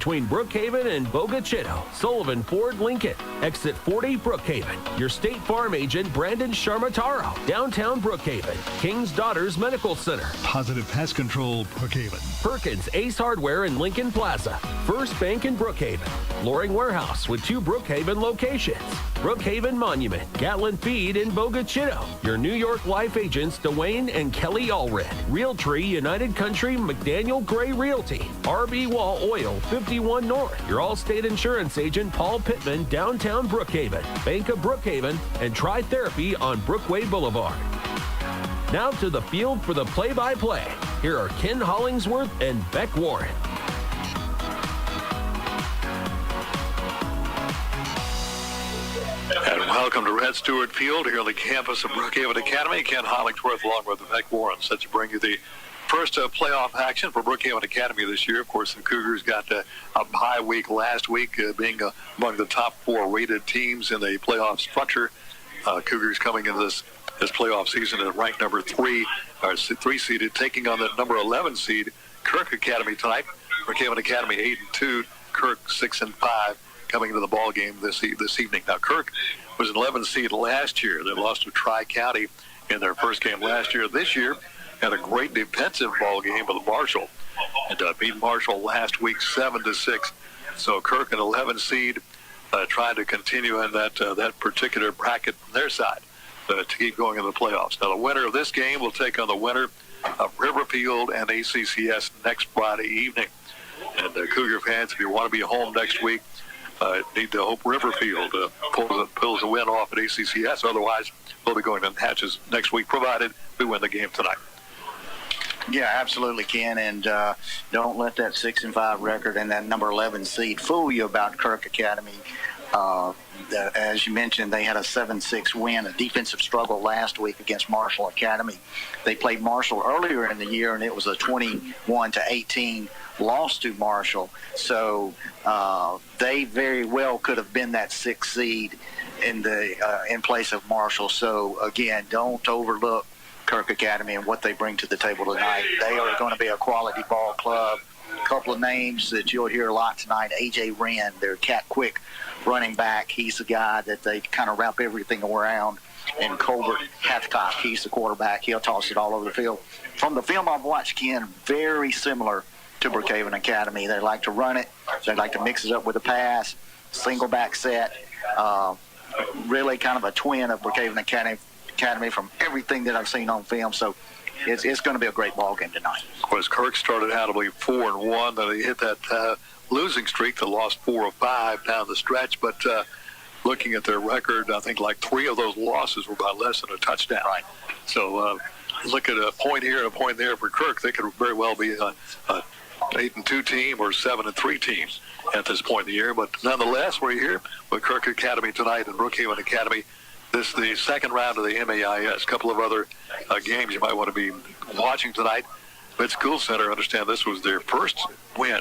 Between Brookhaven and Bogachito, Sullivan Ford Lincoln. Exit 40 Brookhaven. Your State Farm agent, Brandon Sharmataro. Downtown Brookhaven. King's Daughters Medical Center. Positive Pest Control, Brookhaven. Perkins Ace Hardware in Lincoln Plaza. First Bank in Brookhaven. Loring Warehouse with 2 Brookhaven locations. Brookhaven Monument. Gatlin Feed in Bogachito. Your New York Life agents, Dwayne and Kelly Allred. Realtree, United Country, McDaniel Gray Realty. RB Wall Oil, 51 North. Your Allstate Insurance agent, Paul Pittman, downtown Brookhaven. Bank of Brookhaven, and Try Therapy on Brookway Boulevard. Now to the field for the play-by-play. Here are Ken Hollingsworth and Beck Warren. And welcome to Red Stewart Field here on the campus of Brookhaven Academy. Ken Hollingsworth along with Beck Warren set to bring you the first playoff action for Brookhaven Academy this year. Of course, the Cougars got a bye week last week, being among the top 4 rated teams in the playoff structure. Cougars coming into this playoff season at ranked number 3, or 3 seeded, taking on the number 11 seed Kirk Academy tonight. Brookhaven Academy 8-2, Kirk 6-5. Coming into the ball game this evening. Now, Kirk was an 11 seed last year. They lost to Tri-County in their first game last year. This year, had a great defensive ball game with Marshall, and beat Marshall last week 7-6. So Kirk, an 11 seed, trying to continue in that particular bracket from their side to keep going in the playoffs. Now, the winner of this game will take on the winner of Riverfield and ACCS next Friday evening. And Cougar fans, if you want to be home next week, need to hope Riverfield pulls a win off at ACCS. Otherwise, we'll be going to Natchez next week, provided we win the game tonight. Yeah, absolutely, Ken. And don't let that 6-5 record and that number 11 seed fool you about Kirk Academy. As you mentioned, they had a 7-6 win, a defensive struggle last week against Marshall Academy. They played Marshall earlier in the year, and it was a 21-18 loss to Marshall. So they very well could have been that 6th seed in place of Marshall. So again, don't overlook Kirk Academy and what they bring to the table tonight. They are going to be a quality ball club. A couple of names that you'll hear a lot tonight: A.J. Wren, their cat quick running back. He's the guy that they kind of wrap everything around. And Colbert Hathcock, he's the quarterback. He'll toss it all over the field. From the film I've watched, Ken, very similar to Brookhaven Academy. They like to run it. They like to mix it up with a pass, single back set. Really kind of a twin of Brookhaven Academy from everything that I've seen on film. So it's going to be a great ball game tonight. Of course, Kirk started out, I believe, 4-1. Then they hit that losing streak. They lost 4 of 5 down the stretch. But looking at their record, I think like 3 of those losses were by less than a touchdown. Right. So look at a point here and a point there for Kirk. They could very well be an 8-2 team or 7-3 team at this point in the year. But nonetheless, we're here with Kirk Academy tonight and Brookhaven Academy. This is the second round of the MAIS. A couple of other games you might want to be watching tonight. Pitt School Center, I understand this was their first win,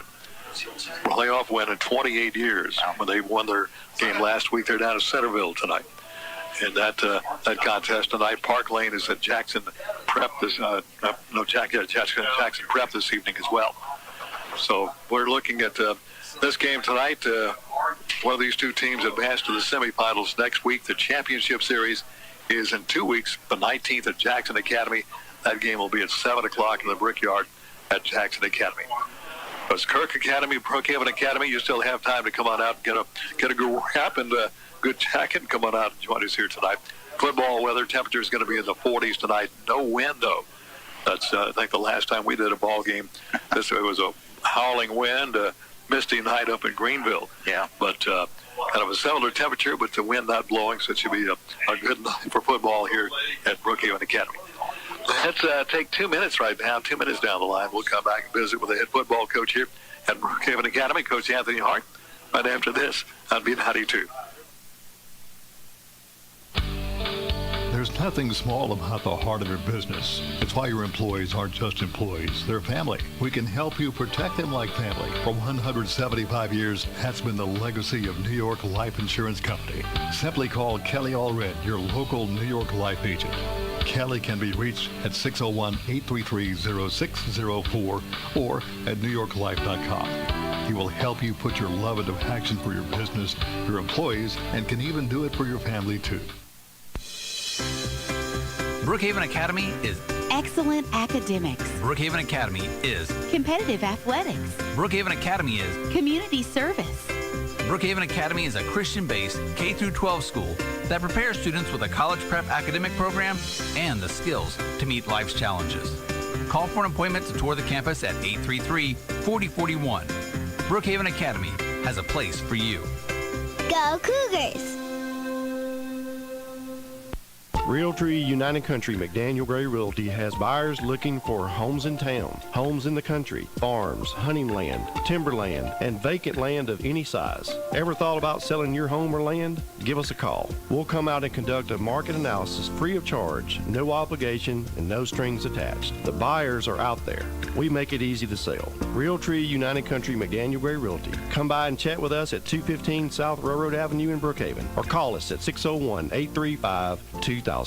playoff win in 28 years. When they won their game last week, they're down at Centerville tonight. And that contest tonight, Park Lane is at Jackson Prep Jackson Prep this evening as well. So we're looking at this game tonight. One of these two teams advanced to the semifinals next week. The championship series is in 2 weeks, the 19th at Jackson Academy. That game will be at 7 o'clock in the Brickyard at Jackson Academy. As Kirk Academy, Brookhaven Academy, you still have time to come on out and get a good wrap and a good jacket and come on out and join us here tonight. Football weather, temperature is going to be in the 40s tonight. No wind, though. That's, I think, the last time we did a ball game. It was a howling wind, misty night up in Greenville. Yeah. But kind of a similar temperature, but the wind not blowing, so it should be a good night for football here at Brookhaven Academy. Let's take 2 minutes right now, 2 minutes down the line. We'll come back and visit with the head football coach here at Brookhaven Academy, Coach Anthony Hart, right after this on B92. There's nothing small about the heart of your business. It's why your employees aren't just employees, they're family. We can help you protect them like family. For 175 years, that's been the legacy of New York Life Insurance Company. Simply call Kelly Allred, your local New York Life agent. Kelly can be reached at 601-833-0604 or at newyorklife.com. He will help you put your love into action for your business, your employees, and can even do it for your family too. Brookhaven Academy is excellent academics. Brookhaven Academy is Competitive athletics. Brookhaven Academy is Community service. Brookhaven Academy is a Christian-based K-12 school that prepares students with a college prep academic program and the skills to meet life's challenges. Call for an appointment to tour the campus at 833-4041. Brookhaven Academy has a place for you. Go Cougars! Realtree United Country McDaniel Gray Realty has buyers looking for homes in town, homes in the country, farms, hunting land, timberland, and vacant land of any size. Ever thought about selling your home or land? Give us a call. We'll come out and conduct a market analysis free of charge, no obligation, and no strings attached. The buyers are out there. We make it easy to sell. Realtree United Country McDaniel Gray Realty. Come by and chat with us at 215 South Railroad Avenue in Brookhaven, or call us at 601-835-2000.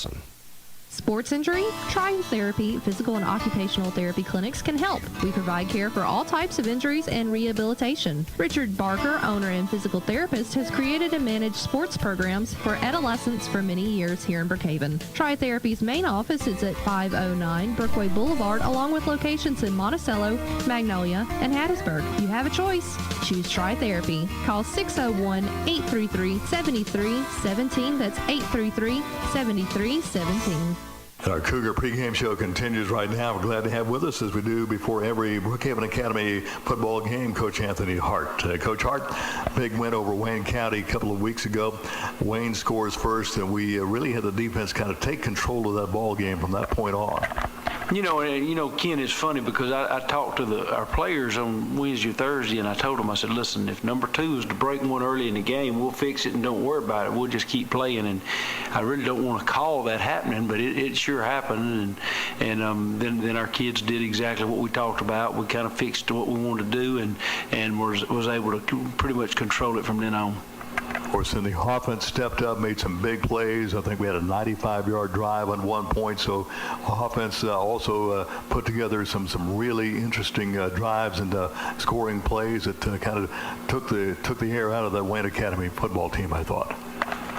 Sports injury? Tryotherapy, physical and occupational therapy clinics can help. We provide care for all types of injuries and rehabilitation. Richard Barker, owner and physical therapist, has created and managed sports programs for adolescents for many years here in Brookhaven. Tryotherapy's main office is at 509 Brookway Boulevard, along with locations in Monticello, Magnolia, and Hattiesburg. You have a choice. Choose Tryotherapy. Call 601-833-7317. That's 833-7317. Our Cougar pregame show continues right now. We're glad to have with us, as we do before every Brookhaven Academy football game, Coach Anthony Hart. Coach Hart, big win over Wayne County a couple of weeks ago. Wayne scores first, and we really had the defense kind of take control of that ball game from that point on. You know, Ken, it's funny because I talked to our players on Wednesday or Thursday, and I told them, I said, listen, if number 2 is to break one early in the game, we'll fix it and don't worry about it. We'll just keep playing. And I really don't want to call that happening, but it sure happened. And then our kids did exactly what we talked about. We kind of fixed what we wanted to do and was able to pretty much control it from then on. Of course, then the offense stepped up, made some big plays. I think we had a 95-yard drive on one point. So offense also put together some really interesting drives and scoring plays that kind of took the air out of that Wayne Academy football team, I thought.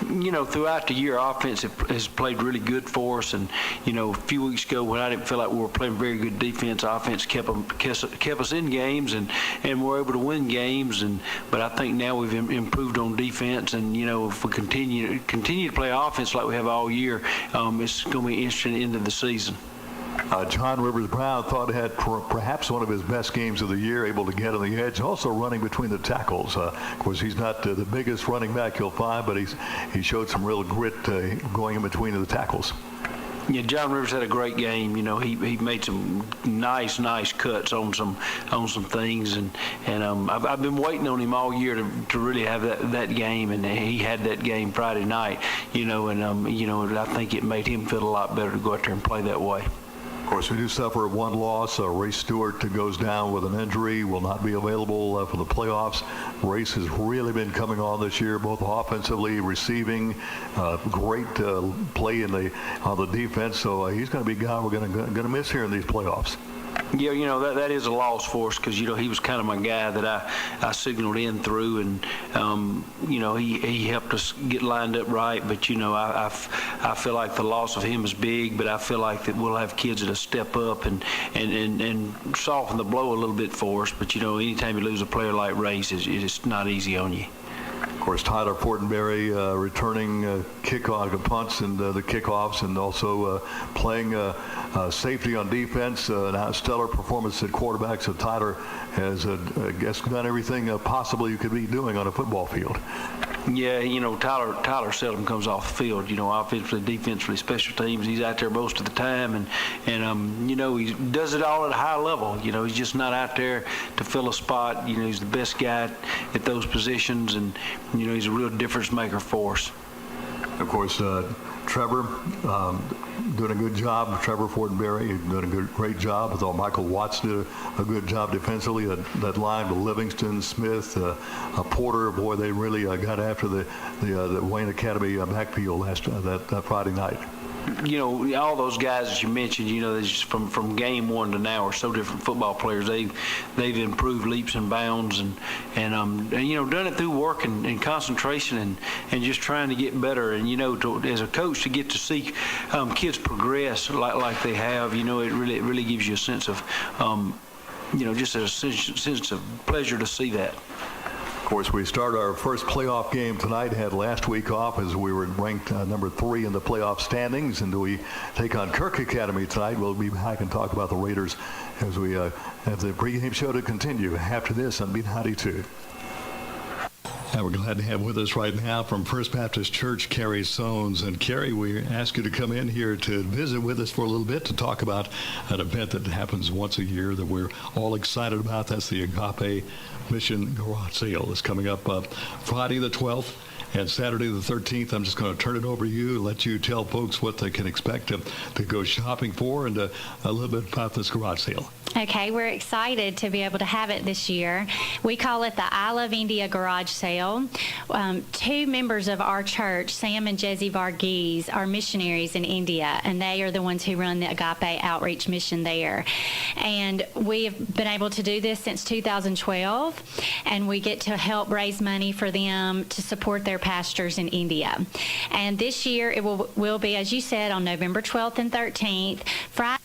You know, throughout the year, offense has played really good for us. And, you know, a few weeks ago when I didn't feel like we were playing very good defense, offense kept us in games and we're able to win games. But I think now we've improved on defense. And, you know, if we continue to play offense like we have all year, it's going to be interesting into the season. John Rivers Brown thought he had perhaps one of his best games of the year, able to get on the edge, also running between the tackles. Of course, he's not the biggest running back you'll find, but he showed some real grit going in between the tackles. Yeah, John Rivers had a great game. You know, he made some nice cuts on some things, and I've been waiting on him all year to really have that game, and he had that game Friday night. You know, and I think it made him feel a lot better to go out there and play that way. Of course, we do suffer one loss. Race Stewart goes down with an injury, will not be available for the playoffs. Race has really been coming on this year, both offensively, receiving, great play on the defense. So he's going to be a guy we're going to miss here in these playoffs. Yeah, you know, that is a loss for us because, you know, he was kind of my guy that I signaled in through, and, you know, he helped us get lined up right. But, you know, I feel like the loss of him is big, but I feel like that we'll have kids that'll step up and soften the blow a little bit for us. But, you know, anytime you lose a player like Race, it's not easy on you. Of course, Tyler Fortenberry returning kickoff punts and the kickoffs, and also playing safety on defense. Now stellar performance at quarterback. So Tyler has, I guess, done everything possible you could be doing on a football field. Yeah, you know, Tyler seldom comes off the field. You know, offensively, defensively, special teams, he's out there most of the time, and you know, he does it all at a high level. You know, he's just not out there to fill a spot. You know, he's the best guy at those positions, and you know, he's a real difference maker for us. Of course, Trevor, doing a good job. Trevor Fortenberry doing a great job. I thought Michael Watts did a good job defensively. That line with Livingston, Smith, Porter, boy, they really got after the Wayne Academy backfield that Friday night. You know, all those guys that you mentioned, you know, just from game one to now are so different football players. They've improved leaps and bounds, and you know, done it through work and concentration and just trying to get better. And you know, as a coach, to get to see kids progress like they have, you know, it really gives you a sense of you know, just a sense of pleasure to see that. Of course, we start our first playoff game tonight. Had last week off as we were ranked number 3 in the playoff standings. And we take on Kirk Academy tonight. We'll be back and talk about the Raiders as we have the pregame show to continue after this on B92. And we're glad to have with us right now from First Baptist Church, Carrie Sones. And Carrie, we ask you to come in here to visit with us for a little bit to talk about an event that happens once a year that we're all excited about. That's the Agape Mission Garage Sale. It's coming up Friday the 12th and Saturday the 13th. I'm just going to turn it over to you, let you tell folks what they can expect to go shopping for, and a little bit about this garage sale. Okay, we're excited to be able to have it this year. We call it the I Love India Garage Sale. 2 members of our church, Sam and Jesse Varghese, are missionaries in India, and they are the ones who run the Agape Outreach Mission there. And we have been able to do this since 2012, and we get to help raise money for them to support their pastors in India. And this year it will be, as you said, on November 12th and 13th, Friday.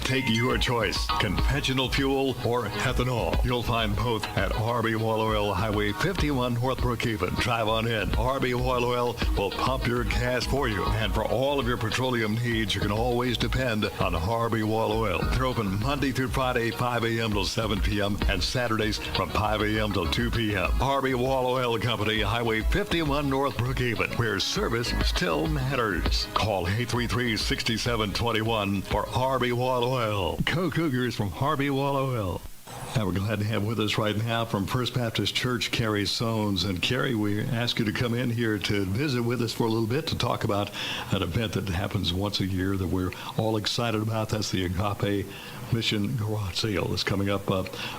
Take your choice, conventional fuel or ethanol. You'll find both at RB Oil Oil, Highway 51, North Brookhaven. Drive on in. RB Oil Oil will pump your gas for you. And for all of your petroleum needs, you can always depend on RB Oil Oil. They're open Monday through Friday, 5 a.m. till 7 p.m. and Saturdays from 5 a.m. till 2 p.m. RB Oil Oil Company, Highway 51, North Brookhaven, where service still matters. Call 833-6721 for RB Oil Oil. Go Cougars from Harvey Wall Oil. And we're glad to have with us right now from First Baptist Church, Carrie Sones. And Carrie, we ask you to come in here to visit with us for a little bit to talk about an event that happens once a year that we're all excited about. That's the Agape Mission Garage Sale. It's coming up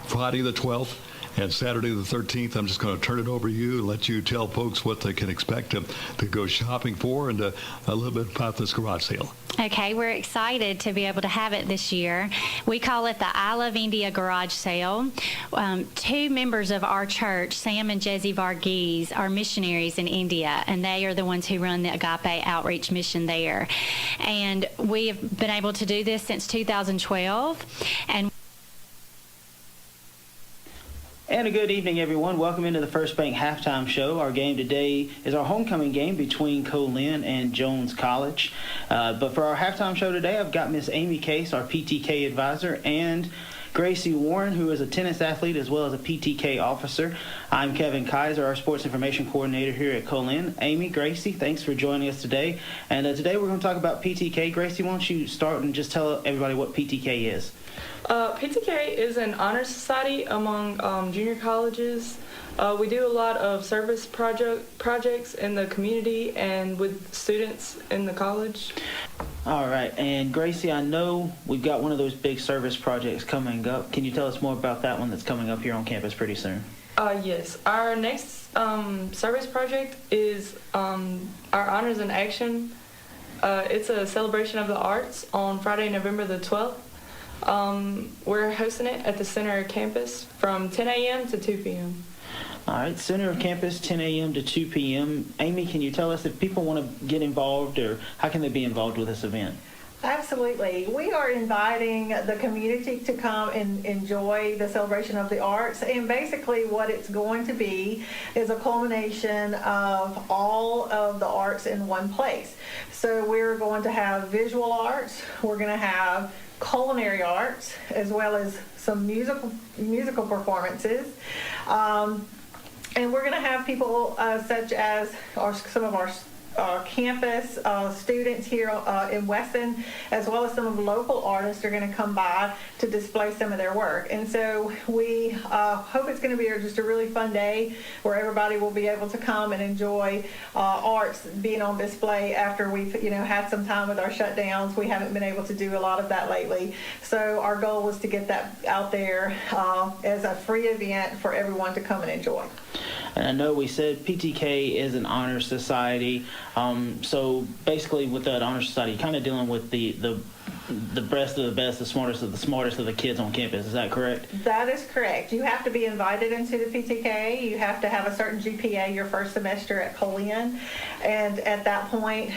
Friday the 12th. And Saturday the 13th, I'm just going to turn it over to you, let you tell folks what they can expect to go shopping for, and a little bit about this garage sale. Okay, we're excited to be able to have it this year. We call it the I Love India Garage Sale. 2 members of our church, Sam and Jesse Varghese, are missionaries in India, and they are the ones who run the Agape Outreach Mission there. And we have been able to do this since 2012, and And a good evening, everyone. Welcome into the First Bank Halftime Show. Our game today is our homecoming game between Colin and Jones College. But for our halftime show today, I've got Miss Amy Case, our PTK advisor, and Gracie Warren, who is a tennis athlete as well as a PTK officer. I'm Kevin Kaiser, our sports information coordinator here at Colin. Amy, Gracie, thanks for joining us today. And today we're going to talk about PTK. Gracie, why don't you start and just tell everybody what PTK is? PTK is an honor society among junior colleges. We do a lot of service projects in the community and with students in the college. All right, and Gracie, I know we've got one of those big service projects coming up. Can you tell us more about that one that's coming up here on campus pretty soon? Yes, our next service project is our Honors in Action. It's a celebration of the arts on Friday, November the 12th. We're hosting it at the center of campus from 10 a.m. to 2 p.m. All right, center of campus, 10 a.m. to 2 p.m. Amy, can you tell us if people want to get involved, or how can they be involved with this event? Absolutely. We are inviting the community to come and enjoy the celebration of the arts. And basically what it's going to be is a culmination of all of the arts in one place. So we're going to have visual arts. We're going to have culinary arts, as well as some musical performances. And we're going to have people such as some of our campus students here in Weston, as well as some of the local artists are going to come by to display some of their work. And so we hope it's going to be just a really fun day where everybody will be able to come and enjoy arts being on display after we've had some time with our shutdowns. We haven't been able to do a lot of that lately. So our goal was to get that out there as a free event for everyone to come and enjoy. And I know we said PTK is an honor society. So basically with that honor society, kind of dealing with the best of the best, the smartest of the kids on campus. Is that correct? That is correct. You have to be invited into the PTK. You have to have a certain GPA your first semester at Colin. And at that point,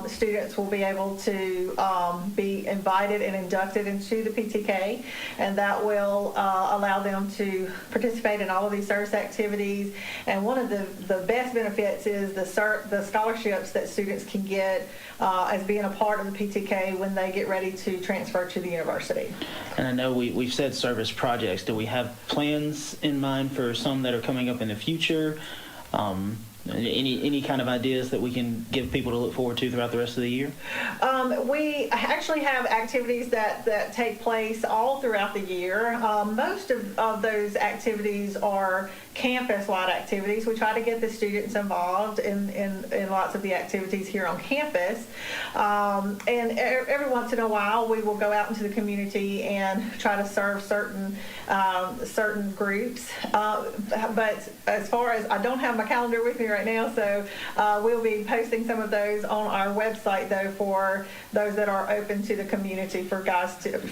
students will be able to be invited and inducted into the PTK. And that will allow them to participate in all of these service activities. And one of the best benefits is the scholarships that students can get as being a part of the PTK when they get ready to transfer to the university. And I know we've said service projects. Do we have plans in mind for some that are coming up in the future? Any kind of ideas that we can give people to look forward to throughout the rest of the year? We actually have activities that take place all throughout the year. Most of those activities are campus-wide activities. We try to get the students involved in lots of the activities here on campus. And every once in a while, we will go out into the community and try to serve certain groups. But as far as, I don't have my calendar with me right now, so we'll be posting some of those on our website, though, for those that are open to the community for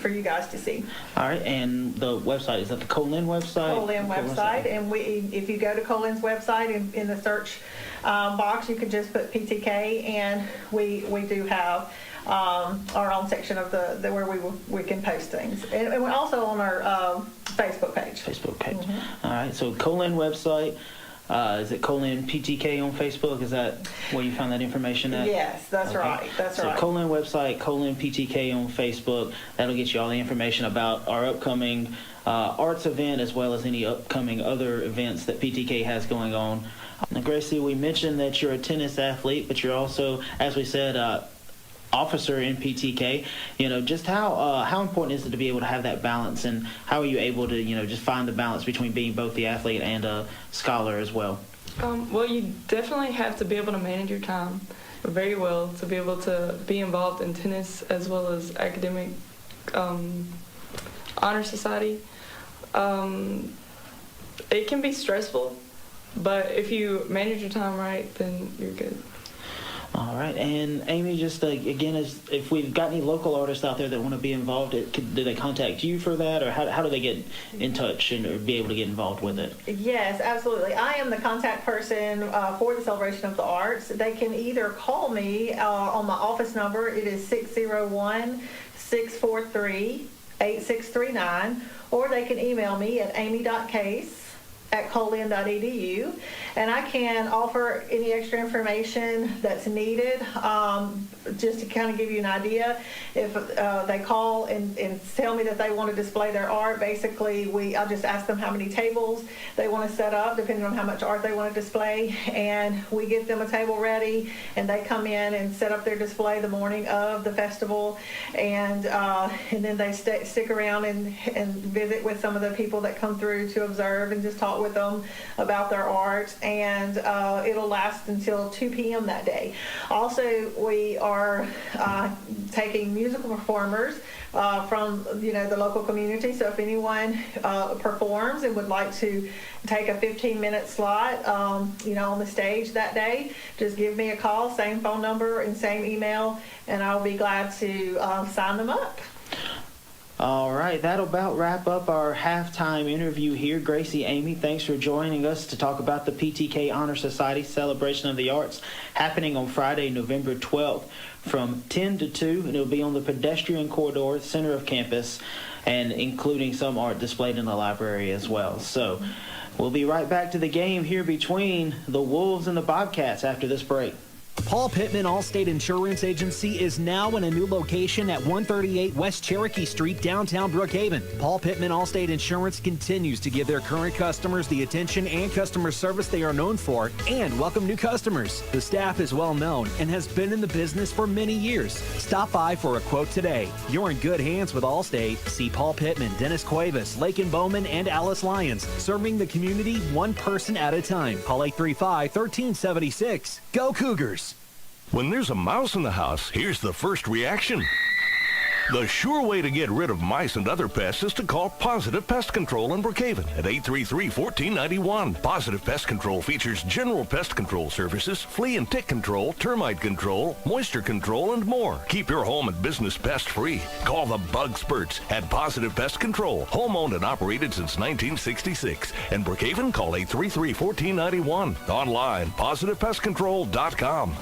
you guys to see. All right, and the website, is that the Colin website? Colin website, and if you go to Colin's website in the search box, you can just put PTK, and we do have our own section of the where we can post things, and we're also on our Facebook page. Mm-hmm. All right, so Colin website. Is it Colin PTK on Facebook? Is that where you found that information at? Yes, that's okay. right. That's right. So Colin website, Colin PTK on Facebook. That'll get you all the information about our upcoming arts event, as well as any upcoming other events that PTK has going on. Now, Gracie, we mentioned that you're a tennis athlete, but you're also, as we said, officer in PTK. Just how important is it to be able to have that balance, and how are you able to just find the balance between being both the athlete and a scholar as well? Well, you definitely have to be able to manage your time very well to be able to be involved in tennis as well as academic honor society. It can be stressful, but if you manage your time right, then you're good. All right, and Amy, just again, if we've got any local artists out there that want to be involved, do they contact you for that, or how do they get in touch or be able to get involved with it? Yes, absolutely. I am the contact person for the Celebration of the Arts. They can either call me on my office number. It is 601-643-8639, or they can email me at amy.case@colin.edu, and I can offer any extra information that's needed, just to kind of give you an idea. If they call and tell me that they want to display their art, basically I'll just ask them how many tables they want to set up, depending on how much art they want to display, and we get them a table ready, and they come in and set up their display the morning of the festival, and then they stick around and visit with some of the people that come through to observe and just talk with them about their art, and it'll last until 2 p.m. that day. Also, we are taking musical performers from the local community. So if anyone performs and would like to take a 15-minute slot on the stage that day, just give me a call, same phone number and same email, and I'll be glad to sign them up. All right, that'll about wrap up our halftime interview here. Gracie, Amy, thanks for joining us to talk about the PTK Honor Society Celebration of the Arts happening on Friday, November 12th from 10 to 2, and it'll be on the pedestrian corridor, center of campus, and including some art displayed in the library as well. So we'll be right back to the game here between the Wolves and the Bobcats after this break. Paul Pittman Allstate Insurance Agency is now in a new location at 138 West Cherokee Street, downtown Brookhaven. Paul Pittman Allstate Insurance continues to give their current customers the attention and customer service they are known for and welcome new customers. The staff is well known and has been in the business for many years. Stop by for a quote today. You're in good hands with Allstate. See Paul Pittman, Dennis Cuevas, Lakin Bowman, and Alice Lyons, serving the community one person at a time. Call 835-1376. Go Cougars! When there's a mouse in the house, here's the first reaction. The sure way to get rid of mice and other pests is to call Positive Pest Control in Brookhaven at 833-1491. Positive Pest Control features general pest control services, flea and tick control, termite control, moisture control, and more. Keep your home and business pest-free. Call the Bug Spurts at Positive Pest Control, home-owned and operated since 1966. In Brookhaven, call 833-1491. Online, positivepestcontrol.com.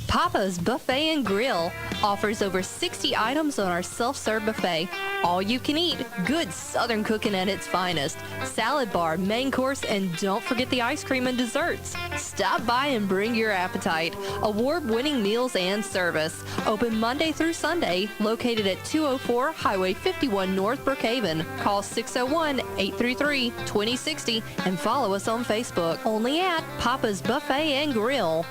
Papa's Buffet and Grill offers over 60 items on our self-serve buffet. All you can eat, good Southern cooking at its finest. Salad bar, main course, and don't forget the ice cream and desserts. Stop by and bring your appetite. Award-winning meals and service. Open Monday through Sunday, located at 204 Highway 51 North Brookhaven. Call 601-833-2060 and follow us on Facebook. Only at Papa's Buffet and Grill.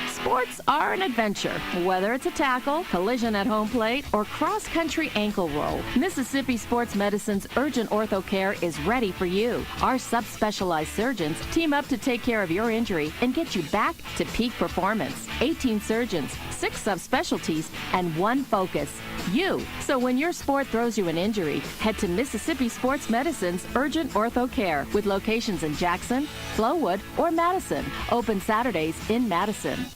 Sports are an adventure, whether it's a tackle, collision at home plate, or cross-country ankle roll. Mississippi Sports Medicine's Urgent Ortho Care is ready for you. Our subspecialized surgeons team up to take care of your injury and get you back to peak performance. 18 surgeons, 6 subspecialties, and 1 focus, you. So when your sport throws you an injury, head to Mississippi Sports Medicine's Urgent Ortho Care with locations in Jackson, Flowood, or Madison. Open Saturdays in Madison.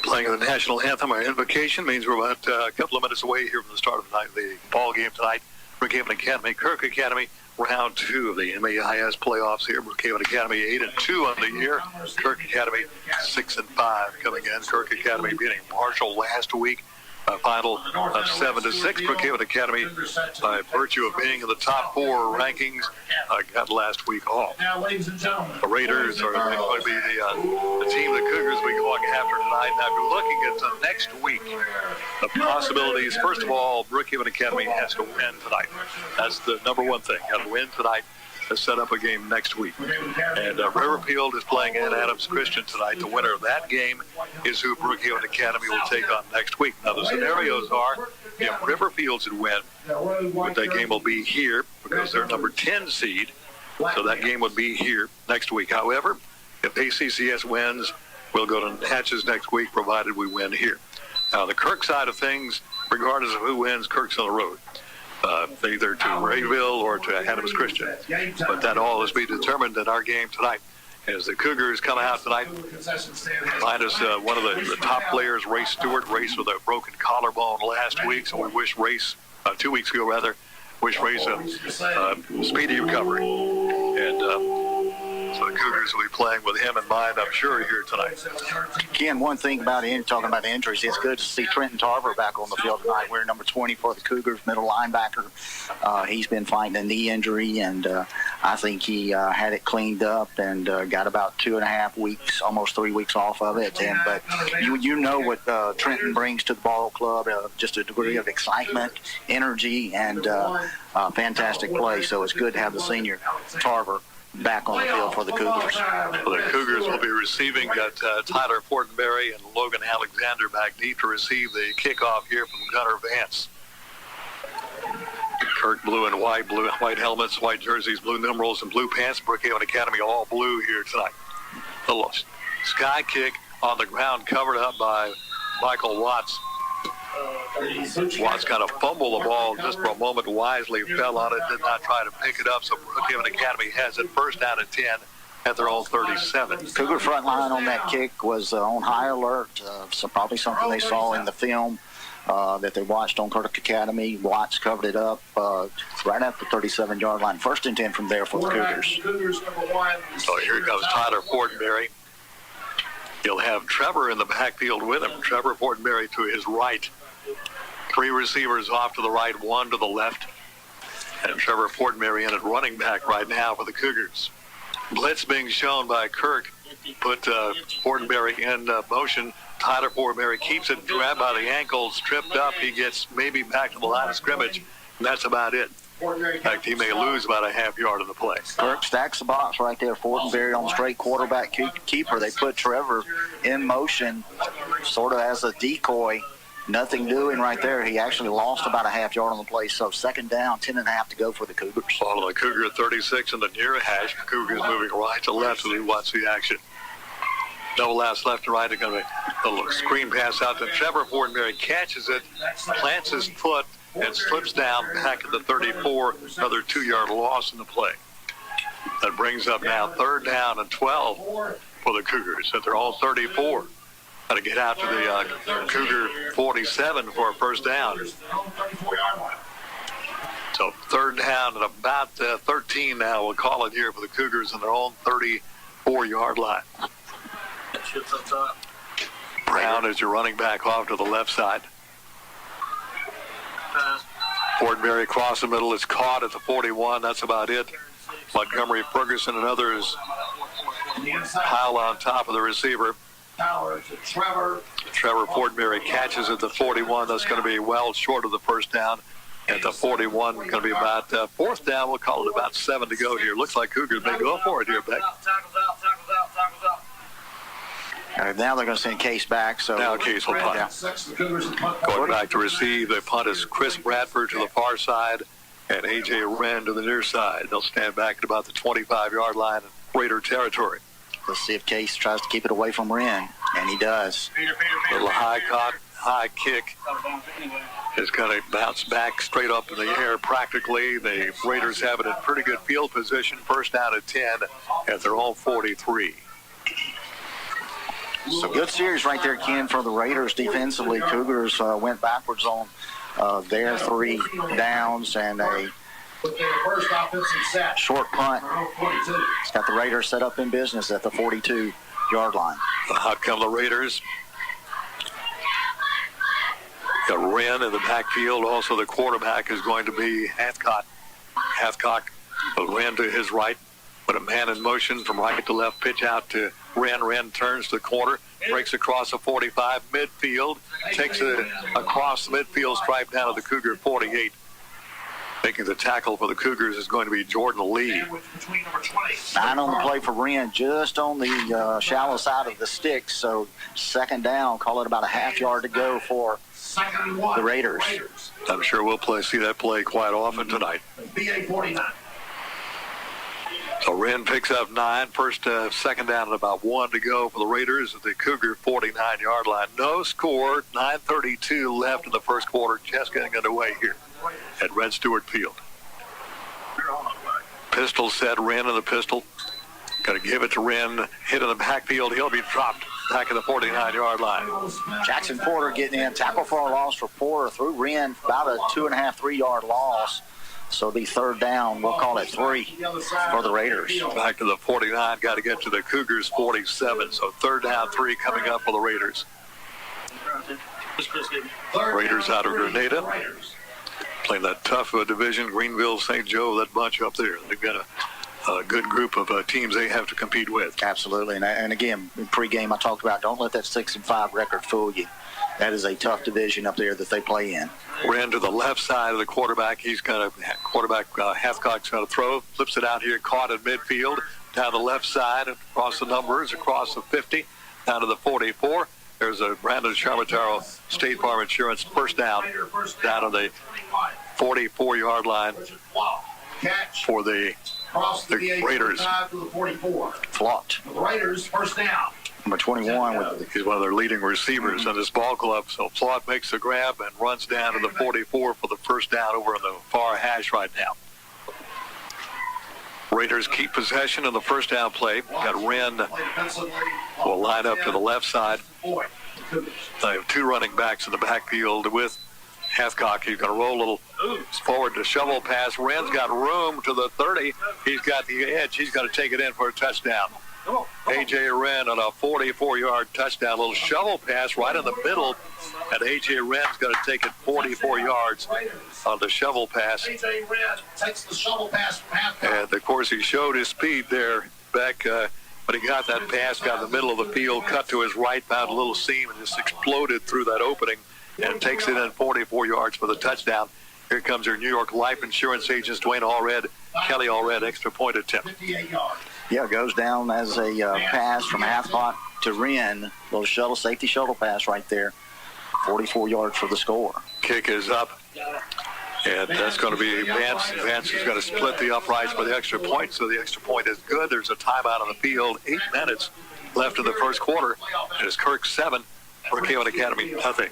Playing the national anthem, our invocation, means we're about a couple of minutes away here from the start of the ball game tonight. Brookhaven Academy, Kirk Academy, round 2 of the MAIS playoffs here. Brookhaven Academy 8-2 on the year. Kirk Academy 6-5 coming in. Kirk Academy beating Marshall last week. Final of 7-6. Brookhaven Academy, by virtue of being in the top 4 rankings, got last week off. Now, ladies and gentlemen, the Raiders are going to be the team the Cougars will be going after tonight. Now, if you're looking at next week, the possibilities, first of all, Brookhaven Academy has to win tonight. That's the number one thing. Got to win tonight to set up a game next week. And Riverfield is playing at Adams Christian tonight. The winner of that game is who Brookhaven Academy will take on next week. Now, the scenarios are, if Riverfield should win, that game will be here because they're number 10 seed. So that game would be here next week. However, if ACCS wins, we'll go to Natchez next week, provided we win here. Now, the Kirk side of things, regardless of who wins, Kirk's on the road. Either to Rayville or to Adams Christian. But that all is be determined in our game tonight. As the Cougars come out tonight, minus one of the top players, Race Stewart, Race with a broken collarbone last week, so we wish Race 2 weeks ago rather, which raised a speedy recovery. And so the Cougars will be playing with him in mind, I'm sure, here tonight. Ken, one thing about talking about injuries, it's good to see Trenton Tarver back on the field tonight. We're number 20 for the Cougars, middle linebacker. He's been fighting a knee injury, and I think he had it cleaned up and got about 2.5 weeks, almost 3 weeks off of it. But you know what Trenton brings to the ball club, just a degree of excitement, energy, and fantastic play. So it's good to have the senior Tarver back on the field for the Cougars. Well, the Cougars will be receiving Tyler Fortenberry and Logan Alexander back deep to receive the kickoff here from Gunnar Vance. Kirk blue and white helmets, white jerseys, blue numerals, and blue pants. Brookhaven Academy all blue here tonight. The little sky kick on the ground covered up by Michael Watts. Watts kind of fumbled the ball just for a moment, wisely fell on it, did not try to pick it up, so Brookhaven Academy has it first down and 10 at their own 37. Cougar front line on that kick was on high alert, so probably something they saw in the film that they watched on Kirk Academy. Watts covered it up right at the 37-yard line. First and 10 from there for the Cougars. So here comes Tyler Fortenberry. He'll have Trevor in the backfield with him. Trevor Fortenberry to his right. 3 receivers off to the right, 1 to the left. And Trevor Fortenberry in at running back right now for the Cougars. Blitz being shown by Kirk. Put Fortenberry in motion. Tyler Fortenberry keeps it, grabbed by the ankles, tripped up. He gets maybe back to the line of scrimmage, and that's about it. In fact, he may lose about a half yard of the play. Kirk stacks the box right there. Fortenberry on the straight quarterback keeper. They put Trevor in motion sort of as a decoy. Nothing doing right there. He actually lost about a half yard on the play. So second down, 10.5 to go for the Cougars. Ball the Cougar 36 in the near hash. The Cougars moving right to left as we watch the action. Double laughs left to right. They're going to be a little screen pass out to Trevor Fortenberry. Catches it, plants his foot, and slips down back at the 34. Another 2-yard loss in the play. That brings up now third down and 12 for the Cougars at their own 34. Got to get out to the Cougar 47 for a first down. So third down at about 13 now, we'll call it here for the Cougars on their own 34-yard line. Brown is your running back off to the left side. Fortenberry across the middle is caught at the 41. That's about it. Montgomery Ferguson and others pile on top of the receiver. Trevor Fortenberry catches at the 41. That's going to be well short of the first down. At the 41, going to be about fourth down. We'll call it about 7 to go here. Looks like Cougars may go for it here, Beck. Now they're going to send Case back. So now Case will punt. Going back to receive, the punt is Chris Bradford to the far side and A.J. Wren to the near side. They'll stand back at about the 25-yard line in Raider territory. Let's see if Case tries to keep it away from Wren, and he does. Little high kick is going to bounce back straight up in the air practically. The Raiders have it in pretty good field position. First down at 10 at their own 43. So good series right there, Ken, for the Raiders defensively. Cougars went backwards on their 3 downs and a short punt. It's got the Raiders set up in business at the 42-yard line. Out come the Raiders. Got Wren in the backfield. Also, the quarterback is going to be Hathcock. Wren to his right. Put a man in motion from right to left. Pitch out to Wren. Wren turns to the corner. Breaks across the 45 midfield. Takes it across the midfield stripe down to the Cougar 48. Making the tackle for the Cougars is going to be Jordan Lee. 9 on the play for Wren, just on the shallow side of the sticks. So second down, call it about a half yard to go for the Raiders. I'm sure we'll see that play quite often tonight. So Wren picks up 9. Second down and about 1 to go for the Raiders at the Cougar 49-yard line. No score, 9:32 left in the first quarter. Just getting underway here at Red Stewart Field. Pistol set, Wren in the pistol. Got to give it to Wren. Hit in the backfield. He'll be dropped back at the 49-yard line. Jackson Porter getting in. Tackle for a loss for Porter through Wren. About a 2.5, 3-yard loss. So it'll be third down. We'll call it 3 for the Raiders. Back to the 49. Got to get to the Cougars 47. So third down, 3 coming up for the Raiders. Raiders out of Grenada. Playing that tough division, Greenville, St. Joe, that bunch up there. They've got a good group of teams they have to compete with. Absolutely. And again, in pregame I talked about, don't let that 6-5 record fool you. That is a tough division up there that they play in. Ran to the left side of the quarterback. Hathcock's going to throw. Flips it out here, caught at midfield. Down the left side, across the numbers, across the 50, down to the 44. There's a Brandon Charmataro State Farm Insurance first down to the 44-yard line for the Raiders. Flocked. Raiders first down. Number 21. He's one of their leading receivers in this ball club. So Flott makes the grab and runs down to the 44 for the first down over in the far hash right now. Raiders keep possession in the first down play. Got Wren will line up to the left side. They have 2 running backs in the backfield with Hathcock. He's going to roll a little forward to shovel pass. Wren's got room to the 30. He's got the edge. He's going to take it in for a touchdown. A.J. Wren on a 44-yard touchdown. A little shovel pass right in the middle. And A.J. Wren's going to take it 44 yards on the shovel pass. A.J. Wren takes the shovel pass from Hathcock. And, of course, he showed his speed there back when he got that pass, got in the middle of the field, cut to his right, found a little seam, and just exploded through that opening and takes it in 44 yards for the touchdown. Here comes your New York Life Insurance agents, Dwayne Allred, Kelly Allred, extra point attempt. 58 yards. Yeah, it goes down as a pass from Hathcock to Wren. Little safety shuttle pass right there. 44 yards for the score. Kick is up, and that's going to be Vance. Vance is going to split the uprights for the extra point, so the extra point is good. There's a timeout on the field. 8 minutes left in the first quarter. It is Kirk 7, Brookhaven Academy nothing.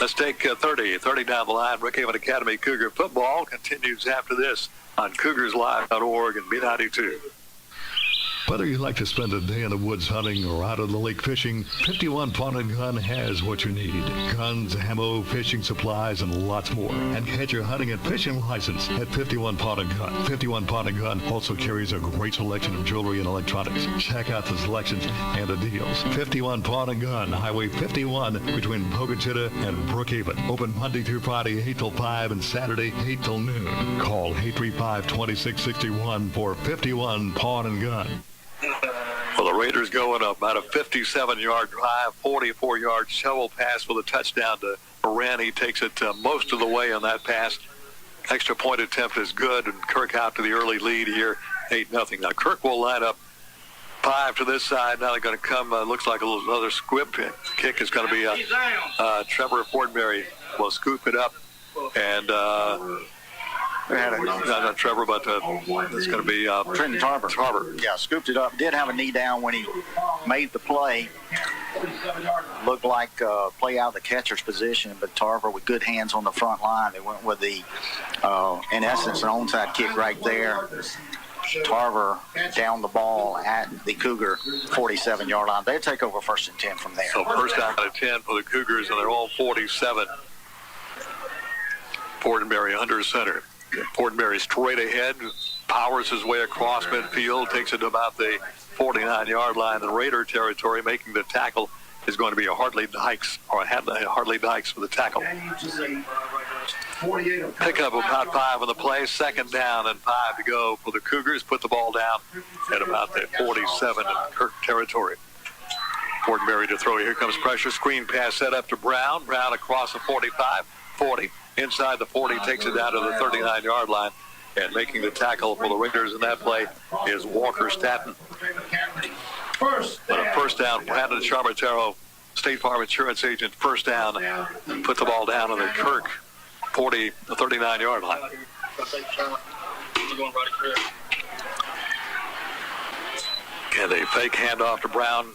Let's take 30 down the line. Brookhaven Academy Cougar football continues after this on CougarsLive.org and B92. Whether you like to spend a day in the woods hunting or out on the lake fishing, 51 Pawn and Gun has what you need. Guns, ammo, fishing supplies, and lots more. And get your hunting and fishing license at 51 Pawn and Gun. 51 Pawn and Gun also carries a great selection of jewelry and electronics. Check out the selections and the deals. 51 Pawn and Gun, Highway 51 between Pocatello and Brookhaven. Open Monday through Friday, 8 till 5, and Saturday, 8 till noon. Call 835-2661 for 51 Pawn and Gun. Well, the Raiders going about a 57-yard drive, 44-yard shovel pass for the touchdown to Wren. He takes it most of the way on that pass. Extra point attempt is good, and Kirk out to the early lead here, 8-0. Now, Kirk will line up 5 to this side. Now they're going to come, looks like another squib kick is going to be Trevor Fortenberry will scoop it up, and not Trevor, but it's going to be Trenton Tarver. Yeah, scooped it up. Did have a knee down when he made the play. Looked like play out of the catcher's position, but Tarver with good hands on the front line. They went with the, in essence, an onside kick right there. Tarver down the ball at the Cougar 47-yard line. They'll take over 1st and 10 from there. So first down and 10 for the Cougars, and they're all 47. Fortenberry under center. Fortenberry straight ahead, powers his way across midfield, takes it to about the 49-yard line. The Raider territory, making the tackle is going to be a Hartley Dykes for the tackle. Pick up about 5 on the play, 2nd down and 5 to go for the Cougars. Put the ball down at about the 47 in Kirk territory. Fortenberry to throw. Here comes pressure. Screen pass set up to Brown. Brown across the 45, 40. Inside the 40, takes it down to the 39-yard line. And making the tackle for the Raiders in that play is Walker Staton. But a first down, Brandon Charmataro, State Farm Insurance agent, first down. Put the ball down on the Kirk 39-yard line. And a fake handoff to Brown.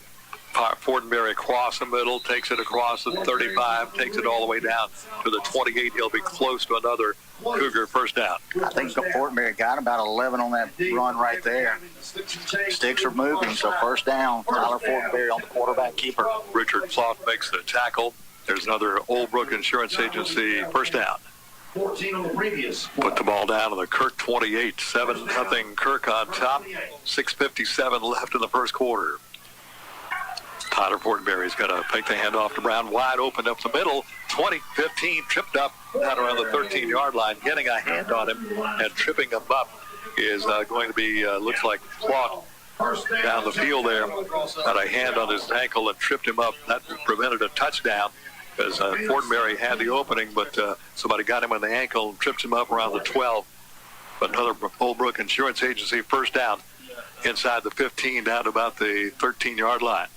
Fortenberry across the middle, takes it across the 35, takes it all the way down to the 28. He'll be close to another Cougar first down. I think Fortenberry got about 11 on that run right there. Sticks are moving, so first down. Tyler Fortenberry on the quarterback keeper. Richard Clough makes the tackle. There's another Old Brook Insurance Agency first down. 14 on the previous. Put the ball down to the Kirk 28. 7-0 Kirk on top. 6:57 left in the first quarter. Tyler Fortenberry's going to take the handoff to Brown. Wide open up the middle. 20, 15, tripped up down around the 13-yard line. Getting a hand on him and tripping him up is going to be, looks like Clough down the field there. Got a hand on his ankle and tripped him up. That prevented a touchdown because Fortenberry had the opening, but somebody got him on the ankle and tripped him up around the 12. But another Old Brook Insurance Agency first down inside the 15 down to about the 13-yard line.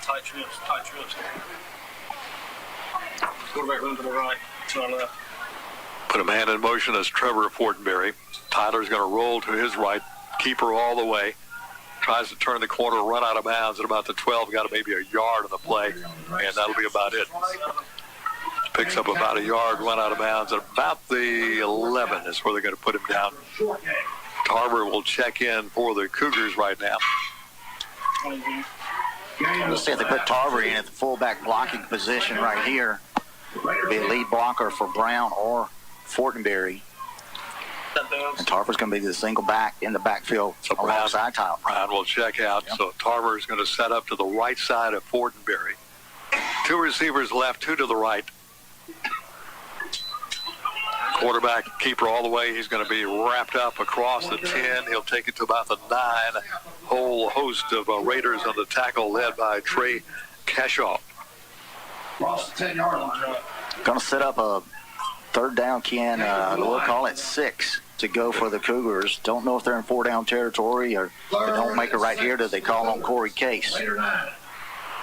Tight trips. Quarterback run to the right, to our left. Put a man in motion as Trevor Fortenberry. Tyler's going to roll to his right, keeper all the way. Tries to turn the corner, run out of bounds at about the 12. Got maybe a yard on the play, and that'll be about it. Picks up about a yard, run out of bounds at about the 11 is where they're going to put him down. Tarver will check in for the Cougars right now. Let's see if they put Tarver in at the fullback blocking position right here. Be a lead blocker for Brown or Fortenberry. And Tarver's going to be the single back in the backfield alongside Tyler. Brown will check out. Yep. So Tarver is going to set up to the right side of Fortenberry. Two receivers left, two to the right. Quarterback keeper all the way. He's going to be wrapped up across the 10. He'll take it to about the 9. Whole host of Raiders on the tackle led by Trey Cashaw. Cross the 10-yard line. Going to set up a third down, Ken. We'll call it 6 to go for the Cougars. Don't know if they're in 4-down territory or they don't make it right here. Do they call on Corey Case?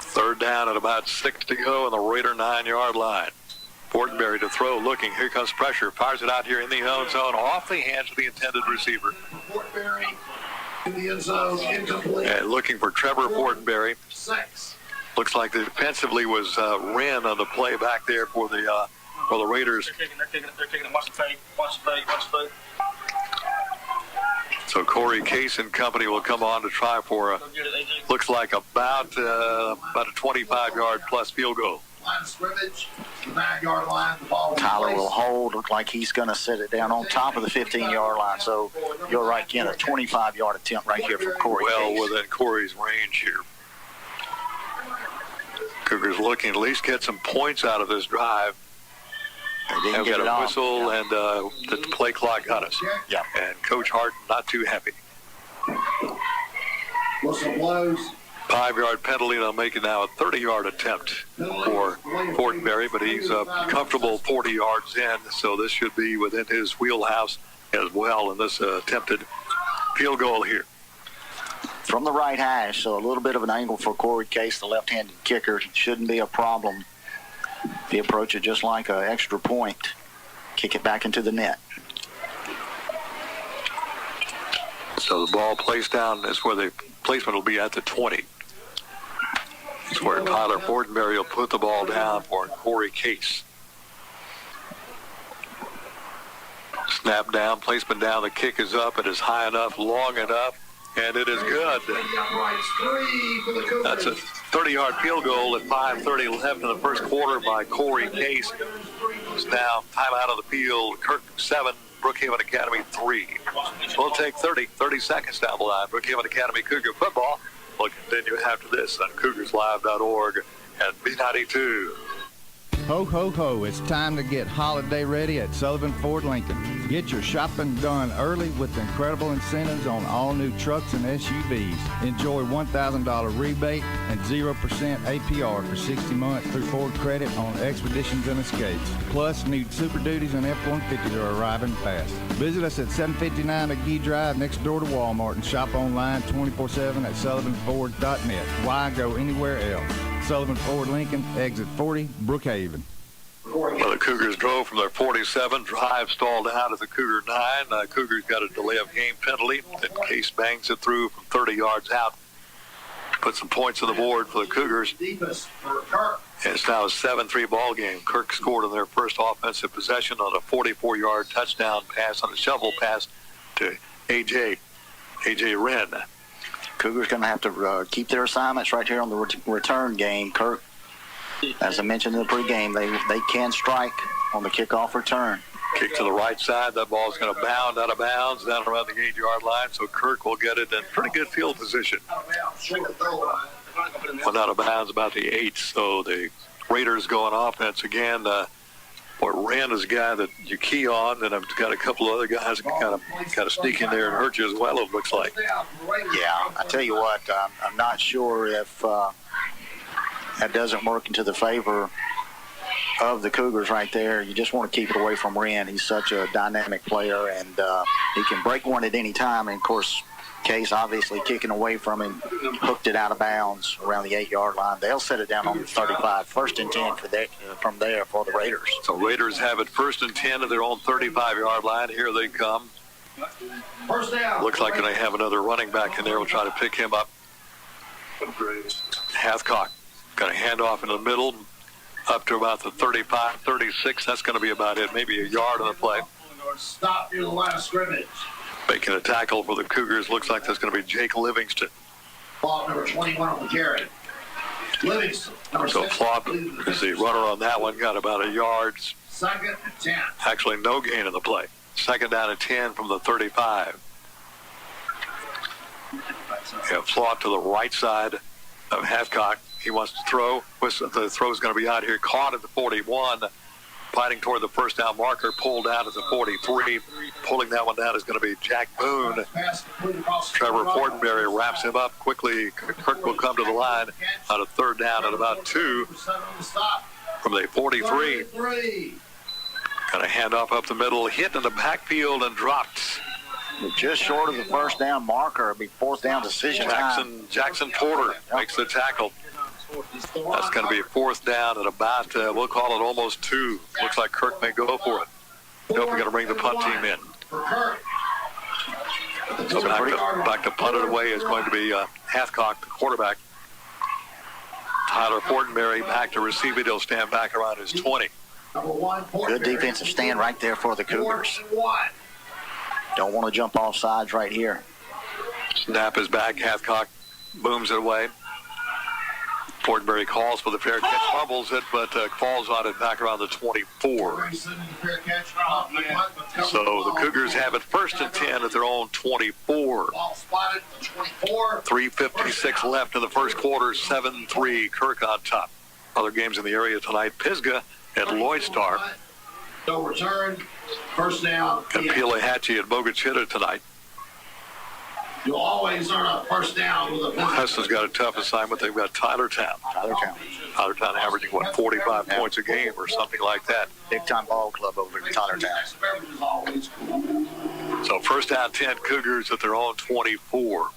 Third down at about 6 to go on the Raider 9-yard line. Fortenberry to throw, looking. Here comes pressure. Fires it out here in the own zone. Off the hands of the intended receiver. Fortenberry in the end zone, incomplete. And looking for Trevor Fortenberry. 6. Looks like defensively was Wren on the play back there for the Raiders. They're kicking. Watch the fake. So Corey Case and company will come on to try for looks like about a 25-yard plus field goal. Line of scrimmage, the 9-yard line, the ball. Tyler will hold. Look like he's going to set it down on top of the 15-yard line. So you're right, Ken, a 25-yard attempt right here from Corey Case. Well, within Corey's range here. Cougars looking to at least get some points out of this drive. They didn't get a whistle, and the play clock got us. Yeah. And Coach Hart not too happy. Whistle blows. 5-yard penalty, and I'll make it now a 30-yard attempt for Fortenberry, but he's comfortable 40 yards in, so this should be within his wheelhouse as well in this attempted field goal here. From the right hash, so a little bit of an angle for Corey Case, the left-handed kicker. Shouldn't be a problem. If you approach it just like an extra point, kick it back into the net. So the ball placed down is where the placement will be at the 20. It's where Tyler Fortenberry will put the ball down for Corey Case. Snap down, placement down, the kick is up, it is high enough, long enough, and it is good. That's a 30-yard field goal at 5:30 left in the first quarter by Corey Case. It's now time out of the field. Kirk 7, Brookhaven Academy 3. We'll take 30 seconds down the line. Brookhaven Academy Cougar football will continue after this on CougarsLive.org and B92. Ho, ho, ho, it's time to get holiday ready at Sullivan Ford Lincoln. Get your shopping done early with incredible incentives on all new trucks and SUVs. Enjoy $1,000 rebate and 0% APR for 60 months through Ford Credit on Expeditions and Escapes. Plus, new Super Duties and F-150s are arriving fast. Visit us at 759 McGee Drive next door to Walmart and shop online 24/7 at sullivanford.net. Why go anywhere else? Sullivan Ford Lincoln, exit 40, Brookhaven. Well, the Cougars drove from their 47. Drive stalled out at the Cougar 9. Cougars got a delay of game penalty. Then Case bangs it through from 30 yards out. put some points on the board for the Cougars. It's now a 7-3 ball game. Kirk scored on their first offensive possession on a 44-yard touchdown pass on a shovel pass to A.J. Wren. Cougars going to have to keep their assignments right here on the return game. Kirk, as I mentioned in the pregame, they can strike on the kickoff return. Kick to the right side. That ball's going to bound out of bounds down around the 8-yard line, so Kirk will get it in pretty good field position. Went out of bounds about the 8, so the Raiders go on offense again. Wren is a guy that you key on, and I've got a couple of other guys that can kind of sneak in there and hurt you as well, it looks like. Yeah, I tell you what, I'm not sure if that doesn't work into the favor of the Cougars right there. You just want to keep it away from Wren. He's such a dynamic player, and he can break one at any time. And, of course, Case obviously kicking away from him, hooked it out of bounds around the 8-yard line. They'll set it down on the 35. 1st and 10 from there for the Raiders. So Raiders have it 1st and 10 at their own 35-yard line. Here they come. First down. Looks like they have another running back in there. We'll try to pick him up. Hathcock got a handoff in the middle up to about the 35, 36. That's going to be about it. Maybe a yard on the play. Stop near the line of scrimmage. Making a tackle for the Cougars. Looks like that's going to be Jake Livingston. Ball number 21 on the carry. Livingston. So Flop is the runner on that one. Got about a yard. 2nd and 10. Actually, no gain in the play. 2nd down and 10 from the 35. Yeah, Flop to the right side of Hathcock. He wants to throw. The throw is going to be out here. Caught at the 41. Fighting toward the first down marker. Pulled out at the 43. Pulling that one down is going to be Jack Boone. Trevor Fortenberry wraps him up quickly. Kirk will come to the line on a 3rd down at about 2 from the 43. Got a handoff up the middle. Hit in the backfield and dropped. Just short of the first down marker. It'll be 4th down decision time. Jackson Porter makes the tackle. That's going to be 4th down at about, we'll call it almost 2. Looks like Kirk may go for it. Nope, we're going to bring the punt team in. So back to punt it away is going to be Hathcock, the quarterback. Tyler Fortenberry back to receive it. He'll stand back around his 20. Good defensive stand right there for the Cougars. Don't want to jump off sides right here. Snap is back. Hathcock booms it away. Fortenberry calls for the fair catch, fumbles it, but falls on it back around the 24. So the Cougars have it 1st and 10 at their own 24. 3:56 left in the first quarter, 7-3, Kirk on top. Other games in the area tonight, Pisgah and Lloydstar. No return, 1st down. And Peleahatchee at Bogachita tonight. You'll always earn a 1st down with a physical. Huston's got a tough assignment. They've got Tylertown. Tylertown averaging, 45 points a game or something like that. Big-time ball club over in Tylertown. So 1st down 10, Cougars at their own 24.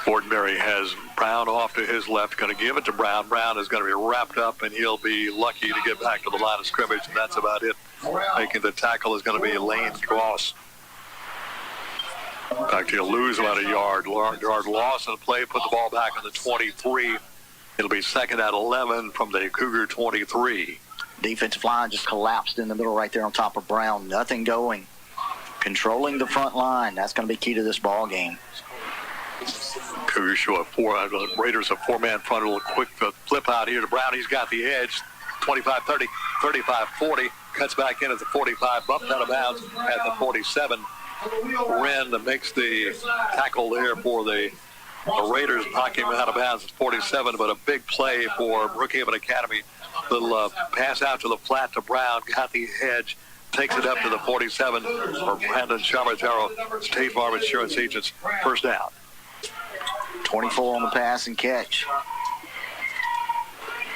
Fortenberry has Brown off to his left, going to give it to Brown. Brown is going to be wrapped up, and he'll be lucky to get back to the line of scrimmage, and that's about it. Making the tackle is going to be Lane Cross. In fact, he'll lose about a yard. Yard loss on the play, put the ball back on the 23. It'll be 2nd at 11 from the Cougar 23. Defensive line just collapsed in the middle right there on top of Brown. Nothing going. Controlling the front line. That's going to be key to this ball game. Cougars show Raiders a 4-man front. A little quick flip out here to Brown. He's got the edge. 25-30, 35-40. Cuts back in at the 45. Bumped out of bounds at the 47. Wren makes the tackle there for the Raiders. Knocking him out of bounds at 47. But a big play for Brookhaven Academy. Little pass out to the flat to Brown. Got the edge. Takes it up to the 47 for Brandon Chamatero, State Farm Insurance Agents. 1st down. 24 on the pass and catch.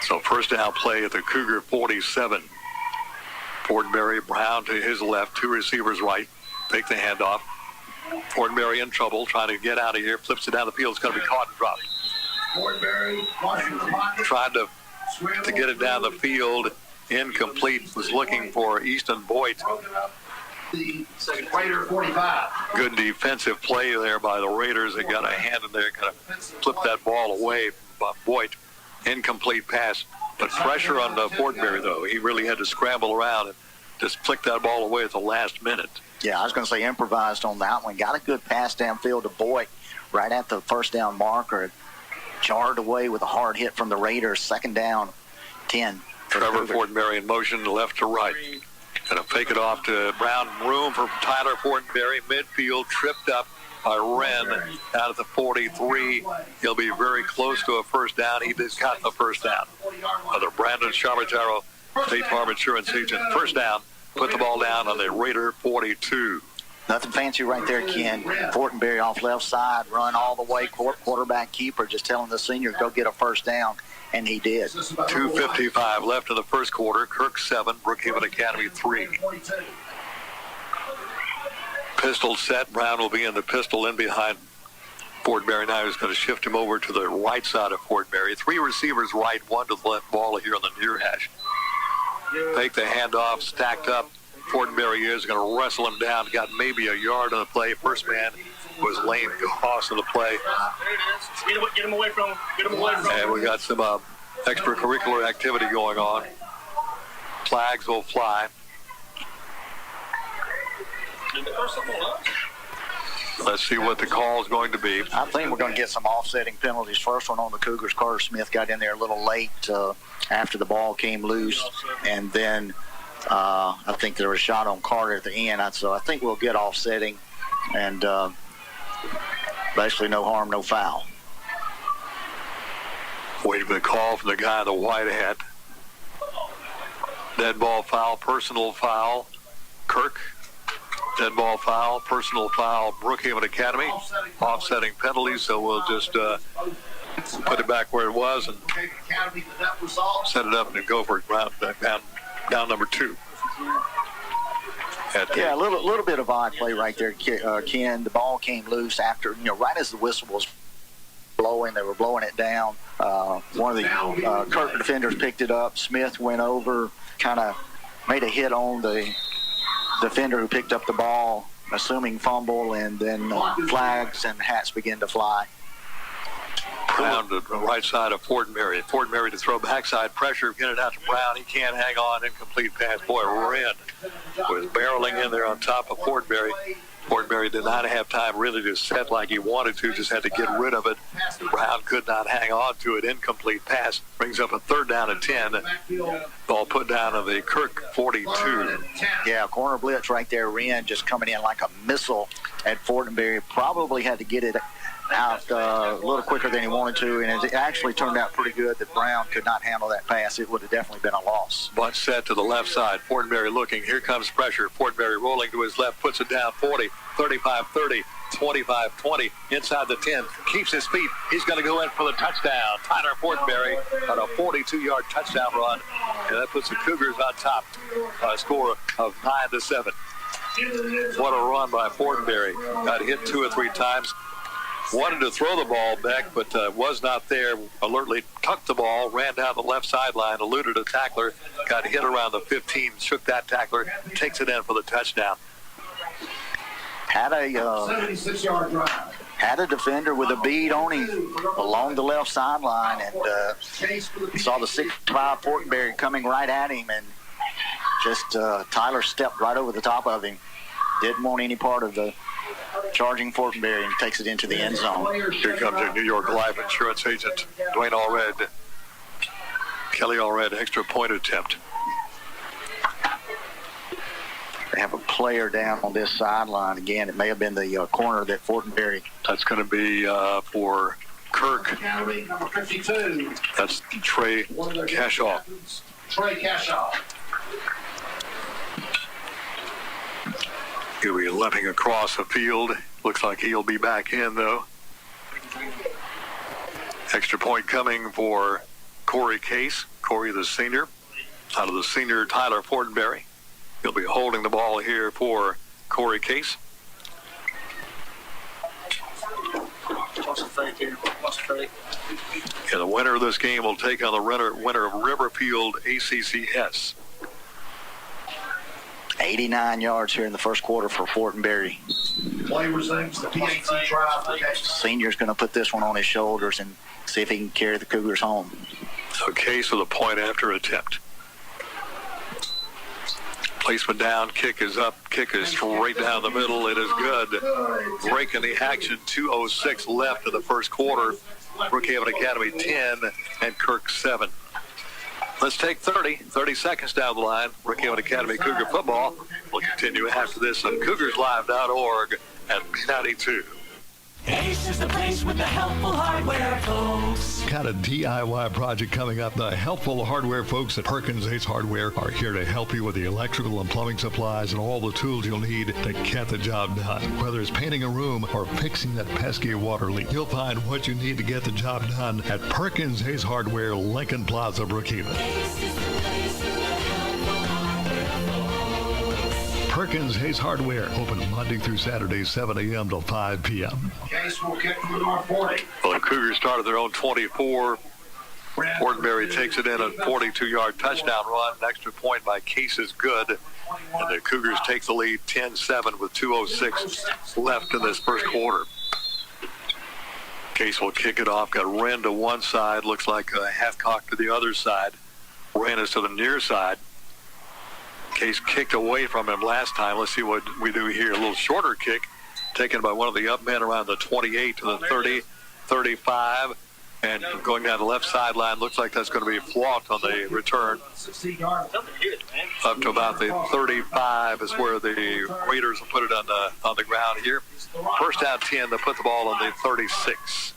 So 1st down play at the Cougar 47. Fortenberry, Brown to his left, 2 receivers right. Take the handoff. Fortenberry in trouble, trying to get out of here. Flips it down the field. It's going to be caught and dropped. Tried to get it down the field. Incomplete. Was looking for Easton Boyd. The Raider 45. Good defensive play there by the Raiders. They got a hand in there, kind of flipped that ball away by Boyd. Incomplete pass, but pressure on Fortenberry, though. He really had to scramble around and just flick that ball away at the last minute. Yeah, I was going to say improvised on that one. Got a good pass downfield to Boyd right at the first down marker. Jarred away with a hard hit from the Raiders. Second down, 10. Trevor Fortenberry in motion left to right. Going to fake it off to Brown. Room for Tyler Fortenberry. Midfield tripped up by Wren out of the 43. He'll be very close to a first down. He just got the first down. Another Brandon Charbataro, State Farm Insurance agent. First down. Put the ball down on the Raider 42. Nothing fancy right there, Ken. Fortenberry off left side, run all the way. Quarterback keeper just telling the senior, go get a first down, and he did. 2:55 left in the first quarter. Kirk 7, Brookhaven Academy 3. Pistol set. Brown will be in the pistol in behind Fortenberry. Now he's going to shift him over to the right side of Fortenberry. 3 receivers right, 1 to the left ball here on the near hash. Take the handoff, stacked up. Fortenberry is going to wrestle him down. Got maybe a yard on the play. First man was Lane Goss on the play. Get him away from him. Get him away from him. And we got some extracurricular activity going on. Flags will fly. Let's see what the call is going to be. I think we're going to get some offsetting penalties. First one on the Cougars. Carter Smith got in there a little late after the ball came loose. And then I think there was a shot on Carter at the end. So I think we'll get offsetting. And basically no harm, no foul. Waiting for the call from the guy in the white hat. Dead ball foul, personal foul. Kirk. Dead ball foul, personal foul, Brookhaven Academy. Offsetting penalties, so we'll just put it back where it was and set it up and go for it down number 2. Yeah, a little bit of odd play right there, Ken. The ball came loose after, right as the whistle was blowing. They were blowing it down. One of the Kirk defenders picked it up. Smith went over, kind of made a hit on the defender who picked up the ball, assuming fumble, and then flags and hats began to fly. Brown to the right side of Fortenberry. Fortenberry to throw backside pressure, get it out to Brown. He can't hang on. Incomplete pass. Boy, Wren was barreling in there on top of Fortenberry. Fortenberry did not have time really to set like he wanted to, just had to get rid of it. Brown could not hang on to it. Incomplete pass brings up a third down and 10. Ball put down of the Kirk 42. Yeah, corner blitz right there. Wren just coming in like a missile at Fortenberry. Probably had to get it out a little quicker than he wanted to, and it actually turned out pretty good that Brown could not handle that pass. It would have definitely been a loss. Bunch set to the left side. Fortenberry looking. Here comes pressure. Fortenberry rolling to his left, puts it down 40, 35-30, 25-20, inside the 10, keeps his feet. He's going to go in for the touchdown. Tyler Fortenberry on a 42-yard touchdown run, and that puts the Cougars on top by a score of 9-7. What a run by Fortenberry. Got hit 2 or 3 times. Wanted to throw the ball back, but was not there. Alertly tucked the ball, ran down the left sideline, eluded a tackler, got hit around the 15, shook that tackler, takes it in for the touchdown. Had a 76-yard drive. Had a defender with a bead on him along the left sideline, and saw the 6'5" Fortenberry coming right at him, and just Tyler stepped right over the top of him. Didn't want any part of the charging Fortenberry, and takes it into the end zone. Here comes your New York Life Insurance agent, Dwayne Allred. Kelly Allred, extra point attempt. They have a player down on this sideline again. It may have been the corner that Fortenberry. That's going to be for Kirk. Number 52. That's Trey Cashaw. Trey Cashaw. He'll be leaping across the field. Looks like he'll be back in, though. Extra point coming for Corey Case. Corey, the senior. Out of the senior, Tyler Fortenberry. He'll be holding the ball here for Corey Case. And the winner of this game will take on the winner of Riverfield ACCS. 89 yards here in the first quarter for Fortenberry. Play resumes the PAT drive for Case. Senior's going to put this one on his shoulders and see if he can carry the Cougars home. So Case with a point after attempt. Placement down, kick is up, kick is straight down the middle. It is good. Breaking the action, 2:06 left in the first quarter. Brookhaven Academy 10 and Kirk 7. Let's take 30 seconds down the line. Brookhaven Academy Cougar football will continue after this on CougarsLive.org at B92. Ace is the place with the helpful hardware, folks. Got a DIY project coming up. The helpful hardware folks at Perkins Ace Hardware are here to help you with the electrical and plumbing supplies and all the tools you'll need to get the job done. Whether it's painting a room or fixing that pesky water leak, you'll find what you need to get the job done at Perkins Ace Hardware, Lincoln Plaza, Brookhaven. Perkins Hayes Hardware, open Monday through Saturday, 7 a.m. till 5 p.m. Case will kick from the North 40. Well, the Cougars started their own 24. Fortenberry takes it in a 42-yard touchdown run. An extra point by Case is good. And the Cougars take the lead 10-7 with 2:06 left in this first quarter. Case will kick it off. Got Wren to one side. Looks like Hathcock to the other side. Wren is to the near side. Case kicked away from him last time. Let's see what we do here. A little shorter kick taken by one of the up men around the 28 to the 30, 35. And going down the left sideline, looks like that's going to be fought on the return. Up to about the 35 is where the Raiders will put it on the ground here. First down 10 to put the ball on the 36.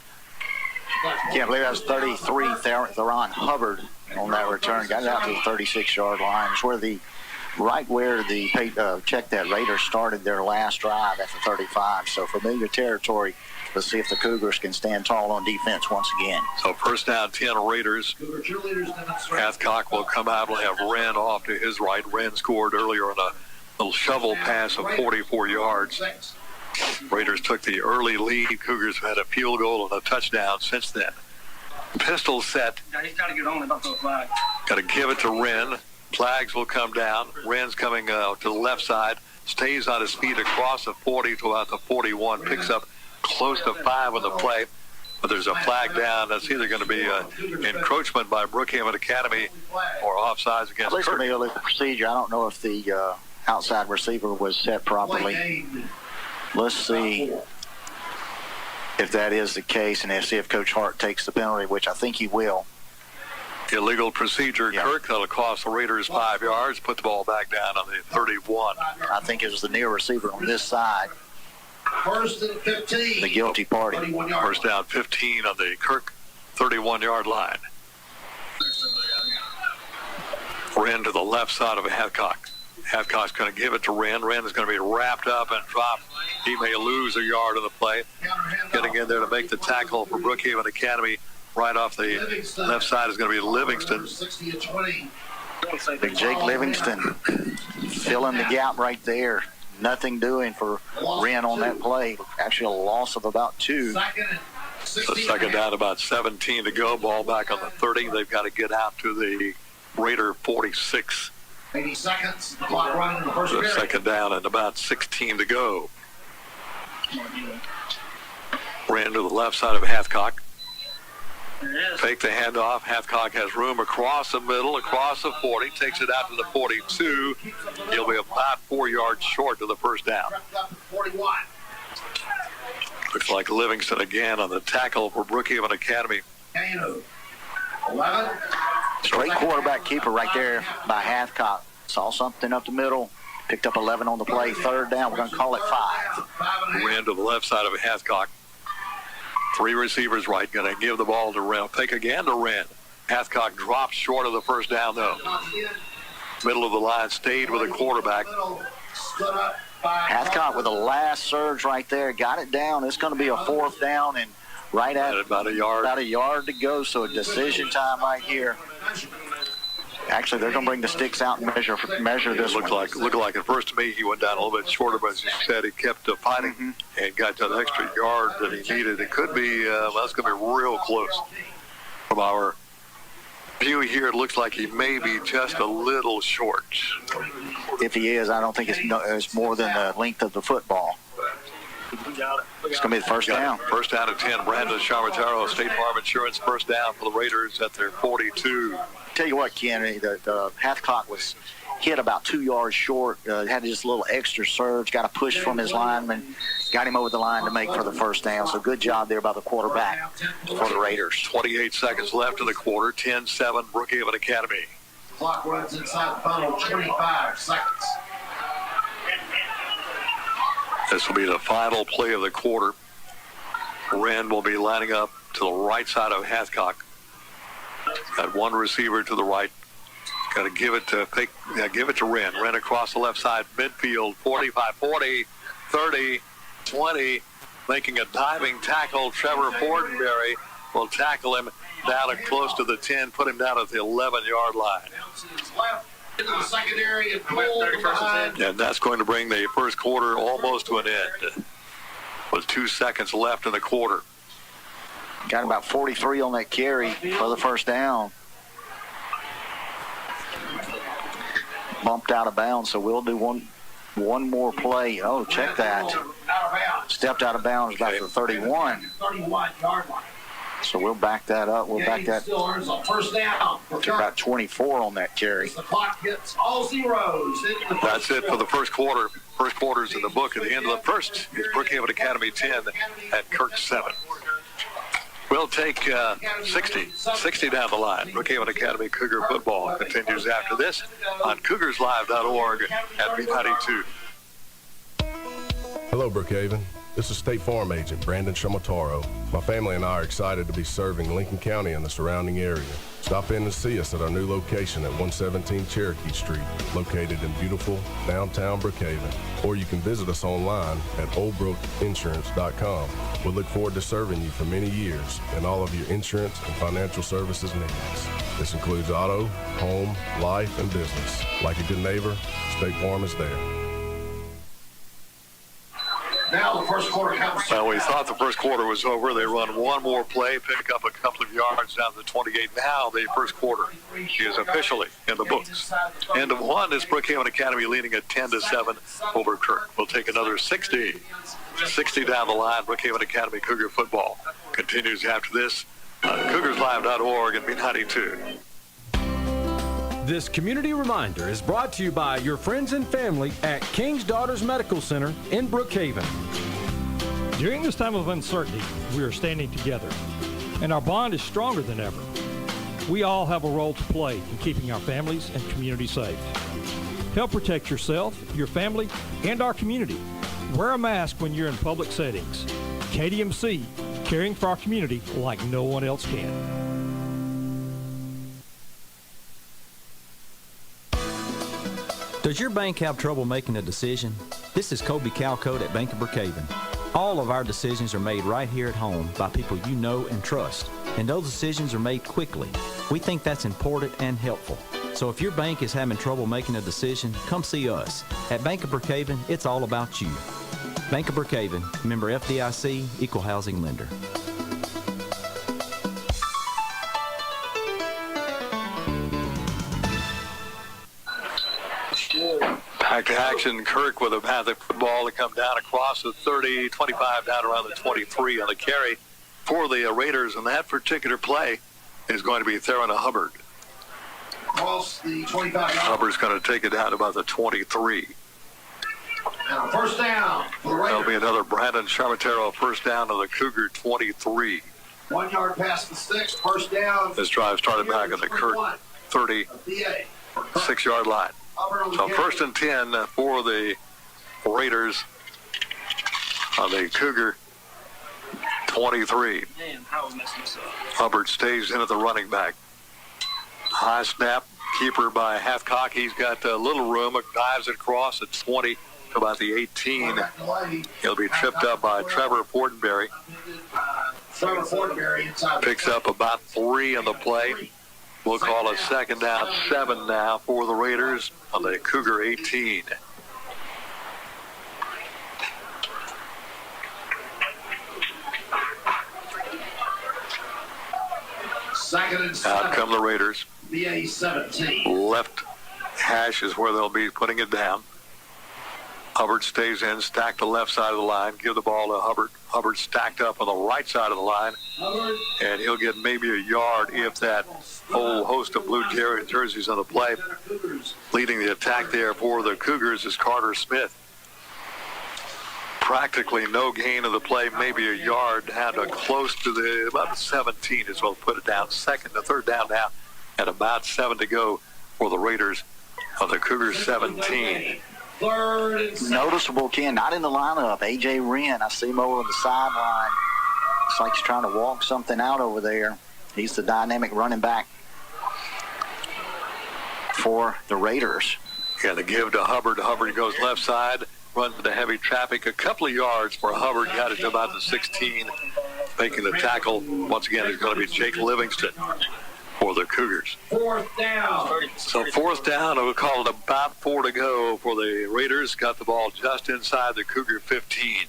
Can't believe that was 33. Theron Hubbard on that return. Got it out to the 36-yard line. It's where right where the check that Raiders started their last drive at the 35. So familiar territory. Let's see if the Cougars can stand tall on defense once again. So first down 10 Raiders. Hathcock will come out. We'll have Wren off to his right. Wren scored earlier on a little shovel pass of 44 yards. Raiders took the early lead. Cougars have had a field goal and a touchdown since then. Pistol set. He's got to get on about those flags. Got to give it to Wren. Flags will come down. Wren's coming to the left side. Stays on his feet across the 40 to about the 41. Picks up close to 5 on the play. But there's a flag down. That's either going to be encroachment by Brookhaven Academy or offsides against Kirk. Familiar procedure. I don't know if the outside receiver was set properly. Let's see if that is the case and see if Coach Hart takes the penalty, which I think he will. Illegal procedure. Yeah. Kirk, that'll cost the Raiders 5 yards. Put the ball back down on the 31. I think it was the near receiver on this side. First and 15. The guilty party. First down 15 on the Kirk 31-yard line. Wren to the left side of Hathcock. Hathcock's going to give it to Wren. Wren is going to be wrapped up and dropped. He may lose a yard on the play. Getting in there to make the tackle for Brookhaven Academy. Right off the left side is going to be Livingston. Big Jake Livingston filling the gap right there. Nothing doing for Wren on that play. Actually a loss of about 2. So second down, about 17 to go. Ball back on the 30. They've got to get out to the Raider 46. 80 seconds. The clock running in the first period. Second down and about 16 to go. Wren to the left side of Hathcock. Take the handoff. Hathcock has room across the middle, across the 40. Takes it out to the 42. He'll be about 4 yards short to the first down. Looks like Livingston again on the tackle for Brookhaven Academy. 11. Straight quarterback keeper right there by Hathcock. Saw something up the middle. Picked up 11 on the play. Third down. We're going to call it 5. Wren to the left side of Hathcock. 3 receivers right. Going to give the ball to Wren. Pick again to Wren. Hathcock drops short of the first down, though. Middle of the line stayed with the quarterback. Hathcock with the last surge right there. Got it down. It's going to be a 4th down and right at about a yard. About a yard to go, so a decision time right here. Actually, they're going to bring the sticks out and measure this. Looked like at first to me he went down a little bit shorter, but as you said, he kept fighting and got to an extra yard that he needed. It could be, that's going to be real close from our view here, it looks like he may be just a little short. If he is, I don't think it's more than the length of the football. It's going to be the first down. First down at 10. Brandon Charmataro, State Farm Insurance, first down for the Raiders at their 42. Tell you what, Ken, the half clock was hit about 2 yards short. Had just a little extra surge. Got a push from his lineman. Got him over the line to make for the first down. So good job there by the quarterback for the Raiders. 28 seconds left in the quarter. 10-7 Brookhaven Academy. Clock runs inside the final 25 seconds. This will be the final play of the quarter. Wren will be lining up to the right side of Hathcock. Got one receiver to the right. Got to give it to Wren. Wren across the left side, midfield, 45, 40, 30, 20. Making a diving tackle. Trevor Fortenberry will tackle him down at close to the 10, put him down at the 11-yard line. Into the secondary and pull behind. And that's going to bring the first quarter almost to an end. With 2 seconds left in the quarter. Got about 43 on that carry for the first down. Bumped out of bounds, so we'll do one more play. Oh, check that. Stepped out of bounds back to the 31. 31-yard line. So we'll back that up. We'll back that still earns a first down. to about 24 on that carry. The clock hits all zeros. That's it for the first quarter. First quarter's in the book. At the end of the first, it's Brookhaven Academy 10 at Kirk 7. We'll take 60 down the line. Brookhaven Academy Cougar football continues after this on CougarsLive.org at B92. Hello, Brookhaven. This is State Farm Agent Brandon Charmataro. My family and I are excited to be serving Lincoln County and the surrounding area. Stop in and see us at our new location at 117 Cherokee Street, located in beautiful downtown Brookhaven. Or you can visit us online at oldbrookinsurance.com. We look forward to serving you for many years in all of your insurance and financial services needs. This includes auto, home, life, and business. Like a good neighbor, State Farm is there. Now the first quarter comes. Well, we thought the first quarter was over. They run one more play, pick up a couple of yards down to the 28. Now the first quarter is officially in the books. End of one is Brookhaven Academy leading at 10-7 over Kirk. We'll take another 60 down the line. Brookhaven Academy Cougar football continues after this on CougarsLive.org and B92. This community reminder is brought to you by your friends and family at King's Daughters Medical Center in Brookhaven. During this time of uncertainty, we are standing together, and our bond is stronger than ever. We all have a role to play in keeping our families and community safe. Help protect yourself, your family, and our community. Wear a mask when you're in public settings. KDMC, caring for our community like no one else can. Does your bank have trouble making a decision? This is Kobe Calcote at Bank of Brookhaven. All of our decisions are made right here at home by people you know and trust, and those decisions are made quickly. We think that's important and helpful. So if your bank is having trouble making a decision, come see us. At Bank of Brookhaven, it's all about you. Bank of Brookhaven, member FDIC, equal housing lender. Back to action. Kirk with a path of football to come down across the 30, 25 down around the 23 on the carry for the Raiders. And that particular play is going to be Theron Hubbard. Across the 25. Hubbard's going to take it down to about the 23. Now first down for the Raiders. That'll be another Brandon Charmataro first down to the Cougar 23. 1 yard past the sticks. First down. This drive started back at the Kirk 36-yard line. So first and 10 for the Raiders on the Cougar 23. Hubbard stays in at the running back. High snap, keeper by Hathcock. He's got a little room, dives it across at 20 to about the 18. He'll be tripped up by Trevor Fortenberry. Picks up about 3 on the play. We'll call it second down, 7 now for the Raiders on the Cougar 18. Second and 7. Out come the Raiders. BA 17. Left hash is where they'll be putting it down. Hubbard stays in, stacked the left side of the line. Give the ball to Hubbard. Hubbard stacked up on the right side of the line. And he'll get maybe a yard if that whole host of blue jerseys on the play. Leading the attack there for the Cougars is Carter Smith. Practically no gain of the play, maybe a yard down to close to about 17 is what put it down. Third down now, and about 7 to go for the Raiders of the Cougars 17. Noticeable, Ken, not in the lineup. A.J. Wren, I see him over on the sideline. Looks like he's trying to walk something out over there. He's the dynamic running back for the Raiders. Yeah, the give to Hubbard. Hubbard goes left side, runs into heavy traffic. A couple of yards for Hubbard, got it to about the 16. Making the tackle, once again, is going to be Jake Livingston for the Cougars. Fourth down. So fourth down, we'll call it about 4 to go for the Raiders. Got the ball just inside the Cougar 15.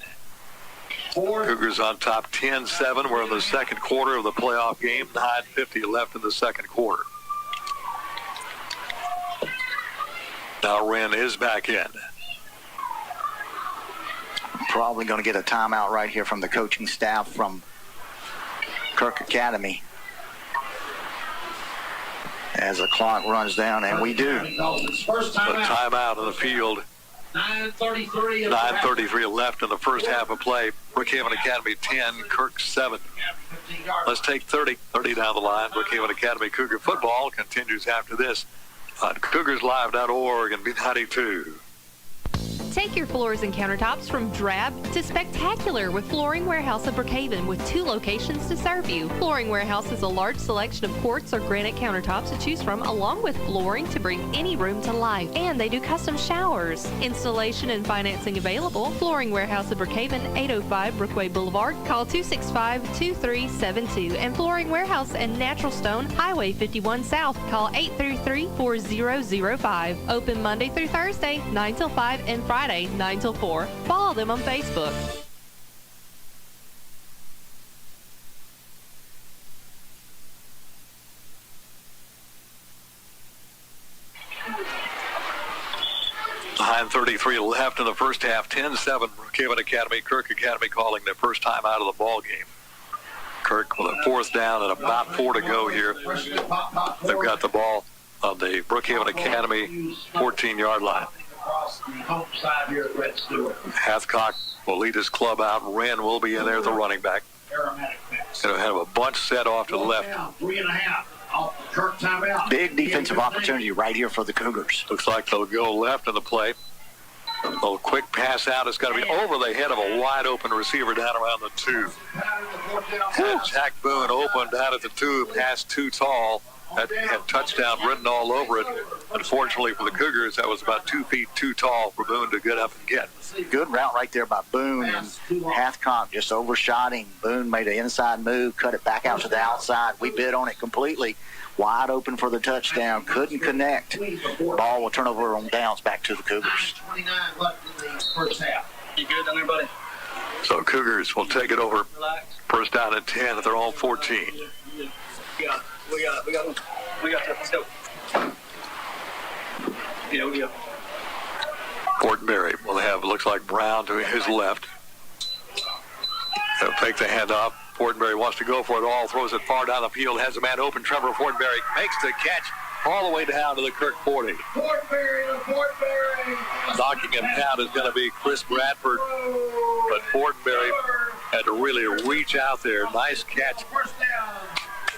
Cougars on top 10-7. We're in the second quarter of the playoff game. 9:50 left in the second quarter. Now Wren is back in. Probably going to get a timeout right here from the coaching staff from Kirk Academy as the clock runs down, and we do. First timeout on the field. 9:33 left in the first half of play. Brookhaven Academy 10, Kirk 7. Let's take 30 down the line. Brookhaven Academy Cougar football continues after this on CougarsLive.org and B92. Take your floors and countertops from drab to spectacular with Flooring Warehouse of Brookhaven, with 2 locations to serve you. Flooring Warehouse has a large selection of quartz or granite countertops to choose from, along with flooring to bring any room to life. And they do custom showers. Installation and financing available. Flooring Warehouse of Brookhaven, 805 Brookway Boulevard. Call 265-2372. And Flooring Warehouse and Natural Stone, Highway 51 South. Call 833-4005. Open Monday through Thursday, 9 till 5, and Friday 9 till 4. Follow them on Facebook. .33 left in the first half. 10-7 Brookhaven Academy. Kirk Academy calling their first time out of the ball game. Kirk with a fourth down and about 4 to go here. They've got the ball on the Brookhaven Academy 14-yard line. Hathcock will lead his club out. Wren will be in there, the running back. Going to have a bunch set off to the left. 3.5. Big defensive opportunity right here for the Cougars. Looks like they'll go left in the play. A little quick pass out. It's going to be over the head of a wide-open receiver down around the 2. Had Jack Boone open down at the 2, pass too tall. That had touchdown written all over it. Unfortunately for the Cougars, that was about 2 feet too tall for Boone to get up and get. Good route right there by Boone, and Hathcock just overshot him. Boone made an inside move, cut it back out to the outside. We bid on it completely. Wide open for the touchdown. Couldn't connect. Ball will turn over on downs back to the Cougars. 29 left in the first half. You good down there, buddy? So Cougars will take it over. First down at 10 at their own 14. We got it. Let's go. Yeah, we go. Fortenberry will have, looks like Brown to his left. They'll take the handoff. Fortenberry wants to go for it all, throws it far down the field, has a man open. Trevor Fortenberry makes the catch all the way down to the Kirk 40. Fortenberry. Knocking him down is going to be Chris Bradford, but Fortenberry had to really reach out there. Nice catch. First down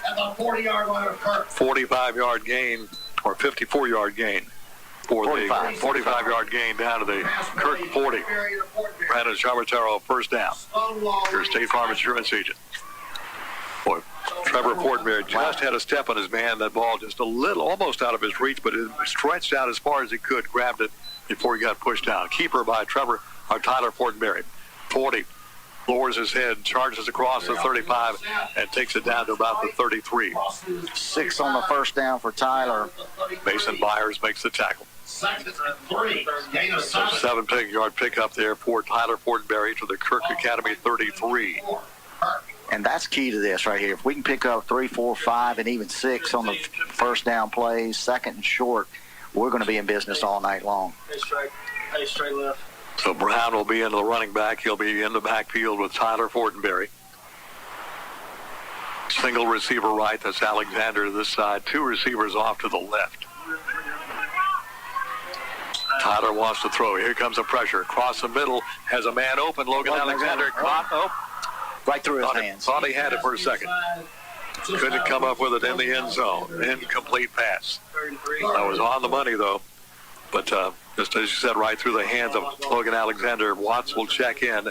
at the 40-yard line of Kirk. 45-yard gain, or 54-yard gain. For the 45-yard gain down to the Kirk 40. Brandon Charbataro, first down. Your State Farm Insurance agent. Boy, Trevor Fortenberry just had a step on his man. That ball just a little, almost out of his reach, but it stretched out as far as he could, grabbed it before he got pushed down. Keeper by Tyler Fortenberry. 40. Lowers his head, charges across the 35, and takes it down to about the 33. 6 on the first down for Tyler. Mason Byers makes the tackle. Second and 3. Gain of 7. 7-yard pickup there for Tyler Fortenberry to the Kirk Academy 33. And that's key to this right here. If we can pick up 3, 4, 5, and even 6 on the first down plays, second and short, we're going to be in business all night long. Hey, straight left. So Brown will be into the running back. He'll be in the backfield with Tyler Fortenberry. Single receiver right. That's Alexander to this side. 2 receivers off to the left. Tyler wants to throw. Here comes the pressure. Across the middle. Has a man open. Logan Alexander caught. Right through his hands. Thought he had it for a second. Couldn't come up with it in the end zone. Incomplete pass. That was on the money, though. But just as you said, right through the hands of Logan Alexander. Watts will check in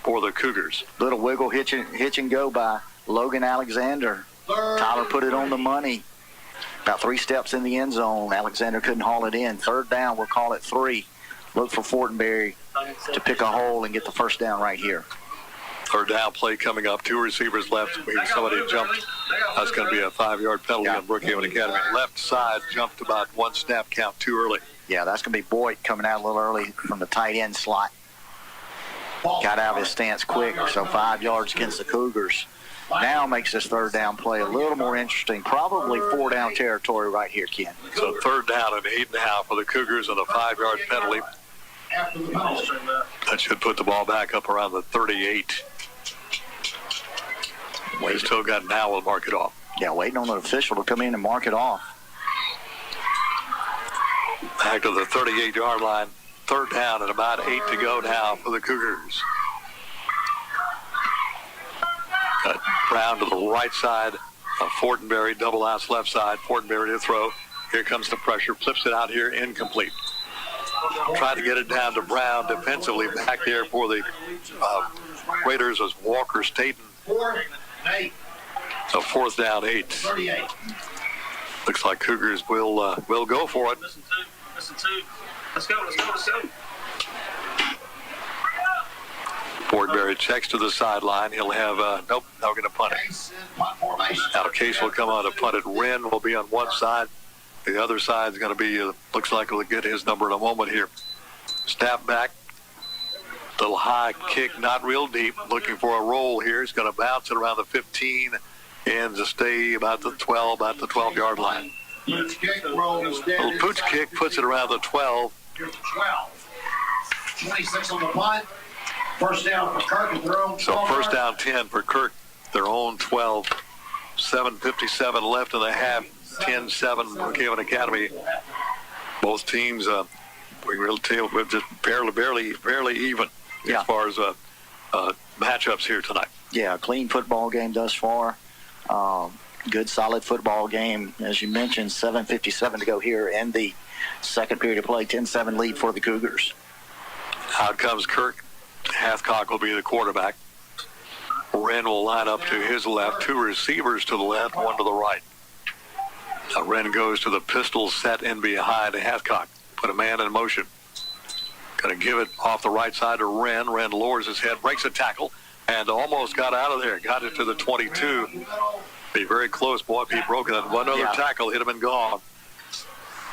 for the Cougars. Little wiggle hitch and go by Logan Alexander. Tyler put it on the money. About 3 steps in the end zone. Alexander couldn't haul it in. Third down, we'll call it 3. Look for Fortenberry to pick a hole and get the first down right here. Third down play coming up. 2 receivers left. Somebody jumped. That's going to be a 5-yard penalty on Brookhaven Academy. Left side jumped about 1 snap count too early. Yeah, that's going to be Boyd coming out a little early from the tight end slot. Got out of his stance quick, so 5 yards against the Cougars. Now makes this third down play a little more interesting. Probably 4 down territory right here, Ken. So third down and 8.5 for the Cougars and a 5-yard penalty. That should put the ball back up around the 38. We still got now. We'll mark it off. Yeah, waiting on the official to come in and mark it off. Back to the 38-yard line. Third down and about 8 to go now for the Cougars. Brown to the right side of Fortenberry, double outs left side. Fortenberry to throw. Here comes the pressure. Flips it out here, incomplete. Tried to get it down to Brown defensively back there for the Raiders was Walker Staten. So 4th down, 8. Looks like Cougars will go for it. Listen to. Let's go. Fortenberry checks to the sideline. He'll have, nope, now we're going to punt it. Now Case will come on to punt it. Wren will be on one side. The other side is going to be, looks like he'll get his number in a moment here. Snap back. Little high kick, not real deep. Looking for a roll here. He's going to bounce it around the 15 and to stay about the 12-yard line. Little pooch kick puts it around the 12. 26 on the punt. First down for Kirk at their own 12. So first down 10 for Kirk, their own 12. 7:57 left in the half. 10-7 Brookhaven Academy. Both teams, we really tell, we're just barely even as far as matchups here tonight. Yeah, clean football game thus far. Good, solid football game. As you mentioned, 7:57 to go here in the second period of play. 10-7 lead for the Cougars. Out comes Kirk. Hathcock will be the quarterback. Wren will line up to his left. 2 receivers to the left, 1 to the right. Wren goes to the pistol set in behind Hathcock. Put a man in motion. Going to give it off the right side to Wren. Wren lowers his head, breaks a tackle, and almost got out of there. Got it to the 22. Be very close, boy. He broke it. One other tackle, hit him and gone.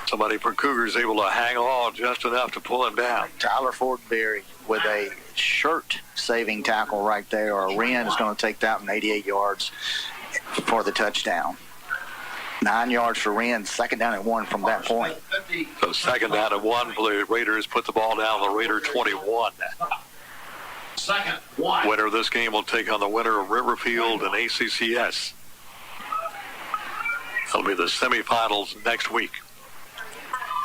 Somebody for Cougars able to hang on just enough to pull him down. Tyler Fortenberry with a shirt-saving tackle right there. Or Wren is going to take that one 88 yards for the touchdown. 9 yards for Wren, second down and 1 from that point. So second down and 1 for the Raiders. Put the ball down the Raider 21. Second, 1. Winner of this game will take on the winner of Riverfield and ACCS. That'll be the semifinals next week.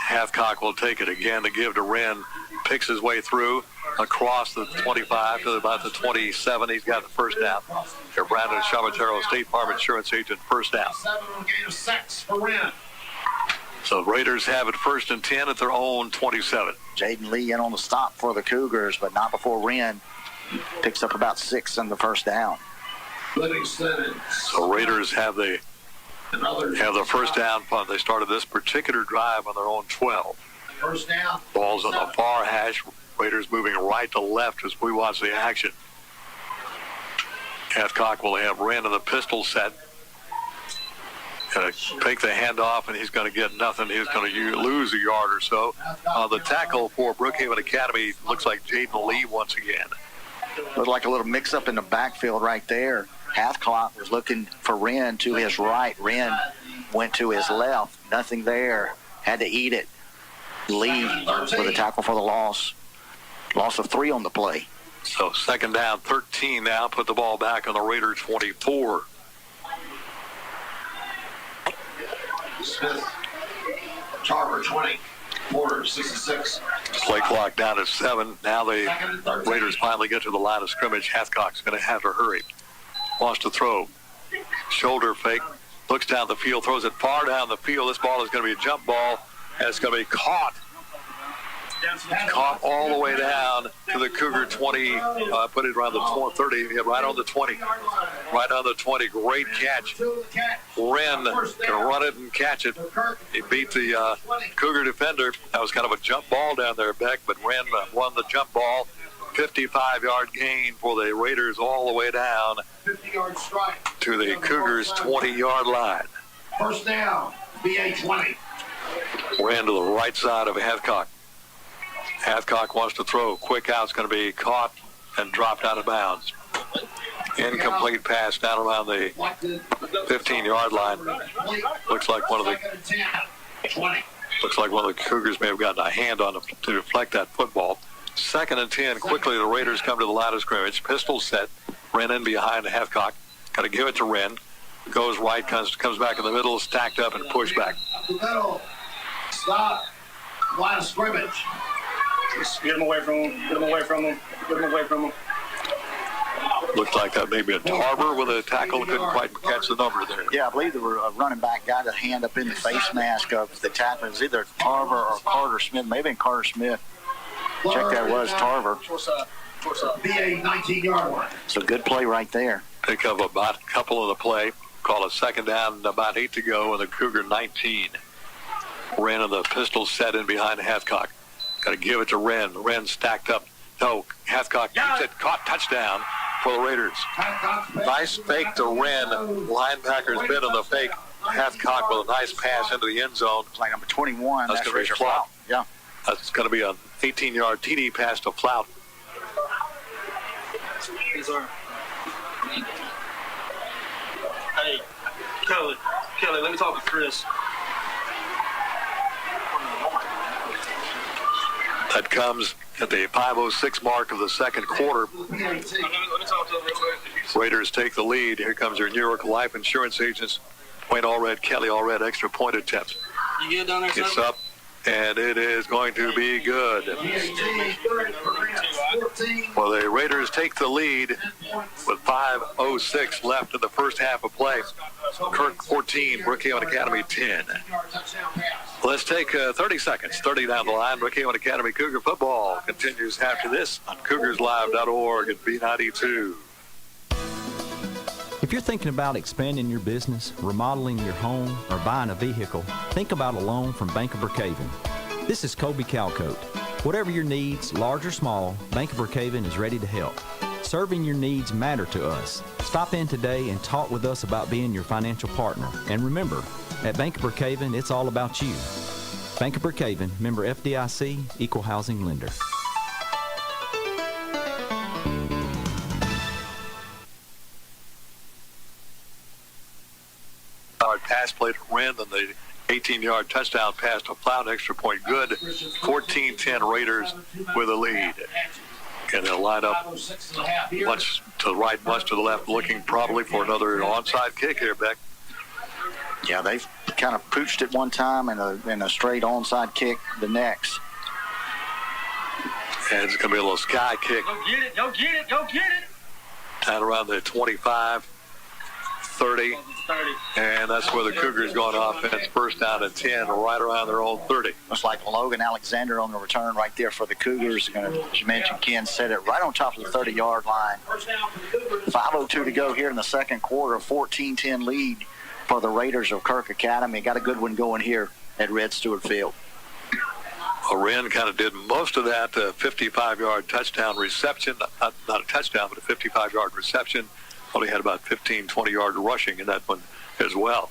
Hathcock will take it again to give to Wren. Picks his way through across the 25 to about the 27. He's got the first down. Here, Brandon Chavatero, State Farm Insurance Agent, first down. 7 on gain of 6 for Wren. So Raiders have it first and 10 at their own 27. Jaden Lee in on the stop for the Cougars, but not before Wren picks up about 6 on the first down. So Raiders have the first down punt. They started this particular drive on their own 12. First down. Ball's on the far hash. Raiders moving right to left as we watch the action. Hathcock will have Wren in the pistol set. Going to take the handoff, and he's going to get nothing. He's going to lose a yard or so. The tackle for Brookhaven Academy looks like Jaden Lee once again. Looked like a little mix-up in the backfield right there. Hathcock was looking for Wren to his right. Wren went to his left. Nothing there. Had to eat it. Lee with a tackle for the loss. Loss of 3 on the play. So second down, 13 now. Put the ball back on the Raiders' 24. Smith, Tarver 20, Porter 66. Play clock down at 7. Now the Raiders finally get to the line of scrimmage. Hathcock's going to have to hurry. Wants to throw. Shoulder fake. Looks down the field. Throws it far down the field. This ball is going to be a jump ball. And it's going to be caught. Caught all the way down to the Cougar 20. Put it around the 30. Right on the 20. Right on the 20. Great catch. Wren can run it and catch it. He beat the Cougar defender. That was kind of a jump ball down there, Beck, but Wren won the jump ball. 55-yard gain for the Raiders all the way down to the Cougars' 20-yard line. First down, BA20. Wren to the right side of Hathcock. Hathcock wants to throw. Quick out's going to be caught and dropped out of bounds. Incomplete pass down around the 15-yard line. Looks like one of the Cougars may have gotten a hand on it to deflect that football. 2nd and 10. Quickly the Raiders come to the line of scrimmage. Pistol set. Wren in behind Hathcock. Got to give it to Wren. Goes right, comes back in the middle, stacked up and pushed back. Stop. Line of scrimmage. Just get him away from him. Get him away from him. Get him away from him. Looked like that maybe a Tarver with a tackle. Couldn't quite catch the number there. Yeah, I believe the running back got a hand up in the face mask of the tackle. It was either Tarver or Carter Smith. Maybe Carter Smith. Check that was Tarver. BA 19-yard line. So good play right there. Pick up about a couple of the play. Call it second down, about 8 to go, and the Cougar 19. Wren of the pistol set in behind Hathcock. Got to give it to Wren. Wren stacked up. No, Hathcock keeps it. Caught, touchdown for the Raiders. Nice fake to Wren. Linebackers been on the fake. Hathcock with a nice pass into the end zone. It's like number 21. That's going to be Flout. Yeah. That's going to be an 18-yard TD pass to Flout. Hey, Kelly, let me talk to Chris. That comes at the 5:06 mark of the second quarter. Raiders take the lead. Here comes your New York Life Insurance agents. Wayne Allred, Kelly Allred, extra point attempt. You get down there, it's up, and it is going to be good. Well, the Raiders take the lead with 5:06 left in the first half of play. Kirk 14, Brookhaven Academy 10. Let's take 30 seconds. 30 down the line. Brookhaven Academy Cougar football continues after this on CougarsLive.org at B92. If you're thinking about expanding your business, remodeling your home, or buying a vehicle, think about a loan from Bank of Brookhaven. This is Kobe Calcoat. Whatever your needs, large or small, Bank of Brookhaven is ready to help. Serving your needs matter to us. Stop in today and talk with us about being your financial partner. And remember, at Bank of Brookhaven, it's all about you. Bank of Brookhaven, member FDIC, equal housing lender. Pass play to Wren, and the 18-yard touchdown pass to Flout, extra point good. 14-10 Raiders with a lead. And they'll line up much to the right, much to the left, looking probably for another onside kick here, Beck. Yeah, they've kind of pooched it one time and a straight onside kick the next. And it's going to be a little sky kick. Go get it, go get it, go get it. Down around the 25, 30. And that's where the Cougars going offense. First down and 10, right around their own 30. Looks like Logan Alexander on the return right there for the Cougars. As you mentioned, Ken said it right on top of the 30-yard line. 5:02 to go here in the second quarter. 14-10 lead for the Raiders of Kirk Academy. Got a good one going here at Red Stewart Field. Wren kind of did most of that 55-yard touchdown reception. Not a touchdown, but a 55-yard reception. Only had about 15, 20-yard rushing in that one as well.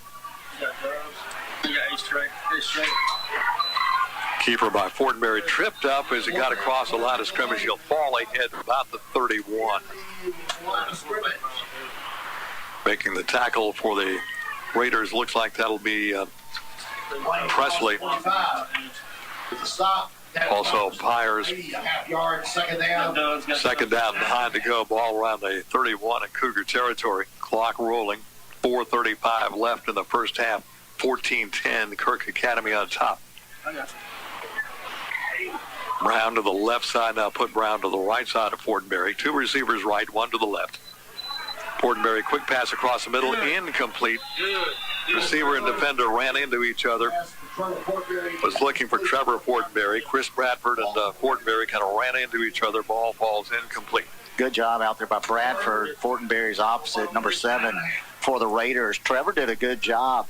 Keeper by Fortenberry tripped up as he got across the line of scrimmage. He'll fall ahead about the 31. Making the tackle for the Raiders. Looks like that'll be Presley. With the stop. Also Pyers. Half yard, second down. Second down, 9 to go. Ball around the 31 in Cougar territory. Clock rolling. 4:35 left in the first half. 14-10. Kirk Academy on top. Brown to the left side now. Put Brown to the right side of Fortenberry. 2 receivers right, 1 to the left. Fortenberry, quick pass across the middle, incomplete. Receiver and defender ran into each other. Was looking for Trevor Fortenberry. Chris Bradford and Fortenberry kind of ran into each other. Ball falls incomplete. Good job out there by Bradford. Fortenberry's opposite, number 7 for the Raiders. Trevor did a good job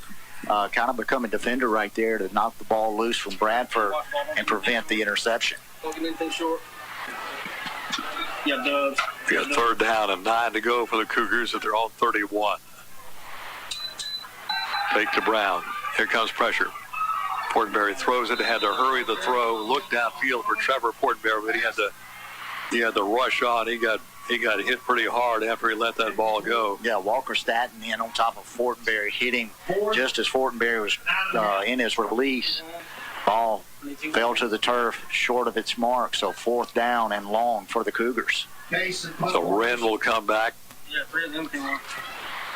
kind of becoming defender right there to knock the ball loose from Bradford and prevent the interception. We got third down and 9 to go for the Cougars at their own 31. Fake to Brown. Here comes pressure. Fortenberry throws it. Had to hurry the throw. Looked downfield for Trevor Fortenberry, but he had to rush on. He got hit pretty hard after he let that ball go. Yeah, Walker Staton in on top of Fortenberry, hit him just as Fortenberry was in his release. Ball fell to the turf short of its mark, so 4th down and long for the Cougars. So Wren will come back.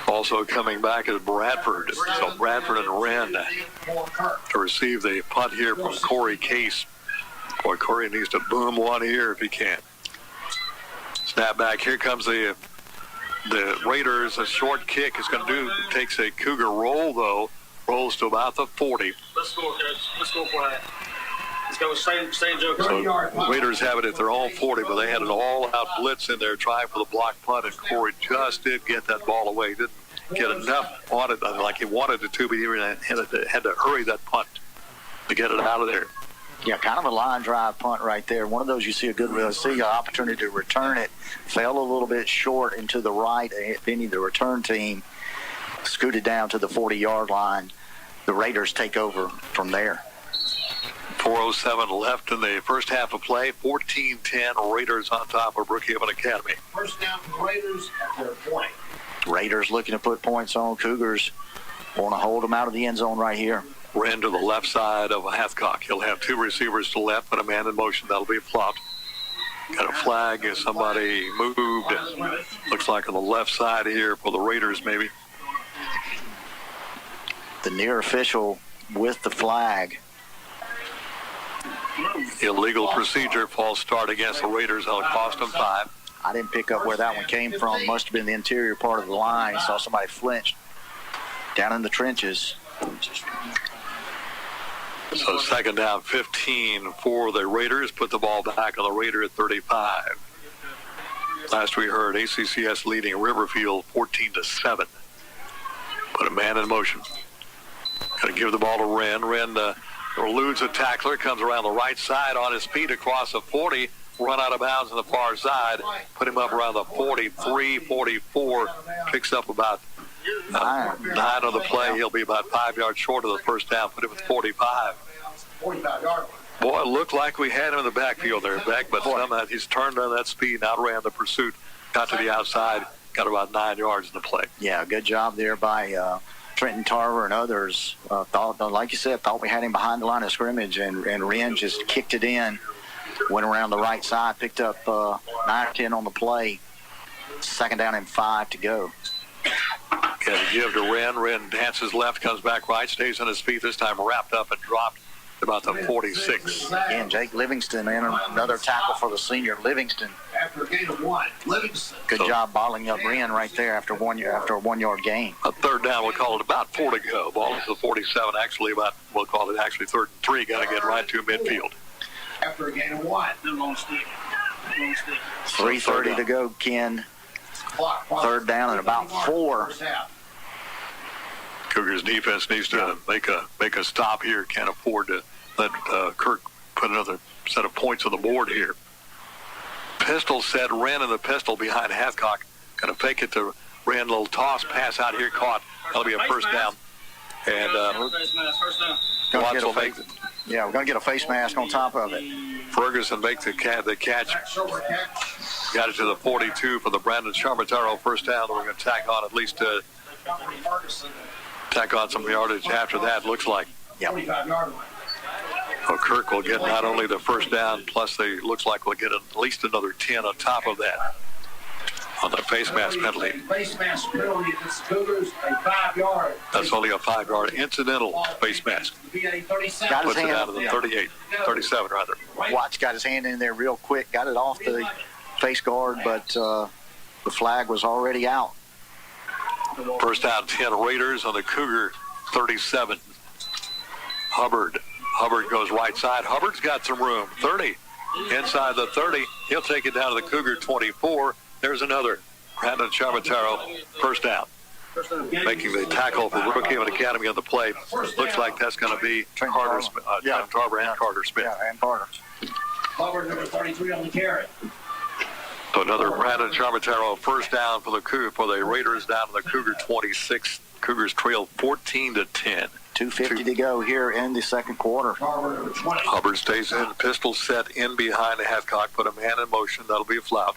Also coming back is Bradford. So Bradford and Wren to receive the punt here from Corey Case. Boy, Corey needs to boom one here if he can. Snap back. Here comes the Raiders. A short kick is going to takes a Cougar roll, though. Rolls to about the 40. Let's go, Coach. Let's go for it. Let's go. Same joke. So Raiders have it at their own 40, but they had an all-out blitz in there trying for the block punt, and Corey just did get that ball away. Didn't get enough on it like he wanted it to, but he had to hurry that punt to get it out of there. Yeah, kind of a line drive punt right there. One of those you see an opportunity to return it. Fell a little bit short into the right. Benny, the return team, scooted down to the 40-yard line. The Raiders take over from there. 4:07 left in the first half of play. 14-10, Raiders on top of Brookhaven Academy. First down for the Raiders at their point. Raiders looking to put points on. Cougars want to hold them out of the end zone right here. Ran to the left side of Hathcock. He'll have 2 receivers to left, but a man in motion. That'll be flopped. Got a flag as somebody moved. Looks like on the left side here for the Raiders, maybe. The near official with the flag. Illegal procedure, false start against the Raiders. That'll cost them 5. I didn't pick up where that one came from. Must have been the interior part of the line. Saw somebody flinch down in the trenches. So second down, 15 for the Raiders. Put the ball back on the Raider at 35. Last we heard, ACCS leading Riverfield 14-7. Put a man in motion. Got to give the ball to Wren. Wren eludes a tackler, comes around the right side on his feet across the 40, run out of bounds on the far side, put him up around the 43, 44, picks up about 9 on the play. He'll be about 5 yards short of the first down, put him at 45. 45-yard. Boy, it looked like we had him in the backfield there, Beck, but somehow he's turned on that speed, outran the pursuit, got to the outside, got about 9 yards in the play. Yeah, good job there by Trenton Tarver and others. Thought, like you said, thought we had him behind the line of scrimmage, and Wren just kicked it in, went around the right side, picked up 9 or 10 on the play. Second down and 5 to go. Got to give to Wren. Wren dances left, comes back right, stays on his feet, this time wrapped up and dropped about the 46. Again, Jake Livingston and another tackle for the senior. Livingston. After a gain of 1, Livingston. Good job bottling up Wren right there after a 1-yard gain. A third down, we'll call it about 4 to go. Ball to the 47, actually about, we'll call it actually 3rd and 3. Got to get right to midfield. After a gain of 1. 3:30 to go, Ken. Third down and about 4. Cougars defense needs to make a stop here. Can't afford to let Kirk put another set of points on the board here. Pistol set, Wren in the pistol behind Hathcock. Going to fake it to Wren. Little toss pass out here caught. That'll be a first down. And Watts will make it. Yeah, we're going to get a face mask on top of it. Ferguson make the catch. Got it to the 42 for the Brandon Charmataro first down. We're going to tack on at least tack on some yardage after that, looks like. Yeah. Well, Kirk will get not only the first down, plus they looks like we'll get at least another 10 on top of that on the face mask penalty. Face mask penalty against the Cougars, a 5-yard. That's only a 5-yard incidental face mask. Got his Puts it hand down to the 38, 37 rather. Watts got his hand in there real quick, got it off the face guard, but the flag was already out. First down, 10 Raiders on the Cougar 37. Hubbard goes right side. Hubbard's got some room. 30 inside the 30. He'll take it down to the Cougar 24. There's another. Brandon Charmataro, first down. Making the tackle for Brookhaven Academy on the play. Looks like that's going to be Carter Smith, Tarver and Carter Smith. Yeah, and Carter. Hubbard, number 33 on the carry. So another Brandon Charmataro first down for the Raiders down to the Cougar 26. Cougars trail 14-10. 2:50 to go here in the second quarter. Hubbard stays in, pistol set in behind Hathcock, put a man in motion. That'll be a flout.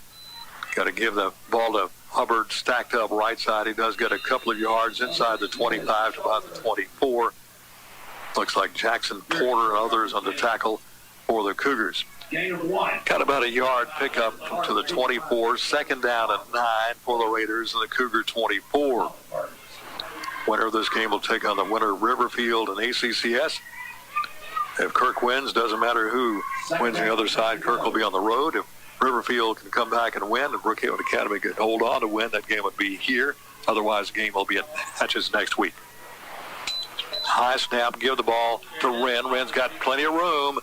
Got to give the ball to Hubbard, stacked up right side. He does get a couple of yards inside the 25 to about the 24. Looks like Jackson Porter and others on the tackle for the Cougars. Got about a yard pickup to the 24. Second down and 9 for the Raiders and the Cougar 24. Winner of this game will take on the winner of Riverfield and ACCS. If Kirk wins, doesn't matter who wins the other side. Kirk will be on the road. If Riverfield can come back and win, and Brookhaven Academy can hold on to win, that game would be here. Otherwise, the game will be at Hatches next week. High snap, give the ball to Wren. Wren's got plenty of room.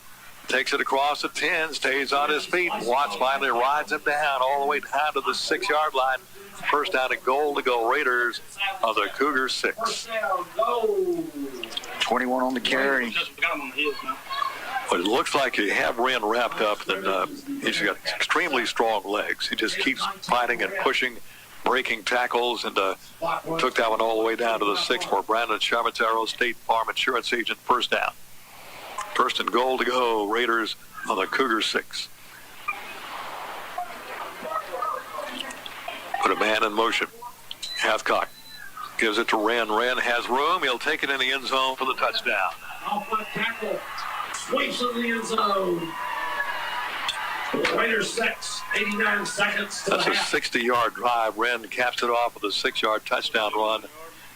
Takes it across the 10, stays on his feet. Watts finally rides him down all the way down to the 6-yard line. First down and goal to go Raiders on the Cougars 6. 21 on the carry. But it looks like you have Wren wrapped up, and he's got extremely strong legs. He just keeps fighting and pushing, breaking tackles, and took that one all the way down to the 6 for Brandon Charmataro, State Farm Insurance Agent, first down. First and goal to go, Raiders on the Cougars 6. Put a man in motion. Hathcock gives it to Wren. Wren has room. He'll take it in the end zone for the touchdown. Off-foot tackle. Sweeps in the end zone. Raiders 6, 89 seconds to That's the a half. 60-yard drive. Wren caps it off with a 6-yard touchdown run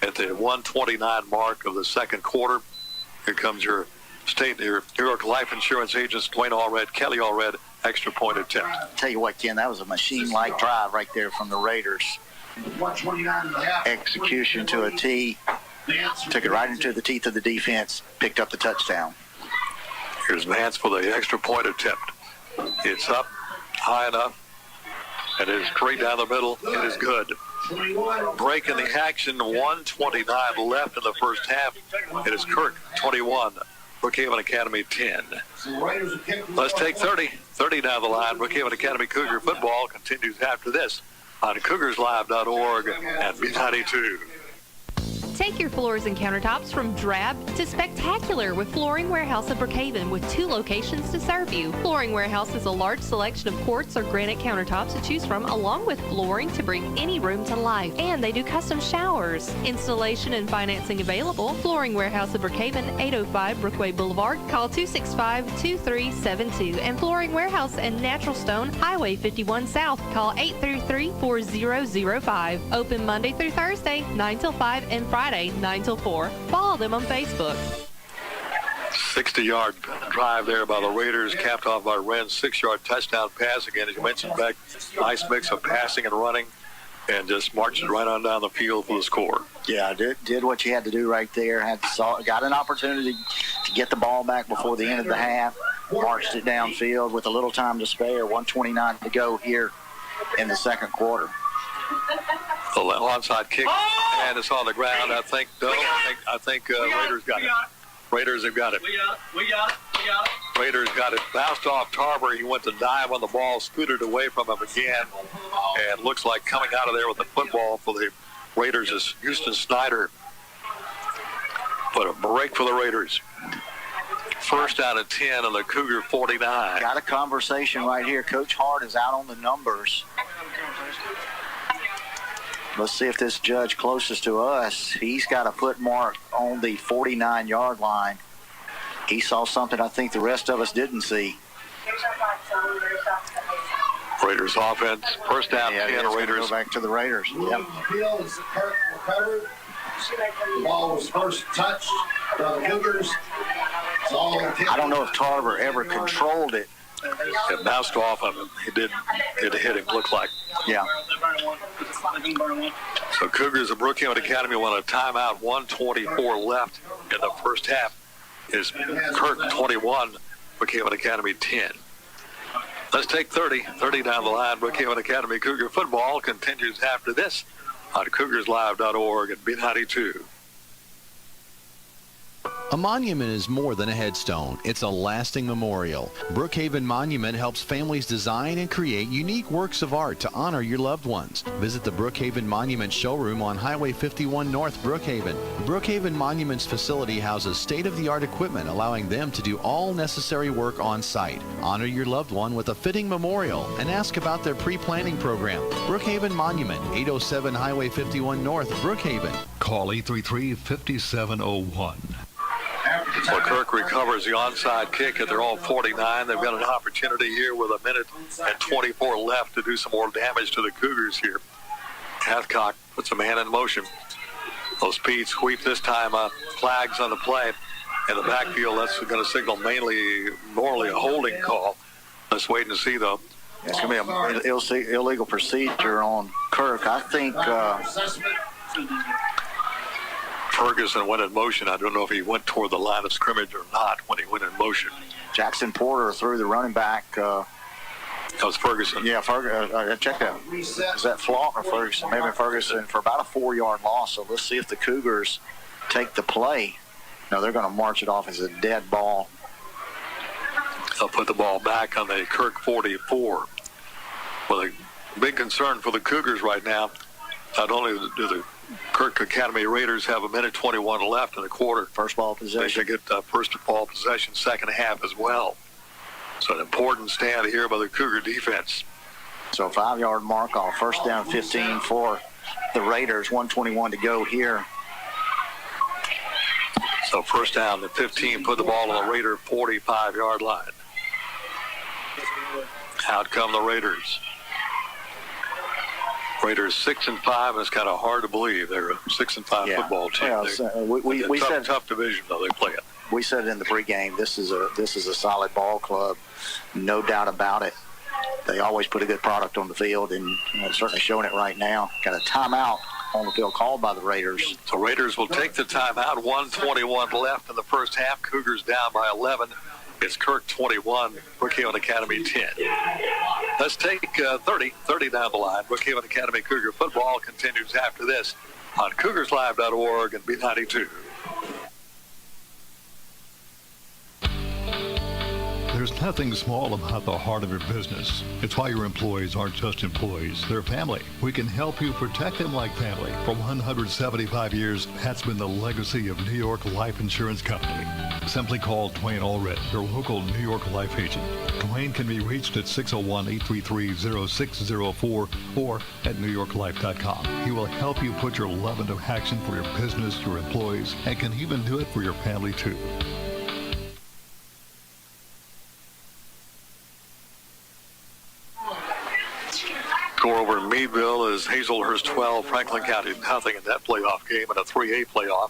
at the 1:29 mark of the second quarter. Here comes your New York Life Insurance agents, Dwayne Allred, Kelly Allred, extra point attempt. Tell you what, Ken, that was a machine-like drive right there from the Raiders. 129 and a half. Execution to a T. Took it right into the teeth of the defense. Picked up the touchdown. Here's Vance for the extra point attempt. It's up high enough, and it is straight down the middle. It is good. Break in the action, 1:29 left in the first half. It is Kirk, 21. Brookhaven Academy 10. Let's take 30. 30 down the line. Brookhaven Academy Cougar football continues after this on CougarsLive.org and B92. Take your floors and countertops from drab to spectacular with Flooring Warehouse of Brookhaven with 2 locations to serve you. Flooring Warehouse has a large selection of quartz or granite countertops to choose from, along with flooring to bring any room to life. And they do custom showers. Installation and financing available. Flooring Warehouse of Brookhaven, 805 Brookway Boulevard. Call 265-2372. And Flooring Warehouse and Natural Stone, Highway 51 South. Call 833-4005. Open Monday through Thursday, 9 till 5, and Friday, 9 till 4. Follow them on Facebook. 60-yard drive there by the Raiders, capped off by Wren's 6-yard touchdown pass. Again, as you mentioned, Beck, nice mix of passing and running, and just marched it right on down the field for the score. Yeah, did what you had to do right there. Got an opportunity to get the ball back before the end of the half. Marched it downfield with a little time to spare. 1:29 to go here in the second quarter. The onside kick, and it's on the ground. I think Raiders got it. Raiders have got it. We got it. Raiders got it. Bounced off Tarver. He went to dive on the ball, scooted away from him again, and looks like coming out of there with the football for the Raiders is Houston Snyder. But a break for the Raiders. First down and 10 on the Cougar 49. Got a conversation right here. Coach Hart is out on the numbers. Let's see if this judge closest to us, he's got a foot mark on the 49-yard line. He saw something I think the rest of us didn't see. Raiders offense, first down, 10 Raiders. Go back to the Raiders. Yep. Appeal is Kirk recovered. The ball was first touched by the Cougars. I don't know if Tarver ever controlled it. It bounced off of him. It did hit him, looked like. Yeah. So Cougars of Brookhaven Academy want a timeout, 1:24 left in the first half. Is Kirk 21, Brookhaven Academy 10. Let's take 30 down the line. Brookhaven Academy Cougar football continues after this on CougarsLive.org and B92. A monument is more than a headstone. It's a lasting memorial. Brookhaven Monument helps families design and create unique works of art to honor your loved ones. Visit the Brookhaven Monument showroom on Highway 51 North Brookhaven. Brookhaven Monument's facility houses state-of-the-art equipment, allowing them to do all necessary work on site. Honor your loved one with a fitting memorial and ask about their pre-planning program. Brookhaven Monument, 807 Highway 51 North Brookhaven. Call 833-5701. Well, Kirk recovers the onside kick at their own 49. They've got an opportunity here with 1:24 left to do some more damage to the Cougars here. Hathcock puts a man in motion. Those speed sweep this time. Flags on the play. In the backfield, that's going to signal normally a holding call. Let's wait and see, though. It's going to be an illegal procedure on Kirk. I think... Ferguson went in motion. I don't know if he went toward the line of scrimmage or not when he went in motion. Jackson Porter threw the running back. That was Ferguson. Yeah, check that. Is that Flaught or Ferguson? Maybe Ferguson for about a 4-yard loss. So let's see if the Cougars take the play. No, they're going to march it off as a dead ball. They'll put the ball back on the Kirk 44. Well, the big concern for the Cougars right now, not only do the Kirk Academy Raiders have 1:21 left in the quarter. First ball possession. They should get first ball possession second half as well. So an important stand here by the Cougar defense. So 5-yard mark off. First down 15 for the Raiders. 1:21 to go here. So first down at 15, put the ball on the Raider 45-yard line. Out come the Raiders. Raiders 6-5, and it's kind of hard to believe they're a 6-5 football team. Yeah, we said tough division though they play it. We said it in the pregame. This is a solid ball club, no doubt about it. They always put a good product on the field, and certainly showing it right now. Got a timeout on the field called by the Raiders. So Raiders will take the timeout. 1:21 left in the first half. Cougars down by 11. It's Kirk 21, Brookhaven Academy 10. Let's take 30 down the line. Brookhaven Academy Cougar football continues after this on CougarsLive.org and B92. There's nothing small about the heart of your business. It's why your employees aren't just employees, they're family. We can help you protect them like family. For 175 years, that's been the legacy of New York Life Insurance Company. Simply call Dwayne Allred, your local New York Life agent. Dwayne can be reached at 601-833-0604 or at NewYorkLife.com. He will help you put your love into action for your business, your employees, and can even do it for your family too. Score over in Meadville is Hazelhurst 12, Franklin County nothing in that playoff game, and a 3A playoff.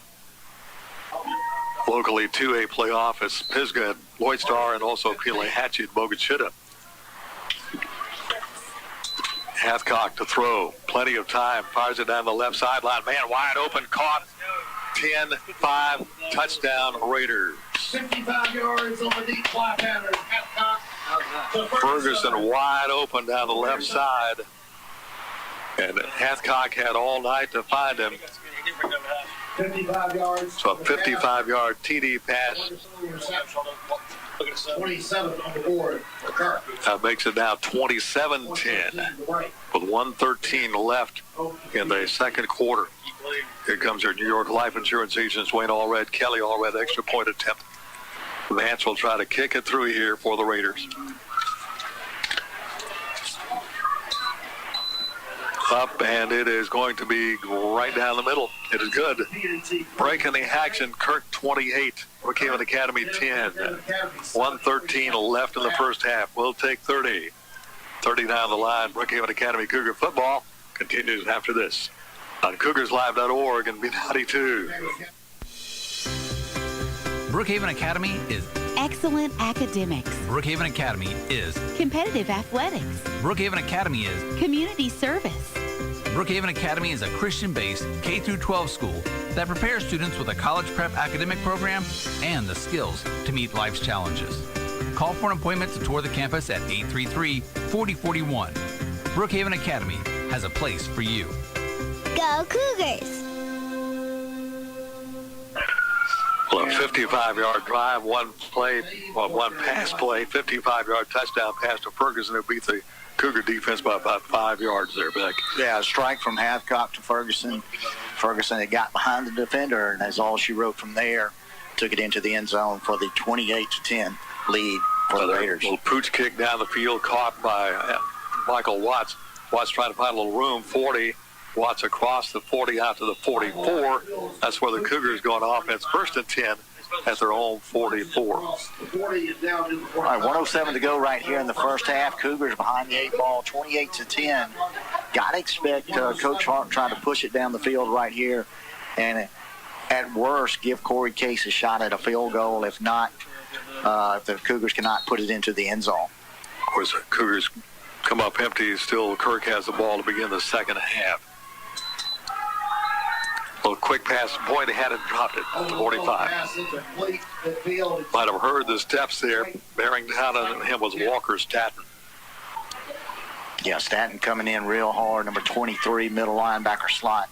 Locally, 2A playoff is Pisgah at Lloyd Star and also Peleahatchee at Bogachita. Hathcock to throw. Plenty of time. Fires it down the left sideline. Man wide open. Caught. 10-5. Touchdown Raiders. 55 yards on the deep fly pattern. Hathcock. Ferguson wide open down the left side. And Hathcock had all night to find him. 55 yards. So a 55-yard TD pass. 27 on the board. That makes it now 27-10 with 1:13 left in the second quarter. Here comes your New York Life Insurance agents, Wayne Allred, Kelly Allred, extra point attempt. Vance will try to kick it through here for the Raiders. Up, and it is going to be right down the middle. It is good. Break in the action, Kirk 28, Brookhaven Academy 10. 1:13 left in the first half. We'll take 30. 30 down the line. Brookhaven Academy Cougar football continues after this on CougarsLive.org and B92. Brookhaven Academy is excellent academics. Brookhaven Academy is Competitive athletics. Brookhaven Academy is Community service. Brookhaven Academy is a Christian-based K-12 school that prepares students with a college prep academic program and the skills to meet life's challenges. Call for an appointment to tour the campus at 833-4041. Brookhaven Academy has a place for you. Go Cougars! Well, a 55-yard drive, one pass play, 55-yard touchdown pass to Ferguson, who beat the Cougar defense by about 5 yards there, Beck. Yeah, a strike from Hathcock to Ferguson. Ferguson had got behind the defender, and that's all she wrote from there. Took it into the end zone for the 28-10 lead for the Raiders. Little pooch kick down the field caught by Michael Watts. Watts trying to find a little room, 40. Watts across the 40 out to the 44. That's where the Cougars going offense. 1st and 10 at their own 44. All right, 1:07 to go right here in the first half. Cougars behind the 8 ball, 28-10. Got to expect Coach Hart trying to push it down the field right here. And at worst, give Corey Case a shot at a field goal. If not, if the Cougars cannot put it into the end zone. Of course, the Cougars come up empty. Still, Kirk has the ball to begin the second half. A little quick pass, point ahead and dropped it to 45. Might have heard the steps there. Bearing down on him was Walker Staton. Yeah, Staton coming in real hard, number 23, middle linebacker slot.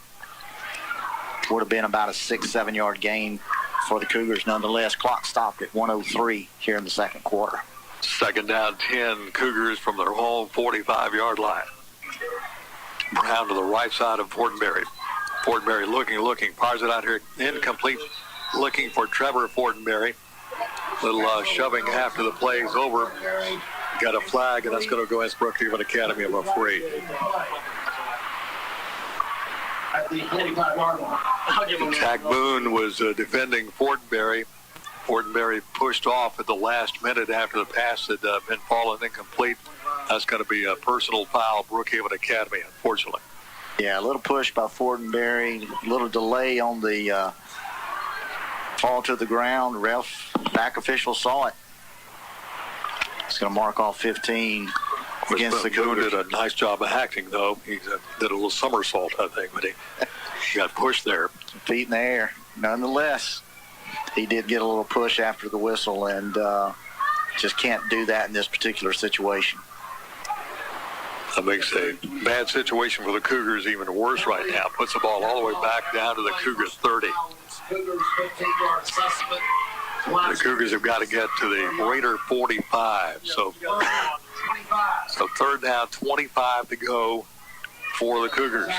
Would have been about a 6-7 yard gain for the Cougars nonetheless. Clock stopped at 1:03 here in the second quarter. Second down 10, Cougars from their home 45-yard line. Brown to the right side of Fortenberry. Fortenberry looking, fires it out here, incomplete, looking for Trevor Fortenberry. Little shoving after the play is over. Got a flag, and that's going to go against Brookhaven Academy, I'm afraid. At the 45-yard line. Jack Boone was defending Fortenberry. Fortenberry pushed off at the last minute after the pass had been fallen incomplete. That's going to be a personal foul, Brookhaven Academy, unfortunately. Yeah, a little push by Fortenberry, a little delay on the fall to the ground. Ref, back official saw it. It's going to mark off 15 against the Cougars. Did a nice job of acting, though. He did a little somersault, I think, but he got pushed there. Feet in the air. Nonetheless, he did get a little push after the whistle, and just can't do that in this particular situation. That makes a bad situation for the Cougars even worse right now. Puts the ball all the way back down to the Cougars 30. The Cougars have got to get to the Raider 45. So third down, 25 to go for the Cougars.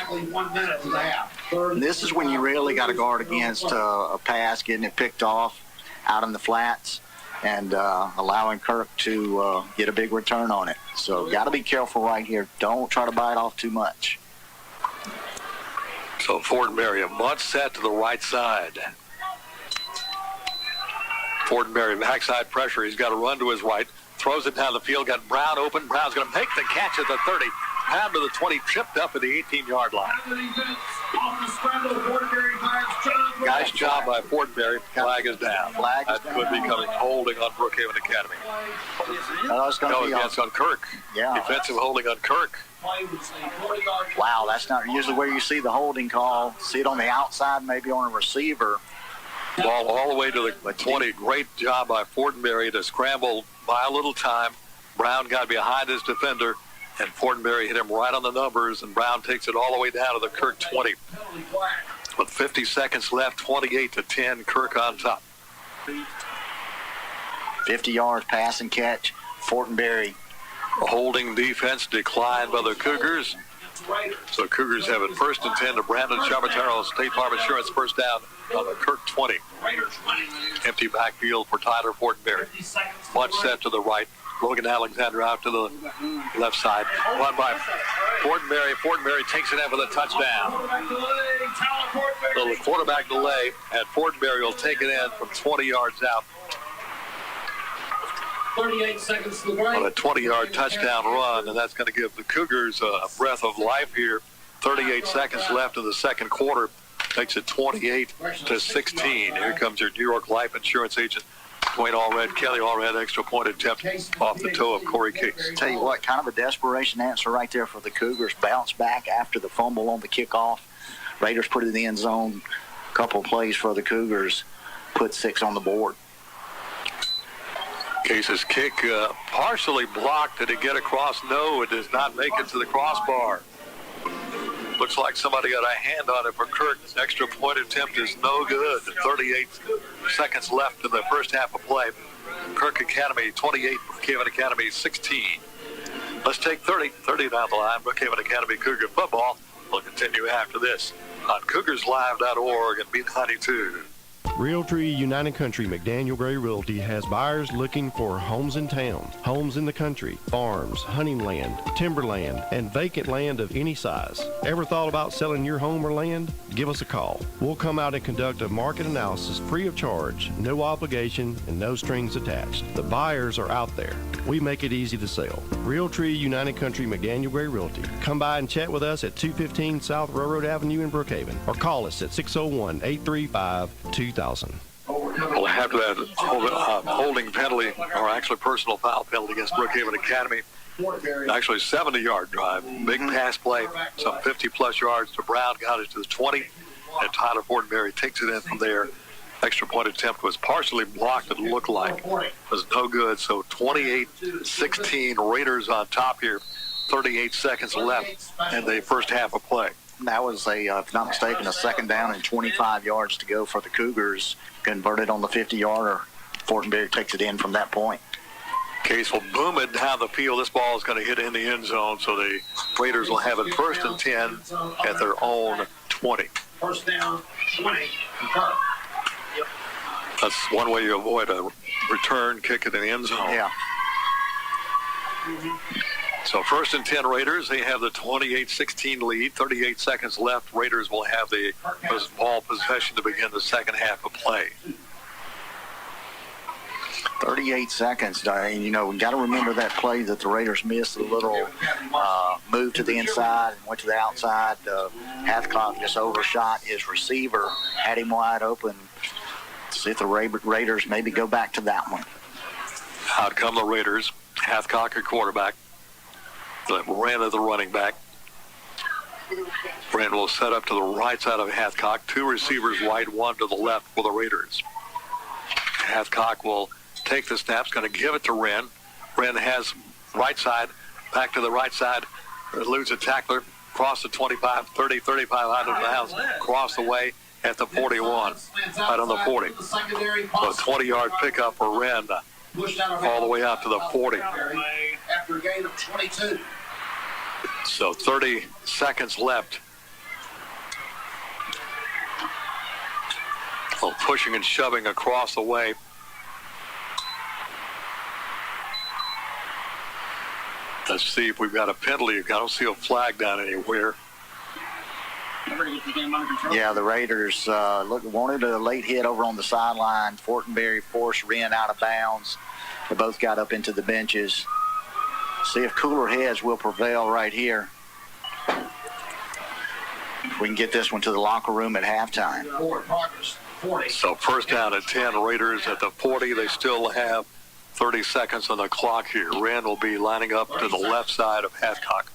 And this is when you really got to guard against a pass, getting it picked off out in the flats, and allowing Kirk to get a big return on it. So got to be careful right here. Don't try to bite off too much. So Fortenberry, a bunt set to the right side. Fortenberry, backside pressure. He's got to run to his right. Throws it down the field. Got Brown open. Brown's going to make the catch at the 30. Down to the 20. Tripped up at the 18-yard line. Nice job by Fortenberry. Flag is down. That could be coming holding on Brookhaven Academy. No, against on Kirk. Yeah. Defensive holding on Kirk. Wow, that's not usually where you see the holding call. See it on the outside, maybe on a receiver. Ball all the way to the 20. Great job by Fortenberry to scramble by a little time. Brown got behind his defender, and Fortenberry hit him right on the numbers, and Brown takes it all the way down to the Kirk 20. With 50 seconds left, 28-10, Kirk on top. 50 yards pass and catch. Fortenberry. A holding defense declined by the Cougars. So Cougars have it 1st and 10 to Brandon Chabataro, State Farm Insurance, first down on the Kirk 20. Empty backfield for Tyler Fortenberry. Bunch set to the right. Logan Alexander out to the left side. Run by Fortenberry. Fortenberry takes it in for the touchdown. The quarterback delay, and Fortenberry will take it in from 20 yards out. 38 seconds to the break. On a 20-yard touchdown run, and that's going to give the Cougars a breath of life here. 38 seconds left in the second quarter. Makes it 28-16. Here comes your New York Life Insurance agent, Dwayne Allred. Kelly Allred, extra point attempt off the toe of Corey Case. Tell you what, kind of a desperation answer right there for the Cougars. Bounce back after the fumble on the kickoff. Raiders put it in the end zone. A couple of plays for the Cougars. Put 6 on the board. Case's kick partially blocked. Did it get across? No, it does not make it to the crossbar. Looks like somebody got a hand on it for Kirk. Extra point attempt is no good. 38 seconds left in the first half of play. Kirk Academy 28, Brookhaven Academy 16. Let's take 30 down the line. Brookhaven Academy Cougar football will continue after this on CougarsLive.org and B92. Realtree United Country McDaniel Gray Realty has buyers looking for homes in town, homes in the country, farms, hunting land, timberland, and vacant land of any size. Ever thought about selling your home or land? Give us a call. We'll come out and conduct a market analysis free of charge, no obligation, and no strings attached. The buyers are out there. We make it easy to sell. Realtree United Country McDaniel Gray Realty. Come by and chat with us at 215 South Railroad Avenue in Brookhaven, or call us at 601-835-2000. Well, after that holding penalty, or actually personal foul penalty against Brookhaven Academy, actually 70-yard drive, big pass play, some 50-plus yards to Brown, got it to the 20, and Tyler Fortenberry takes it in from there. Extra point attempt was partially blocked, it looked like. It was no good, so 28-16, Raiders on top here. 38 seconds left in the first half of play. That was if not mistaken, a second down and 25 yards to go for the Cougars. Converted on the 50-yarder. Fortenberry takes it in from that point. Case will boom it down the field. This ball is going to hit in the end zone, so the Raiders will have it first and 10 at their own 20. First down, 20. Kirk. That's one way you avoid a return kick in the end zone. Yeah. So first and 10 Raiders, they have the 28-16 lead. 38 seconds left. Raiders will have the ball possession to begin the second half of play. 38 seconds, Diane. You know, we got to remember that play that the Raiders missed, a little move to the inside and went to the outside. Hathcock just overshot his receiver, had him wide open. See if the Raiders maybe go back to that one. Out come the Raiders. Hathcock at quarterback. Ran at the running back. Brand will set up to the right side of Hathcock. 2 receivers wide, 1 to the left for the Raiders. Hathcock will take the snaps, going to give it to Wren. Wren has right side, back to the right side, eludes a tackler, cross the 25, 30, 35 out of bounds, cross the way at the 41, out on the 40. So a 20-yard pickup for Wren, all the way out to the 40. After a gain of 22. So 30 seconds left. Well, pushing and shoving across the way. Let's see if we've got a penalty. I don't see a flag down anywhere. Yeah, the Raiders wanted a late hit over on the sideline. Fortenberry forced Wren out of bounds. They both got up into the benches. See if cooler heads will prevail right here. We can get this one to the locker room at halftime. So first down at 10, Raiders at the 40. They still have 30 seconds on the clock here. Wren will be lining up to the left side of Hathcock.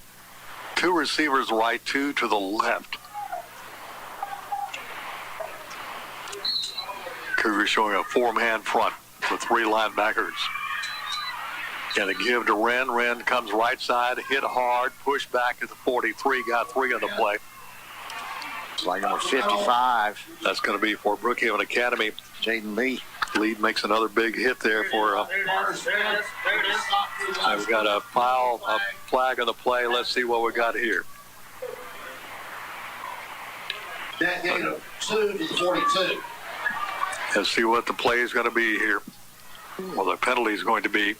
2 receivers right, 2 to the left. Cougars showing a 4-man front with 3 linebackers. And a give to Wren. Wren comes right side, hit hard, pushed back at the 43, got 3 on the play. It's like number 55. That's going to be for Brookhaven Academy. Jaden Lee. Lee makes another big hit there for. I've got a flag on the play. Let's see what we got here. That gain of 2 to the 42. Let's see what the play is going to be here. Well, the penalty is going to be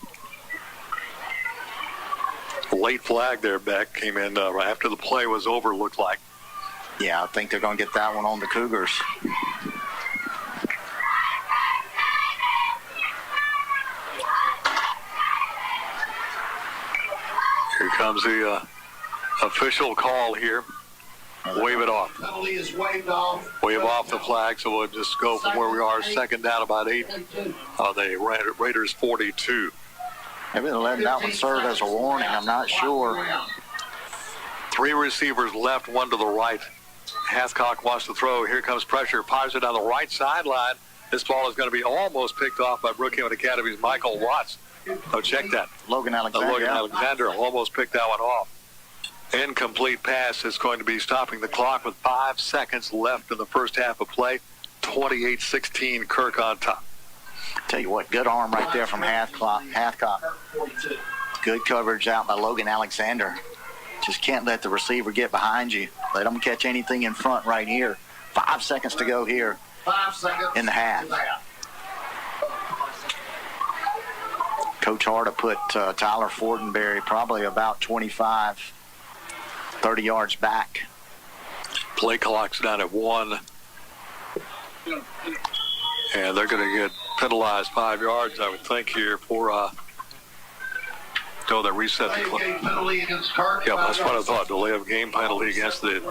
Late flag there, Beck, came in right after the play was over, looked like. Yeah, I think they're going to get that one on the Cougars. Here comes the official call here. Wave it off. Penalty is waved off. Wave off the flag, so we'll just go from where we are, second down, about 8 on the Raiders 42. Maybe they're letting that one serve as a warning. I'm not sure. 3 receivers left, 1 to the right. Hathcock wants to throw. Here comes pressure. Fires it down the right sideline. This ball is going to be almost picked off by Brookhaven Academy's Michael Watts. Oh, check that. Logan Alexander. Logan Alexander almost picked that one off. Incomplete pass is going to be stopping the clock with 5 seconds left in the first half of play. 28-16, Kirk on top. Tell you what, good arm right there from Hathcock. Good coverage out by Logan Alexander. Just can't let the receiver get behind you. Let them catch anything in front right here. 5 seconds to go here 5 seconds in the half. Coach Harda put Tyler Fortenberry probably about 25, 30 yards back. Play clock's down at 1. And they're going to get penalized 5 yards, I would think, here for they reset the clock. Yeah, that's what I thought. Delay of game penalty against the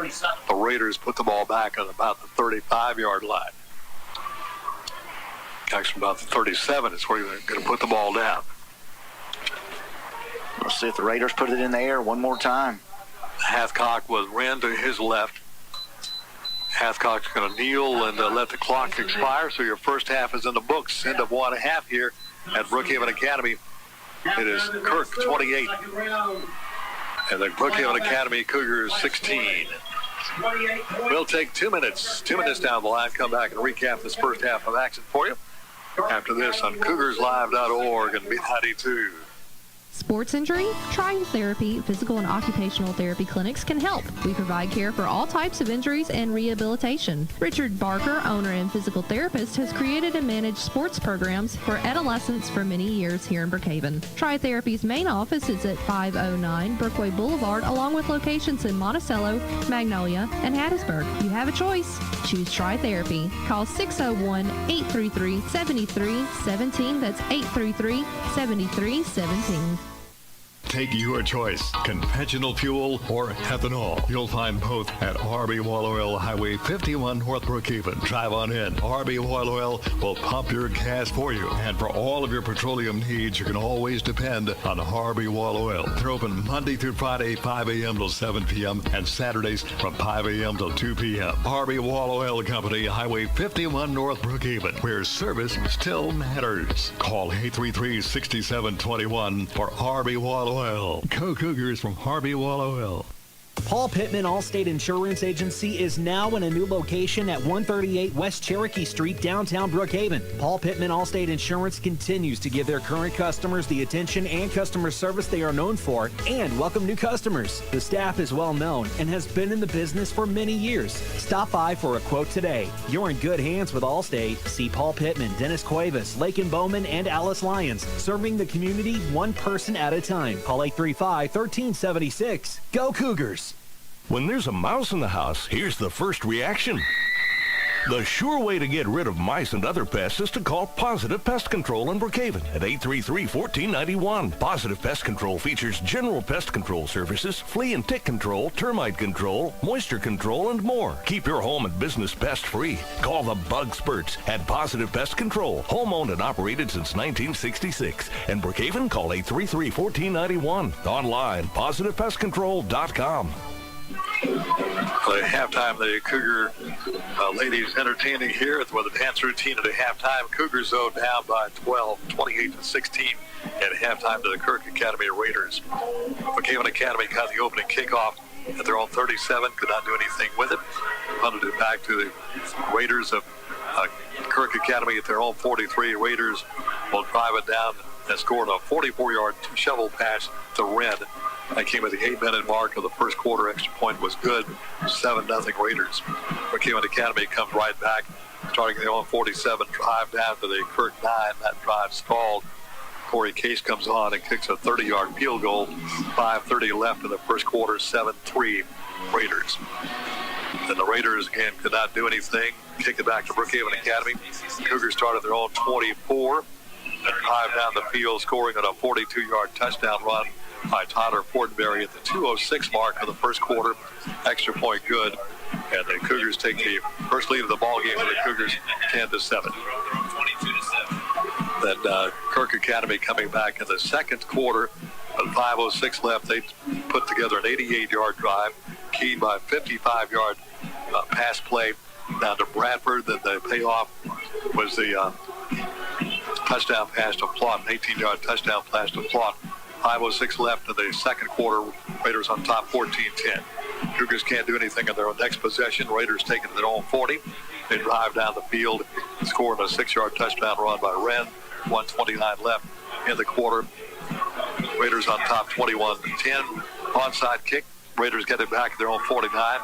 Raiders. Put the ball back on about the 35-yard line. Actually, about the 37 is where you're going to put the ball down. Let's see if the Raiders put it in the air one more time. Hathcock was ran to his left. Hathcock's going to kneel and let the clock expire. So your first half is in the books. End of 1.5 here at Brookhaven Academy. It is Kirk 28. And the Brookhaven Academy Cougars 16. We'll take 2 minutes. 2 minutes down the line. Come back and recap this first half of action for you. After this on CougarsLive.org and B92. Sports injury? Trying Therapy Physical and Occupational Therapy clinics can help. We provide care for all types of injuries and rehabilitation. Richard Barker, owner and physical therapist, has created and managed sports programs for adolescents for many years here in Brookhaven. Try Therapy's main office is at 509 Brookway Boulevard, along with locations in Monticello, Magnolia, and Hattiesburg. You have a choice. Choose Try Therapy. Call 601-833-7317. That's 833-7317. Take your choice, conventional fuel or ethanol. You'll find both at RB Wall Oil, Highway 51 North Brookhaven. Drive on in. RB Wall Oil will pump your gas for you. And for all of your petroleum needs, you can always depend on RB Wall Oil. They're open Monday through Friday, 5 a.m. till 7 p.m. and Saturdays from 5 a.m. till 2 p.m. RB Wall Oil Company, Highway 51 North Brookhaven, where service still matters. Call 833-6721 for RB Wall Oil. Go Cougars from Harvey Wall Oil. Paul Pittman Allstate Insurance Agency is now in a new location at 138 West Cherokee Street, downtown Brookhaven. Paul Pittman Allstate Insurance continues to give their current customers the attention and customer service they are known for and welcome new customers. The staff is well known and has been in the business for many years. Stop by for a quote today. You're in good hands with Allstate. See Paul Pittman, Dennis Cuevas, Lakin Bowman, and Alice Lyons, serving the community one person at a time. Call 835-1376. Go Cougars! When there's a mouse in the house, here's the first reaction. The sure way to get rid of mice and other pests is to call Positive Pest Control in Brookhaven at 833-1491. Positive Pest Control features general pest control services, flea and tick control, termite control, moisture control, and more. Keep your home and business pest-free. Call the Bug Spurts at Positive Pest Control, home-owned and operated since 1966. In Brookhaven, call 833-1491. Online, positivepestcontrol.com. At halftime, the Cougar ladies entertaining here with a dance routine at a halftime. Cougars, though, down by 12, 28-16 at halftime to the Kirk Academy Raiders. Brookhaven Academy got the opening kickoff at their own 37, could not do anything with it. Punted it back to the Raiders of Kirk Academy at their own 43. Raiders will drive it down and scored a 44-yard shovel pass to Red. That came at the 8-minute mark of the first quarter. Extra point was good. 7-0 Raiders. Brookhaven Academy comes right back, starting their own 47, drive down to the Kirk 9. That drive stalled. Corey Case comes on and kicks a 30-yard field goal. 5:30 left in the first quarter, 7-3 Raiders. And the Raiders, again, could not do anything. Kick it back to Brookhaven Academy. Cougars started their own 24 and drive down the field, scoring on a 42-yard touchdown run by Tyler Fortenberry at the 2:06 mark of the first quarter. Extra point good. And the Cougars take the first lead of the ball game for the Cougars, 10-7. Then Kirk Academy coming back in the second quarter. With 5:06 left, they put together an 88-yard drive, keyed by a 55-yard pass play down to Bradford. Then the payoff was the touchdown pass to Plott, an 18-yard touchdown pass to Plott. 5:06 left in the second quarter. Raiders on top, 14-10. Cougars can't do anything in their next possession. Raiders taking their own 40. They drive down the field, scoring a 6-yard touchdown run by Wren. 1:29 left in the quarter. Raiders on top, 21-10. Onside kick. Raiders get it back at their own 49.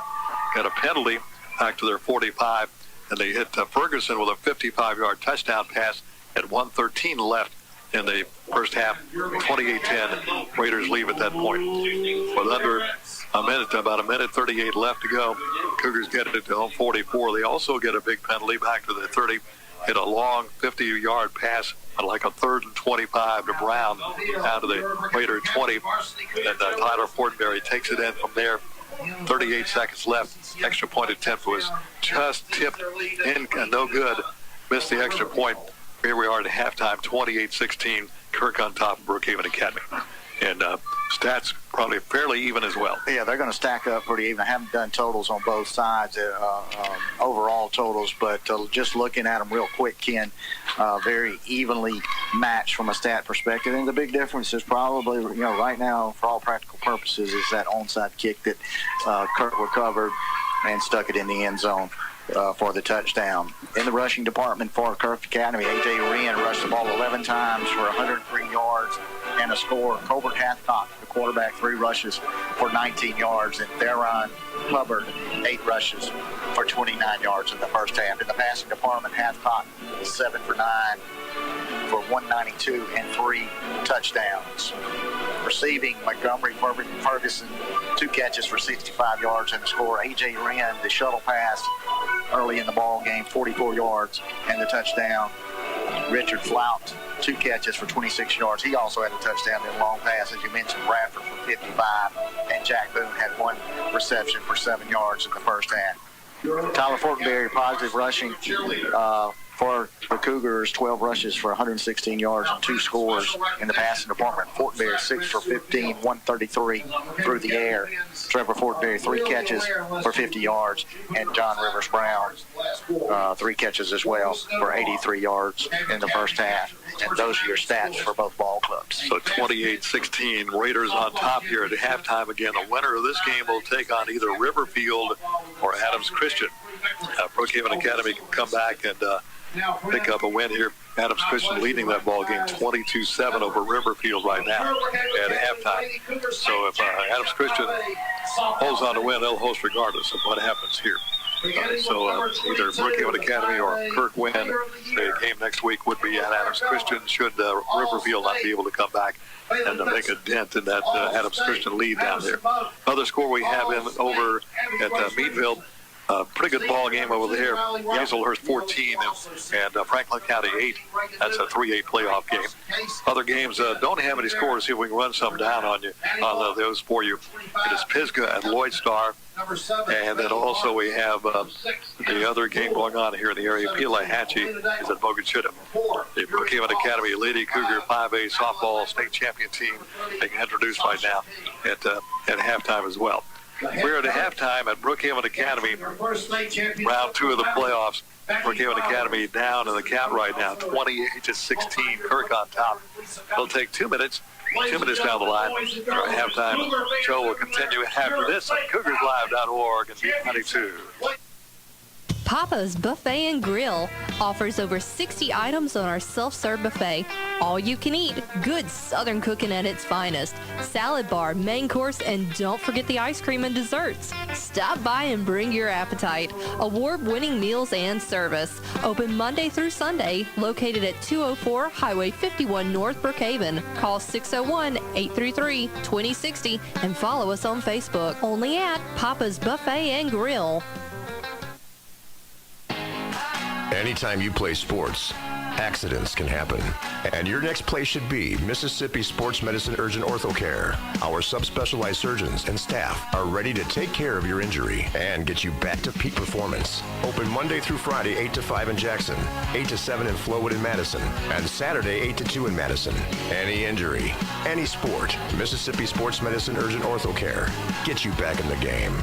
Got a penalty back to their 45, and they hit Ferguson with a 55-yard touchdown pass at 1:13 left in the first half. 28-10. Raiders leave at that point. With under a minute, about a minute 38 left to go, Cougars get it to home 44. They also get a big penalty back to the 30. Hit a long 50-yard pass on like a 3rd and 25 to Brown down to the Raider 20. And Tyler Fortenberry takes it in from there. 38 seconds left. Extra point attempt was just tipped in and no good. Missed the extra point. Here we are at halftime, 28-16. Kirk on top of Brookhaven Academy. And stats probably fairly even as well. Yeah, they're going to stack up pretty even. I haven't done totals on both sides, overall totals, but just looking at them real quick, Ken, very evenly matched from a stat perspective. And the big difference is probably, right now, for all practical purposes, is that onside kick that Kirk recovered and stuck it in the end zone for the touchdown. In the rushing department for Kirk Academy, A.J. Wren rushed the ball 11 times for 103 yards and a score. Colbert Hathcock, the quarterback, 3 rushes for 19 yards. And Theron Hubbard, 8 rushes for 29 yards in the first half. In the passing department, Hathcock was 7 for 9 for 192 and 3 touchdowns. Receiving, Montgomery Ferguson, 2 catches for 65 yards and a score. A.J. Wren, the shuttle pass early in the ball game, 44 yards and the touchdown. Richard Flout, 2 catches for 26 yards. He also had a touchdown in a long pass, as you mentioned. Bradford for 55, and Jack Boone had 1 reception for 7 yards in the first half. Tyler Fortenberry, positive rushing for the Cougars, 12 rushes for 116 yards and 2 scores in the passing department. Fortenberry, 6 for 15, 133 through the air. Trevor Fortenberry, 3 catches for 50 yards, and John Rivers Brown, 3 catches as well for 83 yards in the first half. And those are your stats for both ball clubs. So 28-16, Raiders on top here at halftime. Again, the winner of this game will take on either Riverfield or Adams Christian. Brookhaven Academy can come back and pick up a win here. Adams Christian leading that ball game 22-7 over Riverfield right now at halftime. So if Adams Christian holds on to win, they'll host regardless of what happens here. So either Brookhaven Academy or Kirk win. The game next week would be at Adams Christian should Riverfield not be able to come back and to make a dent in that Adams Christian lead down there. Another score we have over at Meadville. Pretty good ball game over there. Hazelhurst 14 and Franklin County 8. That's a 3-8 playoff game. Other games don't have any scores. See if we can run some down on you on those for you. It is Pisgah and Lloyd Star. And then also we have the other game going on here in the area. Pelahatchie is at Mogachuta. The Brookhaven Academy Lady Cougar 5A softball state champion team being introduced right now at halftime as well. We're at a halftime at Brookhaven Academy, round 2 of the playoffs. Brookhaven Academy down in the count right now, 28-16. Kirk on top. It'll take 2 minutes. 2 minutes down the line. Our halftime show will continue after this on CougarsLive.org and B92. Papa's Buffet and Grill offers over 60 items on our self-serve buffet. All you can eat, good Southern cooking at its finest. Salad bar, main course, and don't forget the ice cream and desserts. Stop by and bring your appetite. Award-winning meals and service. Open Monday through Sunday, located at 204 Highway 51 North Brookhaven. Call 601-833-2060 and follow us on Facebook. Only at Papa's Buffet and Grill. Anytime you play sports, accidents can happen. And your next place should be Mississippi Sports Medicine Urgent Ortho Care. Our subspecialized surgeons and staff are ready to take care of your injury and get you back to peak performance. Open Monday through Friday, 8 to 5 in Jackson, 8 to 7 in Flowood and Madison, and Saturday, 8 to 2 in Madison. Any injury, any sport, Mississippi Sports Medicine Urgent Ortho Care. Get you back in the game.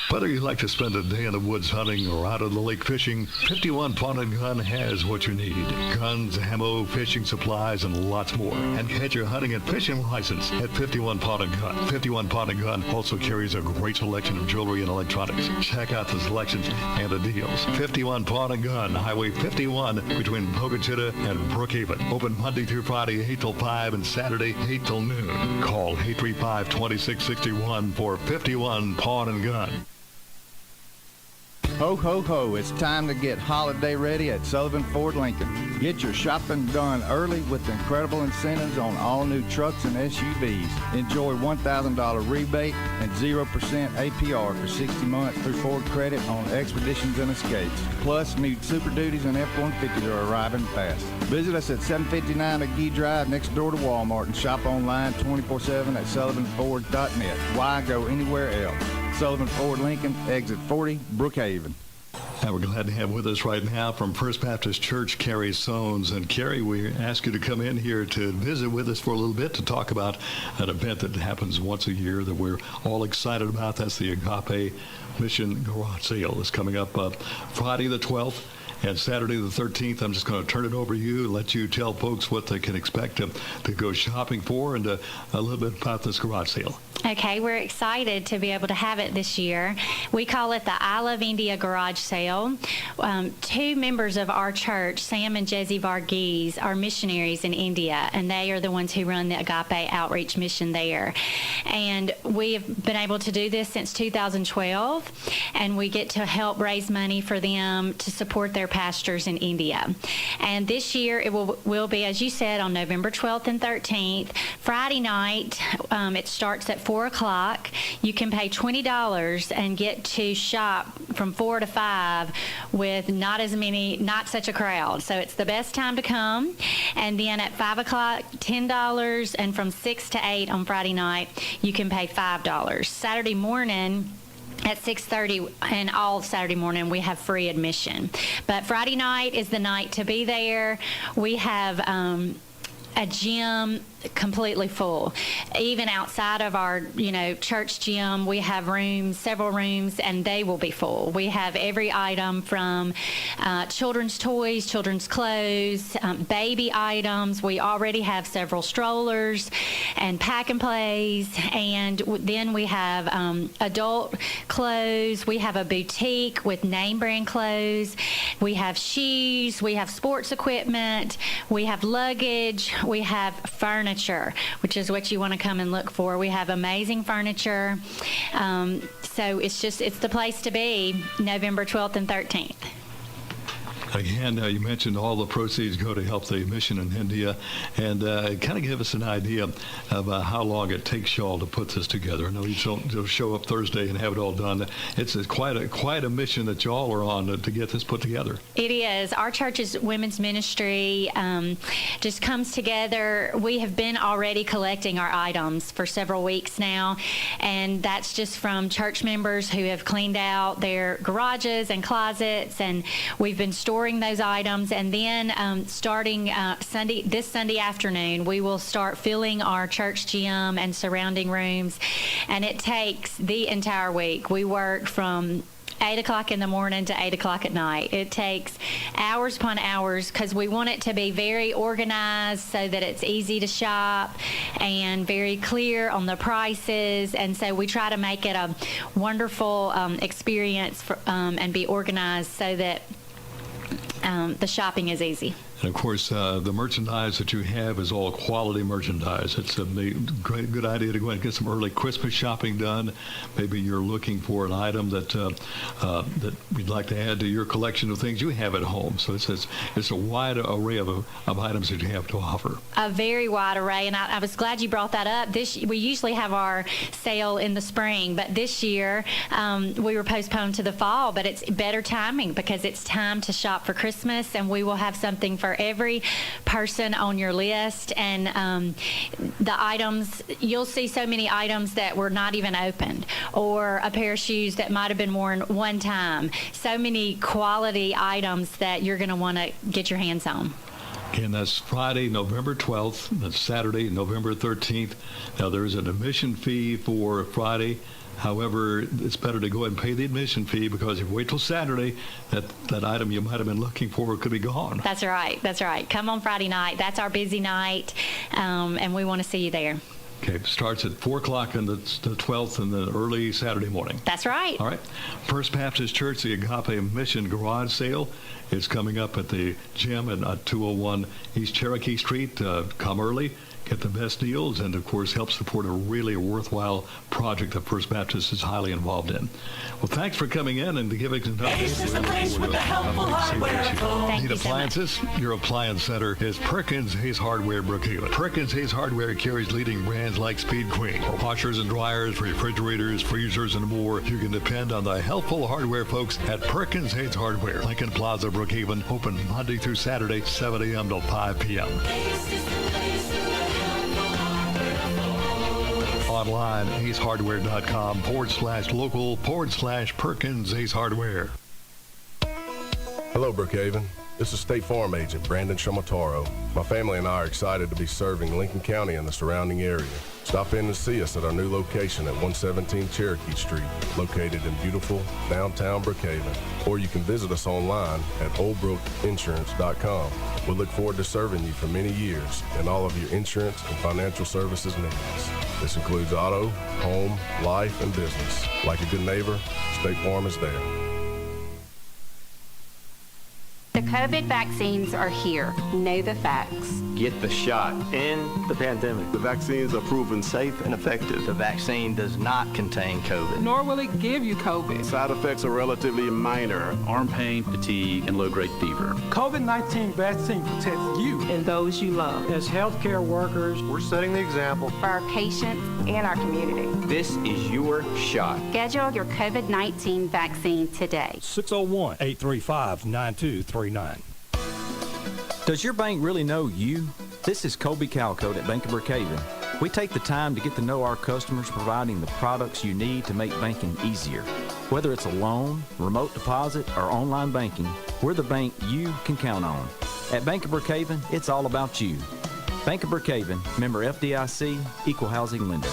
Whether you like to spend a day in the woods hunting or out on the lake fishing, 51 Pawn and Gun has what you need. Guns, ammo, fishing supplies, and lots more. And get your hunting and fishing license at 51 Pawn and Gun. 51 Pawn and Gun also carries a great selection of jewelry and electronics. Check out the selections and the deals. 51 Pawn and Gun, Highway 51 between Pocatello and Brookhaven. Open Monday through Friday, 8 till 5, and Saturday, 8 till noon. Call 835-2661 for 51 Pawn and Gun. Ho, ho, ho, it's time to get holiday ready at Sullivan Ford Lincoln. Get your shopping done early with incredible incentives on all new trucks and SUVs. Enjoy $1,000 rebate and 0% APR for 60 months through Ford Credit on Expeditions and Escapes. Plus, new Super Duties and F-150s are arriving fast. Visit us at 759 McGee Drive next door to Walmart and shop online 24/7 at sullivanford.net. Why go anywhere else? Sullivan Ford Lincoln, exit 40, Brookhaven. And we're glad to have with us right now from First Baptist Church, Carrie Sones. And Carrie, we ask you to come in here to visit with us for a little bit to talk about an event that happens once a year that we're all excited about. That's the Agape Mission Garage Sale. It's coming up Friday the 12th. And Saturday the 13th, I'm just going to turn it over to you, let you tell folks what they can expect to go shopping for, and a little bit about this garage sale. Okay, we're excited to be able to have it this year. We call it the I Love India Garage Sale. Two members of our church, Sam and Jesse Varghese, are missionaries in India, and they are the ones who run the Agape Outreach Mission there. And we have been able to do this since 2012, and we get to help raise money for them to support their pastors in India. And this year it will be, as you said, on November 12th and 13th. Friday night, it starts at 4 o'clock. You can pay $20 and get to shop from 4 to 5 with not such a crowd. So it's the best time to come. And then at 5 o'clock, $10, and from 6 to 8 on Friday night, you can pay $5. Saturday morning, at 6:30, and all Saturday morning we have free admission. But Friday night is the night to be there. We have a gym completely full. Even outside of our, church gym, we have several rooms, and they will be full. We have every item from children's toys, children's clothes, baby items. We already have several strollers and pack and plays, and then we have adult clothes. We have a boutique with name brand clothes. We have shoes. We have sports equipment. We have luggage. We have furniture, which is what you want to come and look for. We have amazing furniture. So it's the place to be, November 12th and 13th. Again, you mentioned all the proceeds go to help the mission in India, and kind of give us an idea of how long it takes y'all to put this together. I know you don't show up Thursday and have it all done. It's quite a mission that y'all are on to get this put together. It is. Our church's women's ministry just comes together. We have been already collecting our items for several weeks now, and that's just from church members who have cleaned out their garages and closets, and we've been storing those items, and then starting this Sunday afternoon, we will start filling our church gym and surrounding rooms, and it takes the entire week. We work from 8 o'clock in the morning to 8 o'clock at night. It takes hours upon hours because we want it to be very organized so that it's easy to shop and very clear on the prices. And so we try to make it a wonderful experience and be organized so that the shopping is easy. And of course, the merchandise that you have is all quality merchandise. It's a good idea to go ahead and get some early Christmas shopping done. Maybe you're looking for an item that that we'd like to add to your collection of things you have at home. So it's a wide array of items that you have to offer. A very wide array, and I was glad you brought that up. We usually have our sale in the spring, but this year we were postponed to the fall. But it's better timing because it's time to shop for Christmas, and we will have something for every person on your list. And the items, you'll see so many items that were not even opened, or a pair of shoes that might have been worn one time. So many quality items that you're going to want to get your hands on. And that's Friday, November 12th. That's Saturday, November 13th. Now, there is an admission fee for Friday. However, it's better to go ahead and pay the admission fee, because if you wait till Saturday, that item you might have been looking for could be gone. That's right. That's right. Come on Friday night. That's our busy night, and we want to see you there. Okay, it starts at 4 o'clock on the 12th and then early Saturday morning. That's right. All right. First Baptist Church, the Agape Mission Garage Sale is coming up at the gym at 201 East Cherokee Street. Come early, get the best deals, and, of course, help support a really worthwhile project that First Baptist is highly involved in. Well, thanks for coming in and giving us an update. Ace is the place with the helpful hardware. Need appliances? Your appliance center is Perkins Hayes Hardware, Brookhaven. Perkins Hayes Hardware carries leading brands like Speed Queen. For washers and dryers, refrigerators, freezers, and more, you can depend on the helpful hardware folks at Perkins Hayes Hardware. Lincoln Plaza, Brookhaven, open Monday through Saturday, 7 a.m. till 5 p.m. Online, acehardware.com/local/Perkins Ace Hardware. Hello, Brookhaven. This is State Farm Agent Brandon Shamataro. My family and I are excited to be serving Lincoln County and the surrounding area. Stop in and see us at our new location at 117 Cherokee Street, located in beautiful downtown Brookhaven. Or you can visit us online at oldbrookinsurance.com. We look forward to serving you for many years in all of your insurance and financial services needs. This includes auto, home, life, and business. Like a good neighbor, State Farm is there. The COVID vaccines are here. Know the facts. Get the shot. In the pandemic, the vaccines are proven safe and effective. The vaccine does not contain COVID. Nor will it give you COVID. Side effects are relatively minor. Arm pain, fatigue, and low-grade fever. COVID-19 vaccine protects you and those you love. As healthcare workers, we're setting the example for our patients and our community. This is your shot. Schedule your COVID-19 vaccine today. 601-835-9239. Does your bank really know you? This is Colby Calcoat at Bank of Brookhaven. We take the time to get to know our customers, providing the products you need to make banking easier. Whether it's a loan, remote deposit, or online banking, we're the bank you can count on. At Bank of Brookhaven, it's all about you. Bank of Brookhaven, member FDIC, equal housing lender.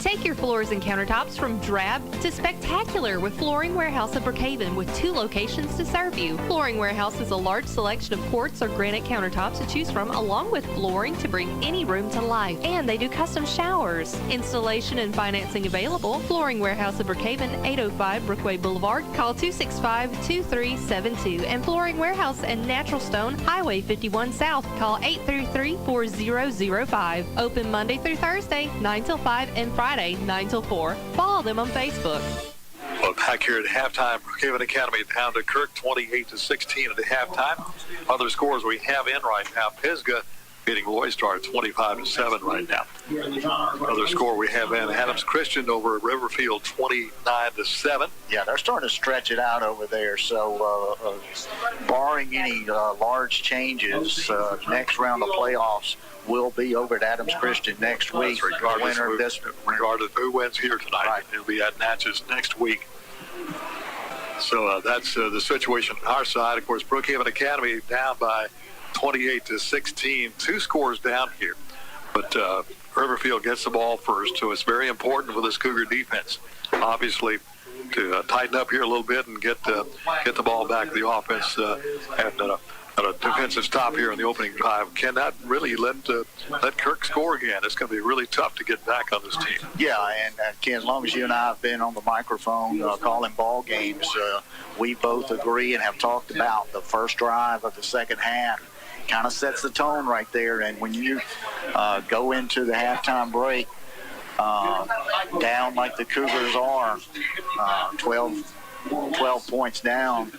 Take your floors and countertops from drab to spectacular with Flooring Warehouse of Brookhaven, with 2 locations to serve you. Flooring Warehouse has a large selection of quartz or granite countertops to choose from, along with flooring to bring any room to life. And they do custom showers. Installation and financing available. Flooring Warehouse of Brookhaven, 805 Brookway Boulevard. Call 265-2372. And Flooring Warehouse and Natural Stone, Highway 51 South. Call 833-4005. Open Monday through Thursday, 9 till 5, and Friday, 9 till 4. Follow them on Facebook. Well, back here at halftime, Brookhaven Academy down to Kirk, 28-16 at the halftime. Other scores we have in right now: Pisgah beating Loy Star 25-7 right now. Other score we have in: Adams Christian over at Riverfield 29-7. Yeah, they're starting to stretch it out over there. So, barring any large changes, next round of playoffs will be over at Adams Christian next week. Regardless of who wins here tonight. Right. It'll be at Natchez next week. So that's the situation on our side. Of course, Brookhaven Academy down by 28-16, 2 scores down here. But Riverfield gets the ball first, so it's very important for this Cougar defense, obviously, to tighten up here a little bit and get the ball back to the offense and a defensive stop here in the opening drive. Cannot really let Kirk score again. It's going to be really tough to get back on this team. Yeah, and Ken, as long as you and I have been on the microphone calling ball games, we both agree and have talked about the first drive of the second half kind of sets the tone right there. And when you go into the halftime break down like the Cougars are, 12 points down,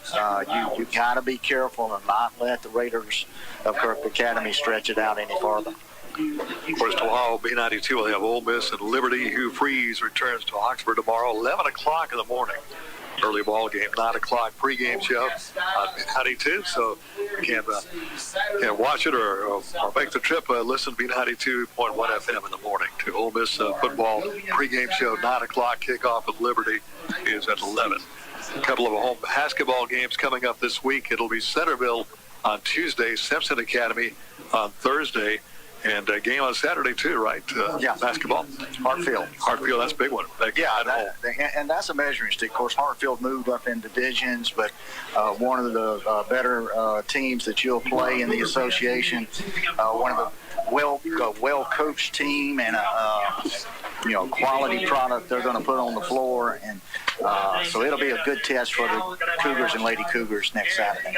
you got to be careful and not let the Raiders of Kirk Academy stretch it out any farther. Of course, tomorrow, B92 will have Ole Miss and Liberty. Hugh Freeze returns to Oxford tomorrow, 11 o'clock in the morning. Early ball game, 9 o'clock pregame show on B92. So you can watch it or make the trip. Listen to B92.1 FM in the morning to Ole Miss football pregame show, 9 o'clock kickoff with Liberty is at 11. A couple of home basketball games coming up this week. It'll be Centerville on Tuesday, Simpson Academy on Thursday, and a game on Saturday too, right? Yeah. Basketball. Hartfield, that's a big one. And that's a measuring stick. Of course, Hartfield moved up in divisions, but one of the better teams that you'll play in the association, one of the well-coached team and quality product they're going to put on the floor, and so it'll be a good test for the Cougars and Lady Cougars next Saturday.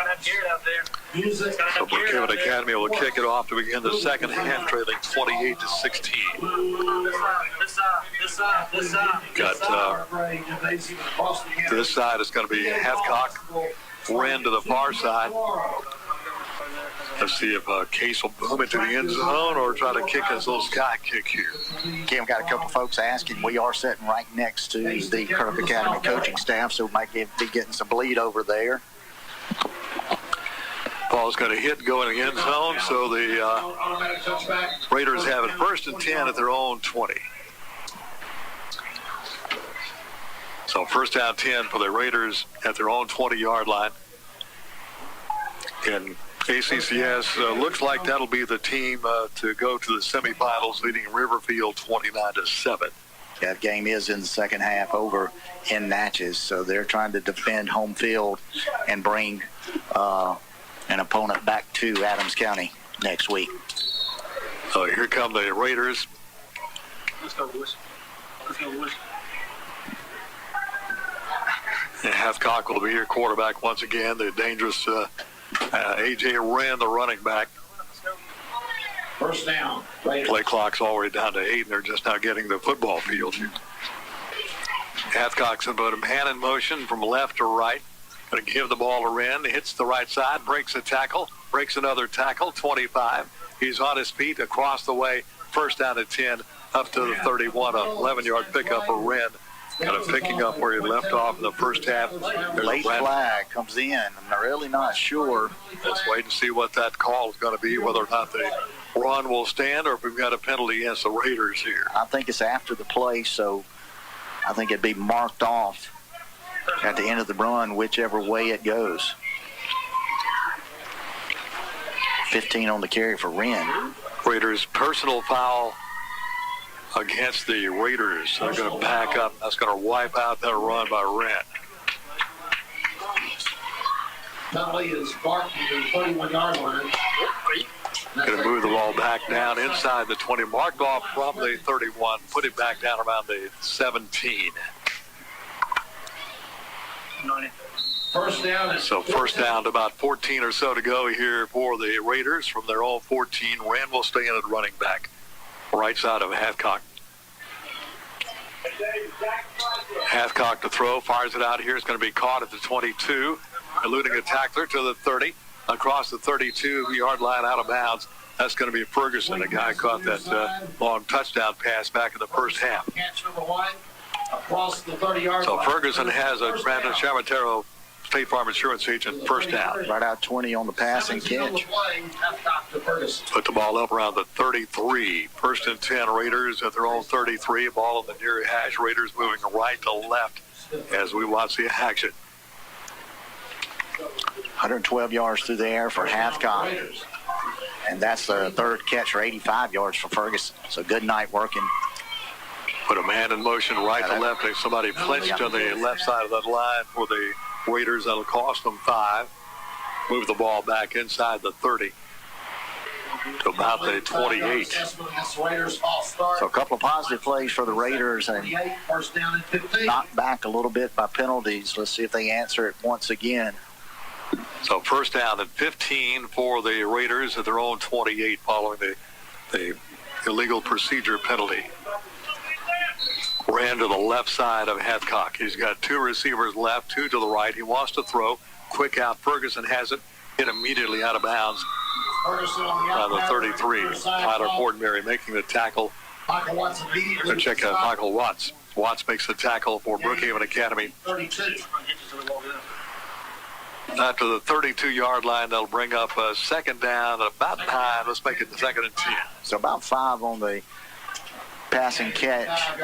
So Brookhaven Academy will kick it off to begin the second half, trailing 28-16. Got this side is going to be Hathcock, Wren to the far side. Let's see if Case will boom it to the end zone or try to kick his little sky kick here. Again, we've got a couple folks asking. We are sitting right next to the Kirk Academy coaching staff, so we might be getting some bleed over there. Ball's going to hit and go in the end zone, so the Raiders have it 1st and 10 at their own 20. So 1st down 10 for the Raiders at their own 20-yard line. And ACCS looks like that'll be the team to go to the semifinals, leading Riverfield 29-7. That game is in the second half over in Natchez, so they're trying to defend home field and bring an opponent back to Adams County next week. So here come the Raiders. Let's go, boys. And Hathcock will be your quarterback once again. The dangerous A.J. Wren, the running back. First down. Play clock's already down to 8, and they're just now getting the football field. Hathcock's about a man in motion from left to right. Going to give the ball to Wren. Hits the right side, breaks a tackle, breaks another tackle, 25. He's on his feet across the way. 1st down at 10, up to the 31. An 11-yard pickup for Wren. Kind of picking up where he left off in the first half. Late flag comes in. I'm really not sure. Let's wait and see what that call is going to be, whether or not the run will stand or if we've got a penalty against the Raiders here. I think it's after the play, so I think it'd be marked off at the end of the run, whichever way it goes. 15 on the carry for Wren. Raiders personal foul against the Raiders. They're going to back up. That's going to wipe out that run by Wren. Penalty is marked to the 31-yard line. Going to move the ball back down inside the 20. Marked off from the 31. Put it back down around the 17. First down. So 1st down to about 14 or so to go here for the Raiders from their own 14. Wren will stay in at running back. Right side of Hathcock. Hathcock to throw, fires it out here. It's going to be caught at the 22, eluding a tackler to the 30, across the 32-yard line out of bounds. That's going to be Ferguson. The guy caught that long touchdown pass back in the first half. Across the 30-yard so line. Ferguson has a Brandon Chamatero State Farm Insurance agent 1st down. Right out 20 on the passing catch. Put the ball up around the 33. 1st and 10 Raiders at their own 33. Ball in the near hash. Raiders moving right to left as we watch the action. 112 yards through the air for Hathcock. And that's the third catch for 85 yards for Ferguson. So good night working. Put a man in motion right to left. Somebody flinched on the left side of that line for the Raiders. That'll cost them 5. Move the ball back inside the 30 to about the 28. So a couple of positive plays for the Raiders and knocked back a little bit by penalties. Let's see if they answer it once again. So first down and 15 for the Raiders at their own 28 following the illegal procedure penalty. Ran to the left side of Hathcock. He's got 2 receivers left, 2 to the right. He wants to throw. Quick out. Ferguson has it. Hit immediately out of bounds on the 33. Tyler Fortenberry making the tackle. Check out Michael Watts. Watts makes the tackle for Brookhaven Academy. After the 32-yard line, they'll bring up a second down at about 9. Let's make it the 2nd and 10. So about 5 on the passing catch.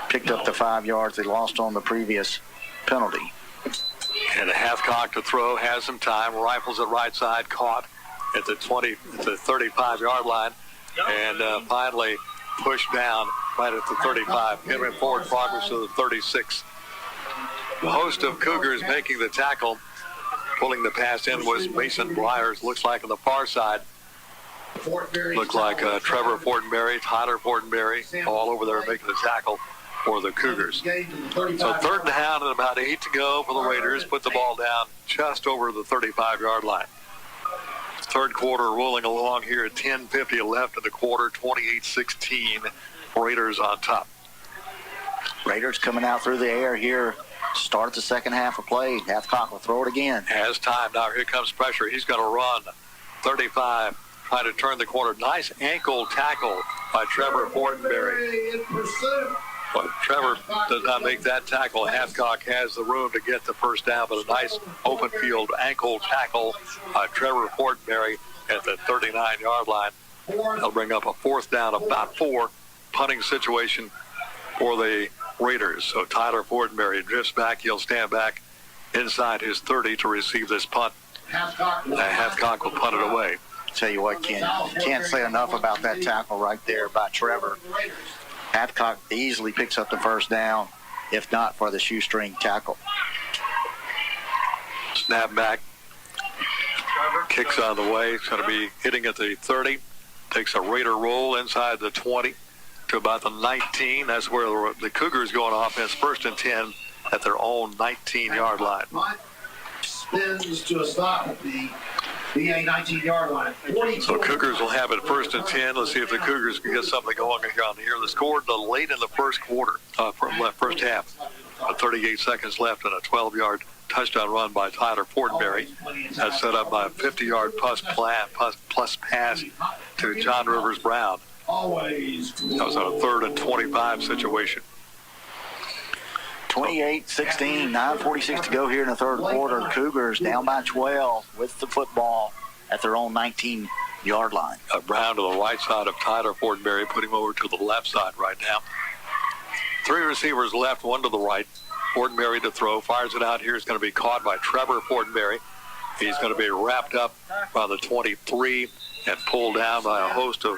Picked up the 5 yards they lost on the previous penalty. And Hathcock to throw, has some time, rifles it right side, caught at the 35-yard line, and finally pushed down right at the 35. Henry forward progress to the 36. The host of Cougars making the tackle, pulling the pass in was Mason Bryars. Looks like on the far side. Looks like Trevor Fortenberry, Tyler Fortenberry, all over there making the tackle for the Cougars. So third down and about 8 to go for the Raiders. Put the ball down just over the 35-yard line. Third quarter rolling along here at 10:50 left in the quarter, 28-16. Raiders on top. Raiders coming out through the air here. Start the second half of play. Hathcock will throw it again. Has time. Now here comes pressure. He's going to run. 35. Trying to turn the corner. Nice ankle tackle by Trevor Fortenberry. But Trevor does not make that tackle. Hathcock has the room to get the first down, but a nice open field ankle tackle by Trevor Fortenberry at the 39-yard line. They'll bring up a fourth down, about 4. Punting situation for the Raiders. So Tyler Fortenberry drifts back. He'll stand back inside his 30 to receive this punt. Hathcock will punt it away. Tell you what, Ken, can't say enough about that tackle right there by Trevor. Hathcock easily picks up the first down, if not for the shoestring tackle. Snap back. Kicks on the way. It's going to be hitting at the 30. Takes a Raider roll inside the 20 to about the 19. That's where the Cougars go on offense. First and 10 at their own 19-yard line. Spins to a stop at the BA 19-yard line. So Cougars will have it first and 10. Let's see if the Cougars can get something going on here. They scored late in the first quarter, first half. 38 seconds left and a 12-yard touchdown run by Tyler Fortenberry. That's set up by a 50-yard plus pass to John Rivers Brown. That was on a 3rd and 25 situation. 28-16, 9:46 to go here in the third quarter. Cougars down by 12 with the football at their own 19-yard line. Brown to the right side of Tyler Fortenberry, putting him over to the left side right now. 3 receivers left, 1 to the right. Fortenberry to throw, fires it out here. It's going to be caught by Trevor Fortenberry. He's going to be wrapped up by the 23 and pulled down by a host of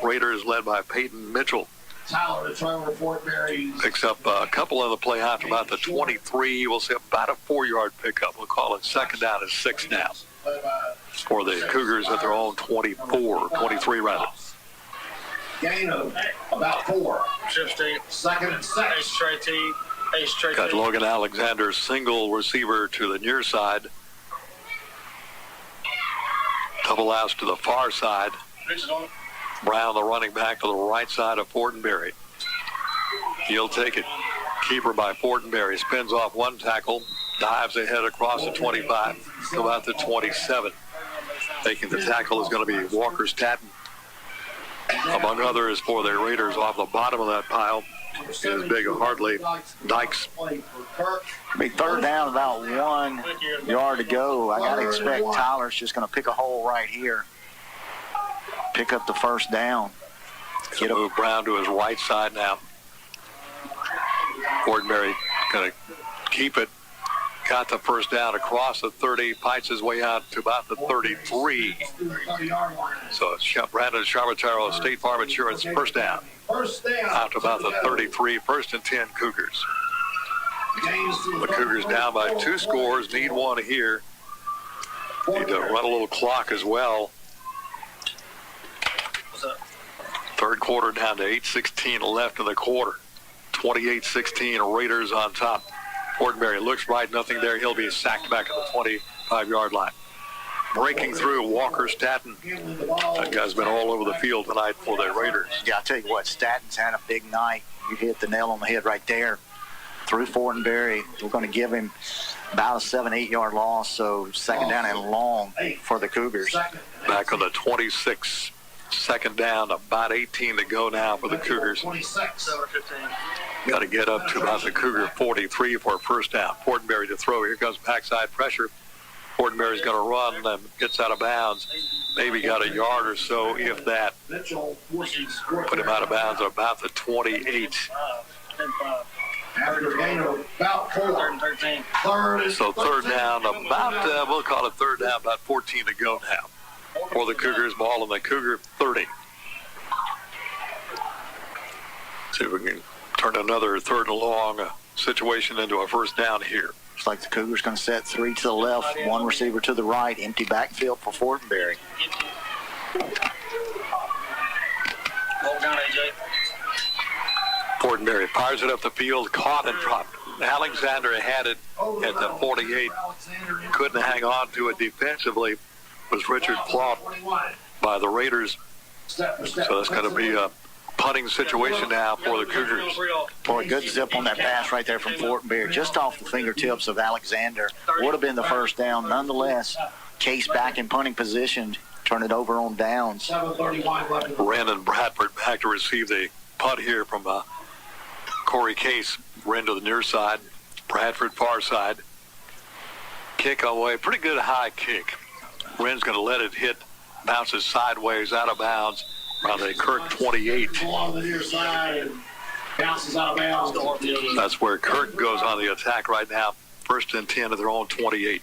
Raiders led by Peyton Mitchell. Tyler to Trevor Fortenberry. Picks up a couple on the play after about the 23. We'll see about a 4-yard pickup. We'll call it second down and 6 now for the Cougars at their own 23 rather. Gain of about 4. 2nd and 6. Got Logan Alexander, single receiver to the near side. Double outs to the far side. Brown, the running back, to the right side of Fortenberry. He'll take it. Keeper by Fortenberry. Spins off one tackle. Dives ahead across the 25 to about the 27. Taking the tackle is going to be Walker Staton. Among others for the Raiders off the bottom of that pile is big Hartley Dykes. Big third down, about 1 yard to go. I got to expect Tyler's just going to pick a hole right here. Pick up the first down. Get move Brown to his right side now. Fortenberry going to keep it. got the first down across the 30, fights his way out to about the 33. So Brandon Charvataro, State Farm Insurance, first down. Out to about the 33, 1st and 10 Cougars. The Cougars down by 2 scores, need one here. Need to run a little clock as well. Third quarter down to 8:16 left in the quarter. 28-16, Raiders on top. Fortenberry looks right, nothing there. He'll be sacked back at the 25-yard line. Breaking through, Walker Staten. That guy's been all over the field tonight for the Raiders. Yeah, I'll tell you what, Staten's had a big night. You hit the nail on the head right there. Through Fortenberry, we're going to give him about a 7-8 yard loss, so second down and long for the Cougars. Back on the 26, second down, about 18 to go now for the Cougars. Got to get up to about the Cougar 43 for a first down. Fortenberry to throw. Here comes backside pressure. Fortenberry's going to run and gets out of bounds. Maybe got a yard or so, if that. Put him out of bounds at about the 28. After a gain of about 4. So third down, about, we'll call it third down, about 14 to go now. For the Cougars, ball in the Cougar 30. See if we can turn another third and long situation into a first down here. Looks like the Cougars going to set 3 to the left, 1 receiver to the right, empty backfield for Fortenberry. Hold down, AJ. Fortenberry fires it up the field, caught and dropped. Alexander had it at the 48. Couldn't hang on to it defensively. Was Richard Plott by the Raiders. So that's going to be a punting situation now for the Cougars. Boy, good zip on that pass right there from Fortenberry, just off the fingertips of Alexander. Would have been the first down. Nonetheless, Case back in punting position, turn it over on downs. Brandon Bradford back to receive the punt here from Corey Case. Ran to the near side, Bradford far side. Kick away, pretty good high kick. Wren's going to let it hit, bounces sideways out of bounds around the Kirk 28. Along the near side and bounces out of bounds. That's where Kirk goes on the attack right now. 1st and 10 of their own 28.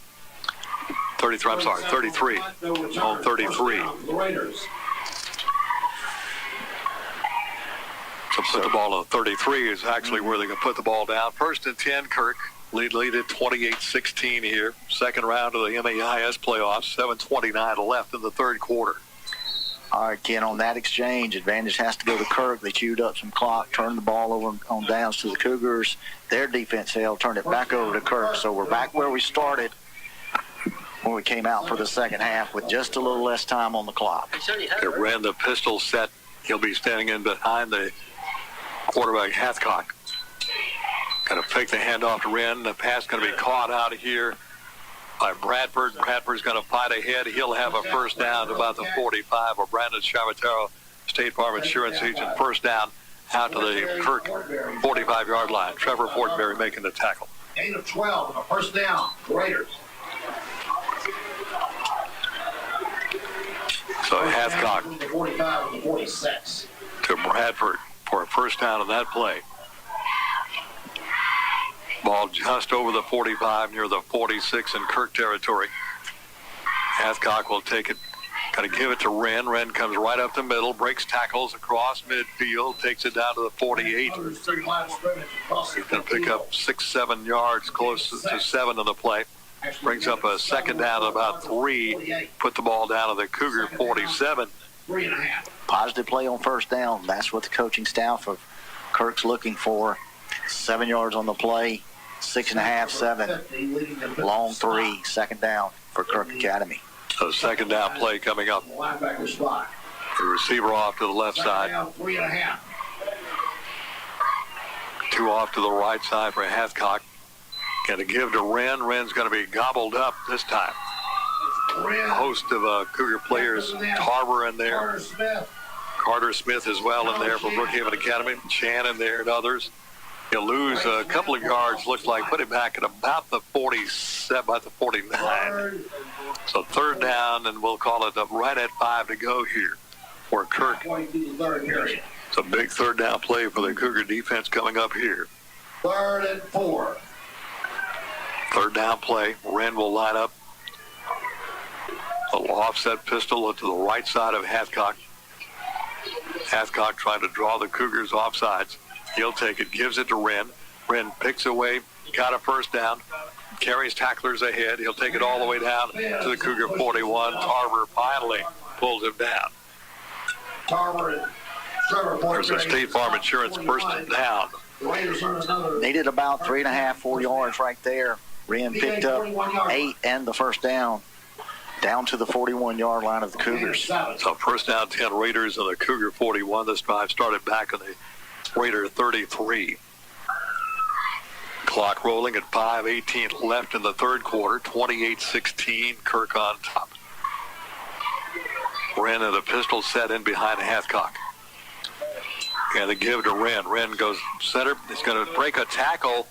33, I'm sorry, 33. On 33. So put the ball on 33 is actually where they can put the ball down. 1st and 10, Kirk. Lead at 28-16 here. Second round of the MAIS playoffs. 7:29 left in the third quarter. All right, Ken, on that exchange, advantage has to go to Kirk. They chewed up some clock, turned the ball over on downs to the Cougars. Their defense held, turned it back over to Kirk. So we're back where we started when we came out for the second half with just a little less time on the clock. They ran the pistol set. He'll be standing in behind the quarterback, Hathcock. Going to fake the handoff to Wren. The pass going to be caught out of here by Bradford. Bradford's going to fight ahead. He'll have a first down to about the 45. Or Brandon Charvataro, State Farm Insurance Agent, first down out to the Kirk 45-yard line. Trevor Fortenberry making the tackle. Gain of 12, a first down, Raiders. So Hathcock The 45 and the 46. to Bradford for a first down on that play. Ball just over the 45 near the 46 in Kirk territory. Hathcock will take it, going to give it to Wren. Wren comes right up the middle, breaks tackles across midfield, takes it down to the 48. He's going to pick up 6-7 yards, close to 7 on the play. Brings up a second down at about 3. Put the ball down to the Cougar 47. Positive play on first down. That's what the coaching staff of Kirk's looking for. 7 yards on the play, 6.5, 7. Long 3, second down for Kirk Academy. So second down play coming up. The receiver off to the left side. 3.5. 2 off to the right side for Hathcock. Going to give to Wren. Wren's going to be gobbled up this time. A host of Cougar players. Tarver in there. Carter Smith as well in there for Brookhaven Academy. Shannon there and others. He'll lose a couple of yards, looks like. Put it back at about the 47, about the 49. So third down, and we'll call it right at 5 to go here for Kirk. It's a big third down play for the Cougar defense coming up here. 3rd and 4. Third down play. Wren will line up. A little offset pistol to the right side of Hathcock. Hathcock trying to draw the Cougars offsides. He'll take it, gives it to Wren. Wren picks away, got a first down, carries tacklers ahead. He'll take it all the way down to the Cougar 41. Tarver finally pulls him down. There's a State Farm Insurance first down. Needed about 3.5, 4 yards right there. Wren picked up 8 and the first down. Down to the 41-yard line of the Cougars. So first down, 10 Raiders and the Cougar 41. This drive started back in the Raider 33. Clock rolling at 5:18 left in the third quarter. 28-16, Kirk on top. Wren and the pistol set in behind Hathcock. And the give to Wren. Wren goes center. He's going to break a tackle.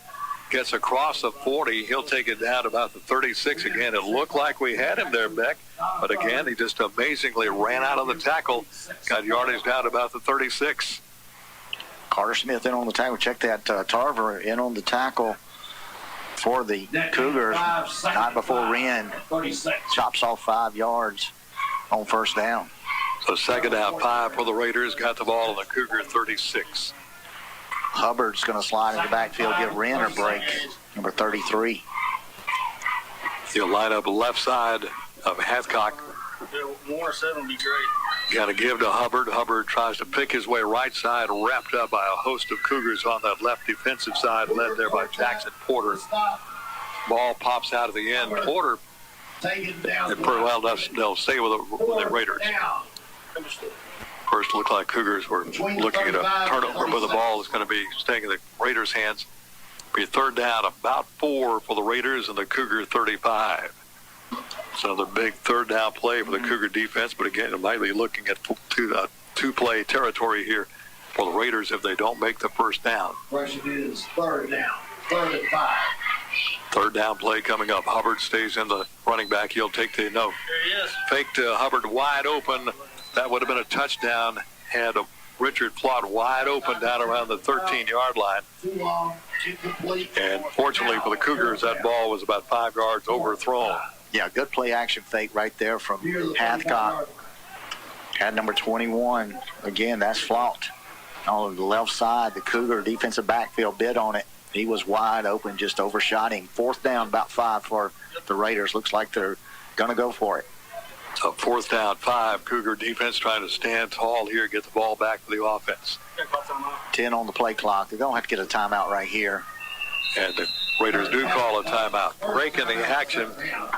Gets across the 40. He'll take it down about the 36 again. It looked like we had him there, Beck. But again, he just amazingly ran out of the tackle. Got yardage down about the 36. Carter Smith in on the tackle. Check that. Tarver in on the tackle for the Cougars. Not before Wren chops off 5 yards on first down. So second down, 5 for the Raiders. Got the ball on the Cougar 36. Hubbard's going to slide in the backfield, give Wren a break, number 33. He'll line up left side of Hathcock. 1 or 7 would be great. Got to give to Hubbard. Hubbard tries to pick his way right side, wrapped up by a host of Cougars on that left defensive side, led there by Jackson Porter. Ball pops out of the end. Porter, pretty well they'll stay with the Raiders. First looked like Cougars were looking at a turnover, but the ball is going to be staying in the Raiders' hands. Be third down, about 4 for the Raiders and the Cougar 35. So another big third down play for the Cougar defense, but again, it might be looking at two-play territory here for the Raiders if they don't make the first down. Question is third down, 3rd and 5. Third down play coming up. Hubbard stays in the running back. He'll take the fake to Hubbard wide open. That would have been a touchdown had Richard Plott wide open down around the 13-yard line. And fortunately for the Cougars, that ball was about 5 yards overthrown. Yeah, good play action fake right there from Hathcock. Had number 21. Again, that's Plott. On the left side, the Cougar defensive backfield bid on it. He was wide open, just overshot him. Fourth down, about 5 for the Raiders. Looks like they're going to go for it. So fourth down, 5. Cougar defense trying to stand tall here, get the ball back to the offense. 10 on the play clock. They're going to have to get a timeout right here. And the Raiders do call a timeout. Break in the action.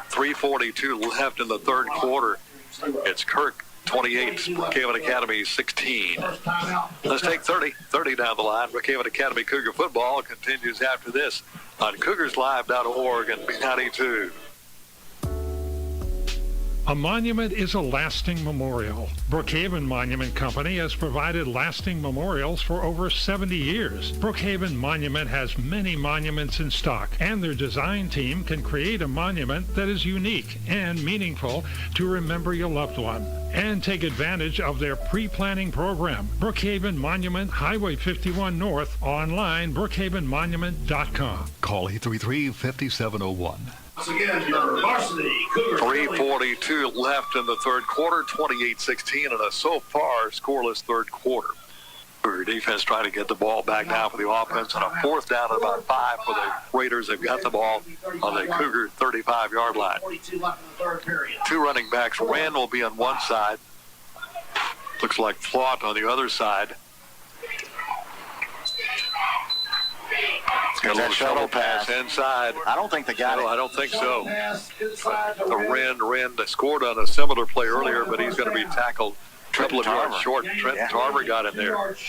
3:42 left in the third quarter. It's Kirk, 28. Brookhaven Academy, 16. Let's take 30 down the line. Brookhaven Academy Cougar football continues after this on CougarsLive.org and B92. A monument is a lasting memorial. Brookhaven Monument Company has provided lasting memorials for over 70 years. Brookhaven Monument has many monuments in stock, and their design team can create a monument that is unique and meaningful to remember your loved one. And take advantage of their pre-planning program. Brookhaven Monument, Highway 51 North, online, brookhavenmonument.com. Call 833-5701. Once again, your varsity Cougars. 3:42 left in the third quarter, 28-16 in a so far scoreless third quarter. Cougar defense trying to get the ball back now for the offense on a fourth down at about 5 for the Raiders. They've got the ball on the Cougar 35-yard line. 42 left in the third period. 2 running backs. Rand will be on one side. Looks like Plott on the other side. It's got a little shuttle pass inside. I don't think they got it. I don't think so. The Wren scored on a similar play earlier, but he's going to be tackled a couple of yards short. Trent Tarver got in there. A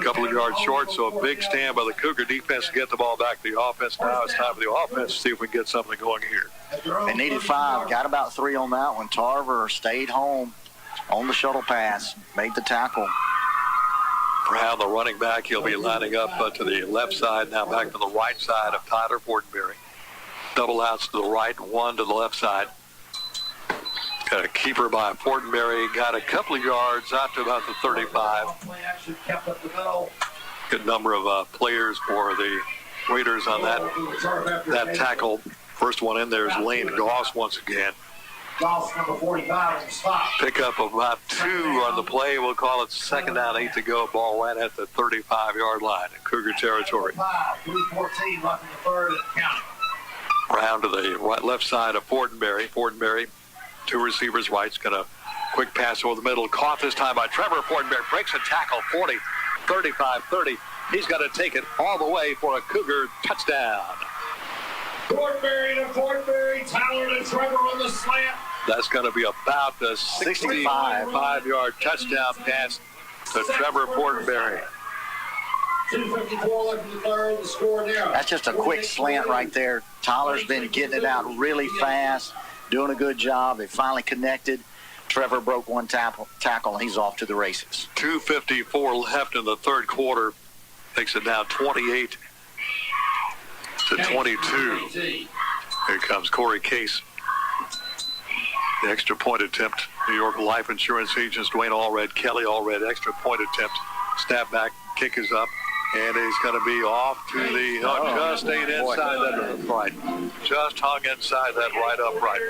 couple of yards short, so a big stand by the Cougar defense to get the ball back to the offense. Now it's time for the offense to see if we can get something going here. They needed 5. Got about 3 on that one. Tarver stayed home on the shuttle pass. Made the tackle. Brown, the running back, he'll be lining up to the left side, now back to the right side of Tyler Fortenberry. Double outs to the right, 1 to the left side. Got a keeper by Fortenberry, got a couple of yards out to about the 35. Good number of players for the Raiders on that tackle. First one in there is Lane Goss once again. Goss, number 45, is stop. Pick up about 2 on the play. We'll call it second down, 8 to go. Ball right at the 35-yard line in Cougar territory. 3:14 left in the third and counting. Round to the left side of Fortenberry. Fortenberry, 2 receivers right. Going to quick pass over the middle. Caught this time by Trevor Fortenberry. Breaks a tackle, 40, 35, 30. He's got to take it all the way for a Cougar touchdown. Fortenberry to Fortenberry. Tyler to Trevor on the slant. That's going to be about a 65-yard touchdown pass to Trevor Fortenberry. 2:54 left in the third. The score now. That's just a quick slant right there. Tyler's been getting it out really fast, doing a good job. They finally connected. Trevor broke one tackle, and he's off to the races. 2:54 left in the third quarter. Takes it down 28 to 22. Here comes Corey Case. The extra point attempt. New York Life Insurance agents Dwayne Allred, Kelly Allred, extra point attempt. Snap back, kick is up, and he's going to be off to the, just stayed inside that upright. Just hung inside that right upright.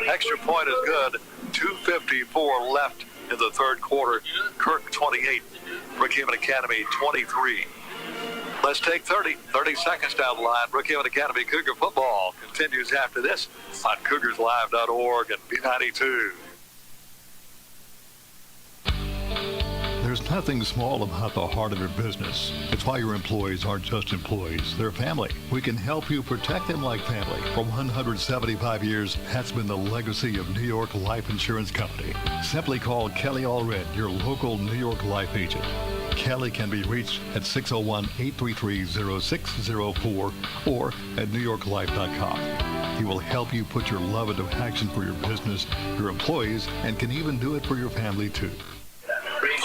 Extra point is good. 2:54 left in the third quarter. Kirk 28, Brookhaven Academy 23. Let's take 30 seconds down the line. Brookhaven Academy Cougar football continues after this on CougarsLive.org and B92. There's nothing small about the heart of your business. It's why your employees aren't just employees, they're family. We can help you protect them like family. For 175 years, that's been the legacy of New York Life Insurance Company. Simply call Kelly Allred, your local New York Life agent. Kelly can be reached at 601-833-0604 or at newyorklife.com. He will help you put your love into action for your business, your employees, and can even do it for your family too.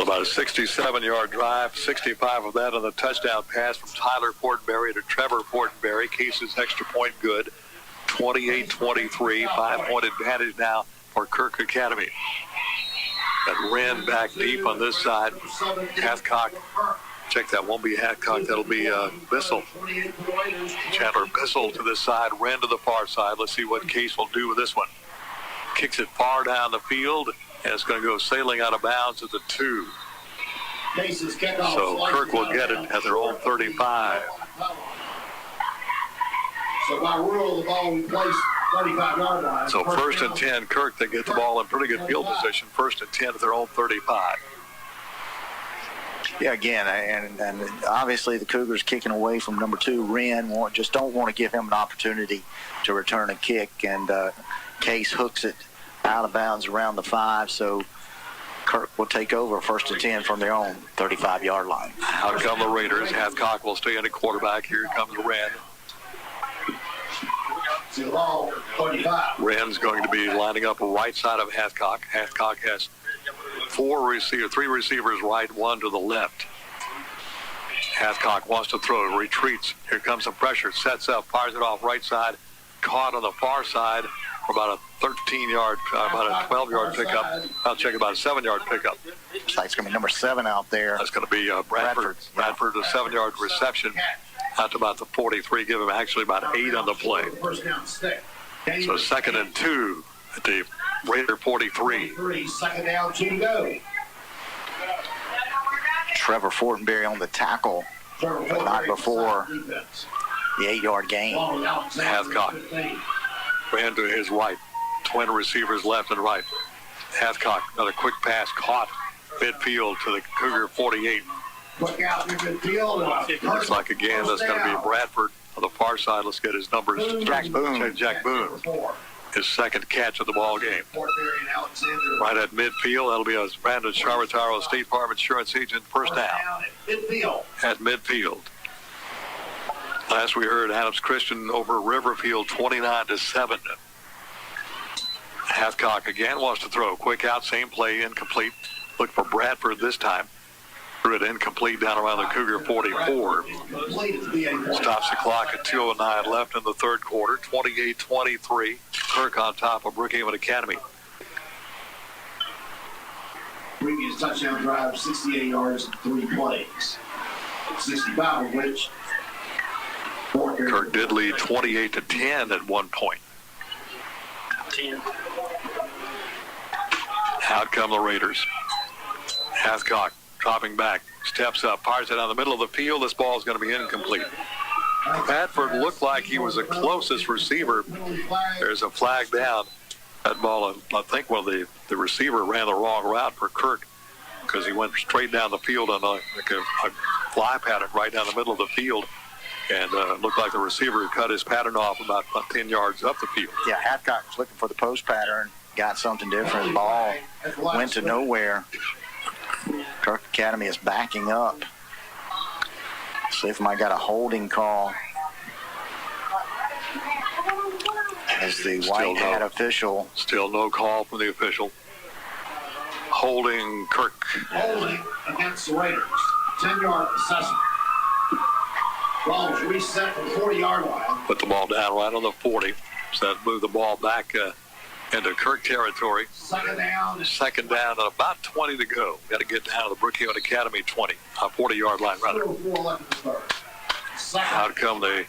About a 67-yard drive, 65 of that on the touchdown pass from Tyler Fortenberry to Trevor Fortenberry. Case's extra point good, 28-23, 5-point advantage now for Kirk Academy. That ran back deep on this side. Hathcock, check that, won't be Hathcock, that'll be Bissell. Chandler Bissell to this side, ran to the far side. Let's see what Case will do with this one. Kicks it far down the field, and it's going to go sailing out of bounds at the 2. So Kirk will get it at their own 35. So by rule, the ball will be placed 35-yard line. So first and 10, Kirk, they get the ball in pretty good field position. First and 10 at their own 35. Yeah, again, and obviously the Cougars kicking away from number 2, Wren. Just don't want to give him an opportunity to return a kick, and Case hooks it out of bounds around the 5, so Kirk will take over first and 10 from their own 35-yard line. Out come the Raiders. Hathcock will stay in at quarterback. Here comes Wren. Wren's going to be lining up right side of Hathcock. Hathcock has 3 receivers right, 1 to the left. Hathcock wants to throw, retreats. Here comes some pressure, sets up, fires it off right side. Caught on the far side for about a 13-yard, about a 12-yard pickup. I'll check about a 7-yard pickup. Looks like it's going to be number 7 out there. That's going to be Bradford. Bradford, a 7-yard reception out to about the 43. Give him actually about 8 on the play. So second and 2 at the Raider 43. Second down, 2 to go. Trevor Fortenberry on the tackle, but not before the 8-yard gain. Hathcock ran to his right. Twin receivers left and right. Hathcock, another quick pass, caught midfield to the Cougar 48. Looks like again that's going to be Bradford on the far side. Let's get his numbers. Jack Boone. Jack Boone. His second catch of the ball game. Right at midfield, that'll be a Brandon Charvataro, State Farm Insurance agent, first down. At midfield. Last we heard, Adams Christian over Riverfield, 29-7. Hathcock again wants to throw. Quick out, same play, incomplete. Look for Bradford this time. Threw it incomplete down around the Cougar 44. Stops the clock at 2:09 left in the third quarter. 28-23. Kirk on top of Brookhaven Academy. Previous touchdown drive, 68 yards and 3 plays. 65 of which Kirk did lead 28-10 at one point. 10. Out come the Raiders. Hathcock dropping back, steps up, fires it down the middle of the field. This ball is going to be incomplete. Bradford looked like he was the closest receiver. There's a flag down. That ball, I think, the receiver ran the wrong route for Kirk because he went straight down the field on a fly pattern right down the middle of the field. And it looked like the receiver cut his pattern off about 10 yards up the field. Yeah, Hathcock was looking for the post pattern, got something different. Ball went to nowhere. Kirk Academy is backing up. See if I got a holding call. As the white hat official. Still no call from the official. Holding Kirk. Holding against the Raiders. 10-yard assessment. Ball is reset from 40-yard line. Put the ball down right on the 40. So that moved the ball back into Kirk territory. Second down. Second down and about 20 to go. Got to get down to the Brookhaven Academy 20. 40-yard line, rather. Out come the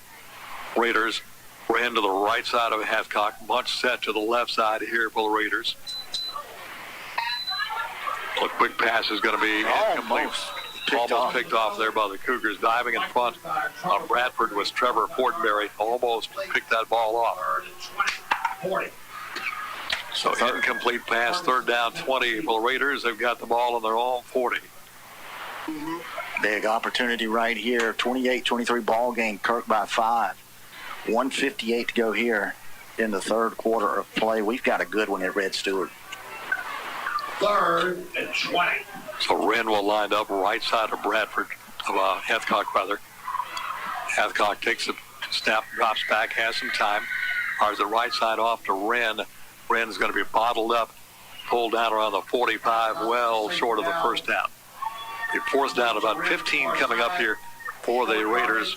Raiders. Ran to the right side of Hathcock. Bunch set to the left side here for the Raiders. A quick pass is going to be incomplete. Almost picked off there by the Cougars. Diving in front of Bradford was Trevor Fortenberry. Almost picked that ball off. 40. So incomplete pass, third down 20 for the Raiders. They've got the ball on their own 40. Big opportunity right here. 28-23 ball game. Kirk by 5. 1:58 to go here in the third quarter of play. We've got a good one at Red Stewart. 3rd and 20. So Wren will line up right side of Bradford, of Hathcock rather. Hathcock takes a snap, drops back, has some time. Fires the right side off to Wren. Wren's going to be bottled up, pulled down around the 45, well short of the first down. The fourth down, about 15 coming up here for the Raiders.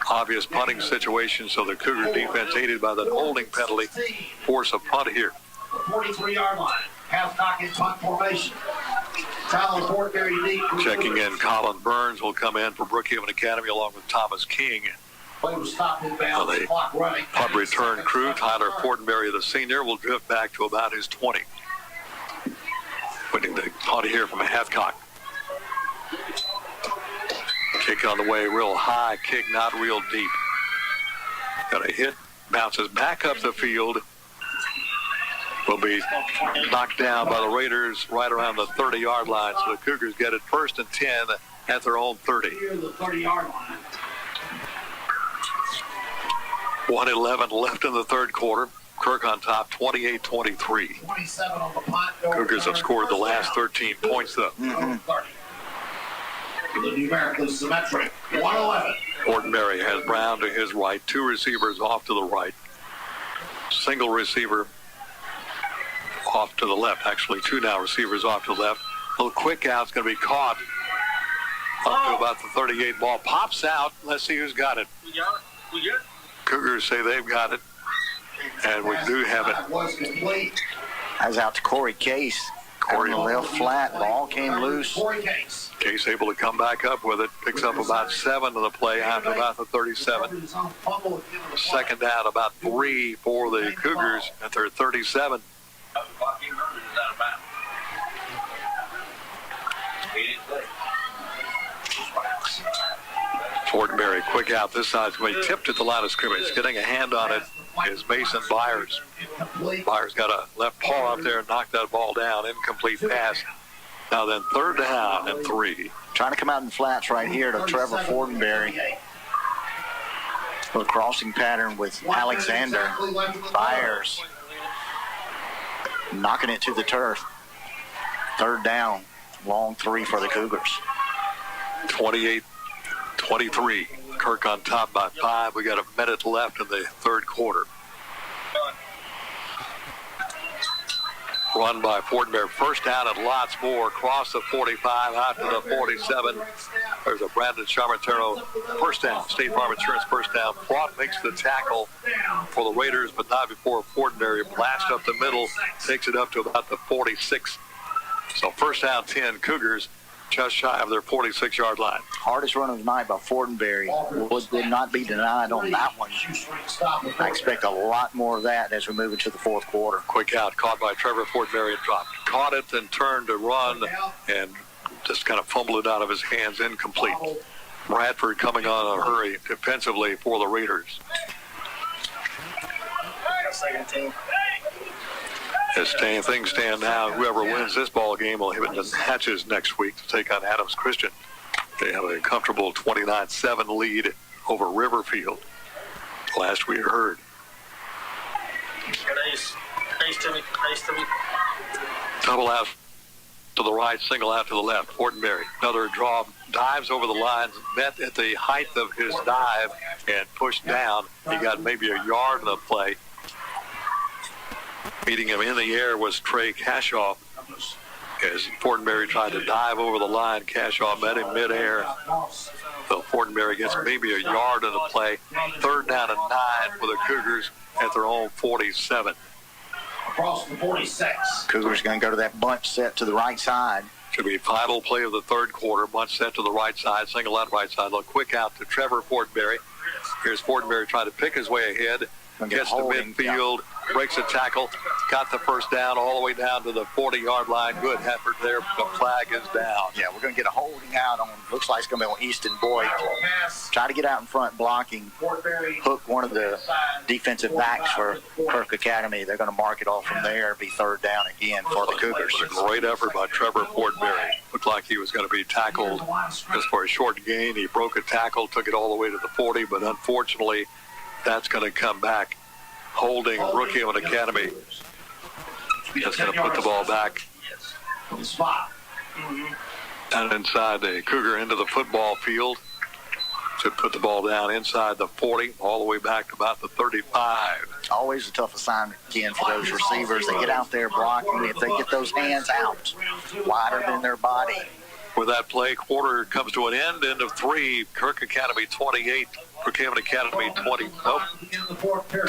Obvious punting situation, so the Cougar defense, aided by that holding penalty, force a punt here. 43-yard line. Hathcock in punt formation. Tyler Fortenberry deep. Checking in, Colin Burns will come in for Brookhaven Academy along with Thomas King. Play was stopped in bounds. The Clock running. punt return crew, Tyler Fortenberry, the senior, will drift back to about his 20. Winning the punt here from Hathcock. Kick on the way, real high kick, not real deep. Got a hit, bounces back up the field. Will be knocked down by the Raiders right around the 30-yard line. So the Cougars get it 1st and 10 at their own 30. Near the 30-yard line. 1:11 left in the third quarter. Kirk on top, 28-23. 27 on the punt. Cougars have scored the last 13 points, though. The numerically symmetric. 111. Fortenberry has Brown to his right, 2 receivers off to the right. Single receiver off to the left. Actually, 2 now receivers off to the left. A little quick out's going to be caught up to about the 38. Ball pops out. Let's see who's got it. We got it. We got it. Cougars say they've got it, and we do have it. Was complete. I was out to Corey Case. Corey left flat. Ball came loose. Corey Case. Case able to come back up with it. Picks up about 7 of the play after about the 37. Second down, about 3 for the Cougars at their 37. Fortenberry, quick out. This side's going to be tipped at the line of scrimmage. Getting a hand on it is Mason Byers. Byers got a left paw up there and knocked that ball down. Incomplete pass. Now then, third down and 3. Trying to come out in flats right here to Trevor Fortenberry. A crossing pattern with Alexander. Byers knocking it to the turf. Third down, long 3 for the Cougars. 28-23. Kirk on top by 5. We got a minute left in the third quarter. Run by Fortenberry. First down and lots more. Across the 45, out to the 47. There's a Brandon Charmatero first down. State Farm Insurance first down. Plott makes the tackle for the Raiders, but not before Fortenberry blasts up the middle. Takes it up to about the 46. So first down 10 Cougars. just shy of their 46-yard line. Hardest run of the night by Fortenberry would not be denied on that one. I expect a lot more of that as we move into the fourth quarter. Quick out, caught by Trevor Fortenberry and dropped. Caught it, then turned to run, and just kind of fumbled it out of his hands, incomplete. Bradford coming on a hurry defensively for the Raiders. Second team. As things stand now, whoever wins this ball game will hit the Natchez next week to take on Adams Christian. They have a comfortable 29-7 lead over Riverfield. Last we heard. Double out to the right, single out to the left. Fortenberry, another draw, dives over the lines, met at the height of his dive and pushed down. He got maybe a yard in the play. Meeting him in the air was Trey Cashoff. As Fortenberry tried to dive over the line, Cashoff met him midair. So Fortenberry gets maybe a yard in the play. 3rd down and 9 for the Cougars at their own 47. Across the 46. Cougars going to go to that bunch set to the right side. Should be final play of the third quarter. Bunch set to the right side, single out right side. Look quick out to Trevor Fortenberry. Here's Fortenberry trying to pick his way ahead. Gets to midfield, breaks a tackle, got the first down all the way down to the 40-yard line. Good effort there. The flag is down. Yeah, we're going to get a holding out on, looks like it's going to be on Easton Boyd. Try to get out in front blocking. Hook one of the defensive backs for Kirk Academy. They're going to mark it off from there. Be 3rd down again for the Cougars. A great effort by Trevor Fortenberry. Looked like he was going to be tackled just for a short gain. He broke a tackle, took it all the way to the 40, but unfortunately, that's going to come back. Holding Brookhaven Academy. That's going to put the ball back. Down inside the Cougar into the football field. To put the ball down inside the 40, all the way back to about the 35. Always a tough assignment, again, for those receivers. They get out there blocking. If they get those hands out wider than their body. With that play, quarter comes to an end. End of 3. Kirk Academy 28. Brookhaven Academy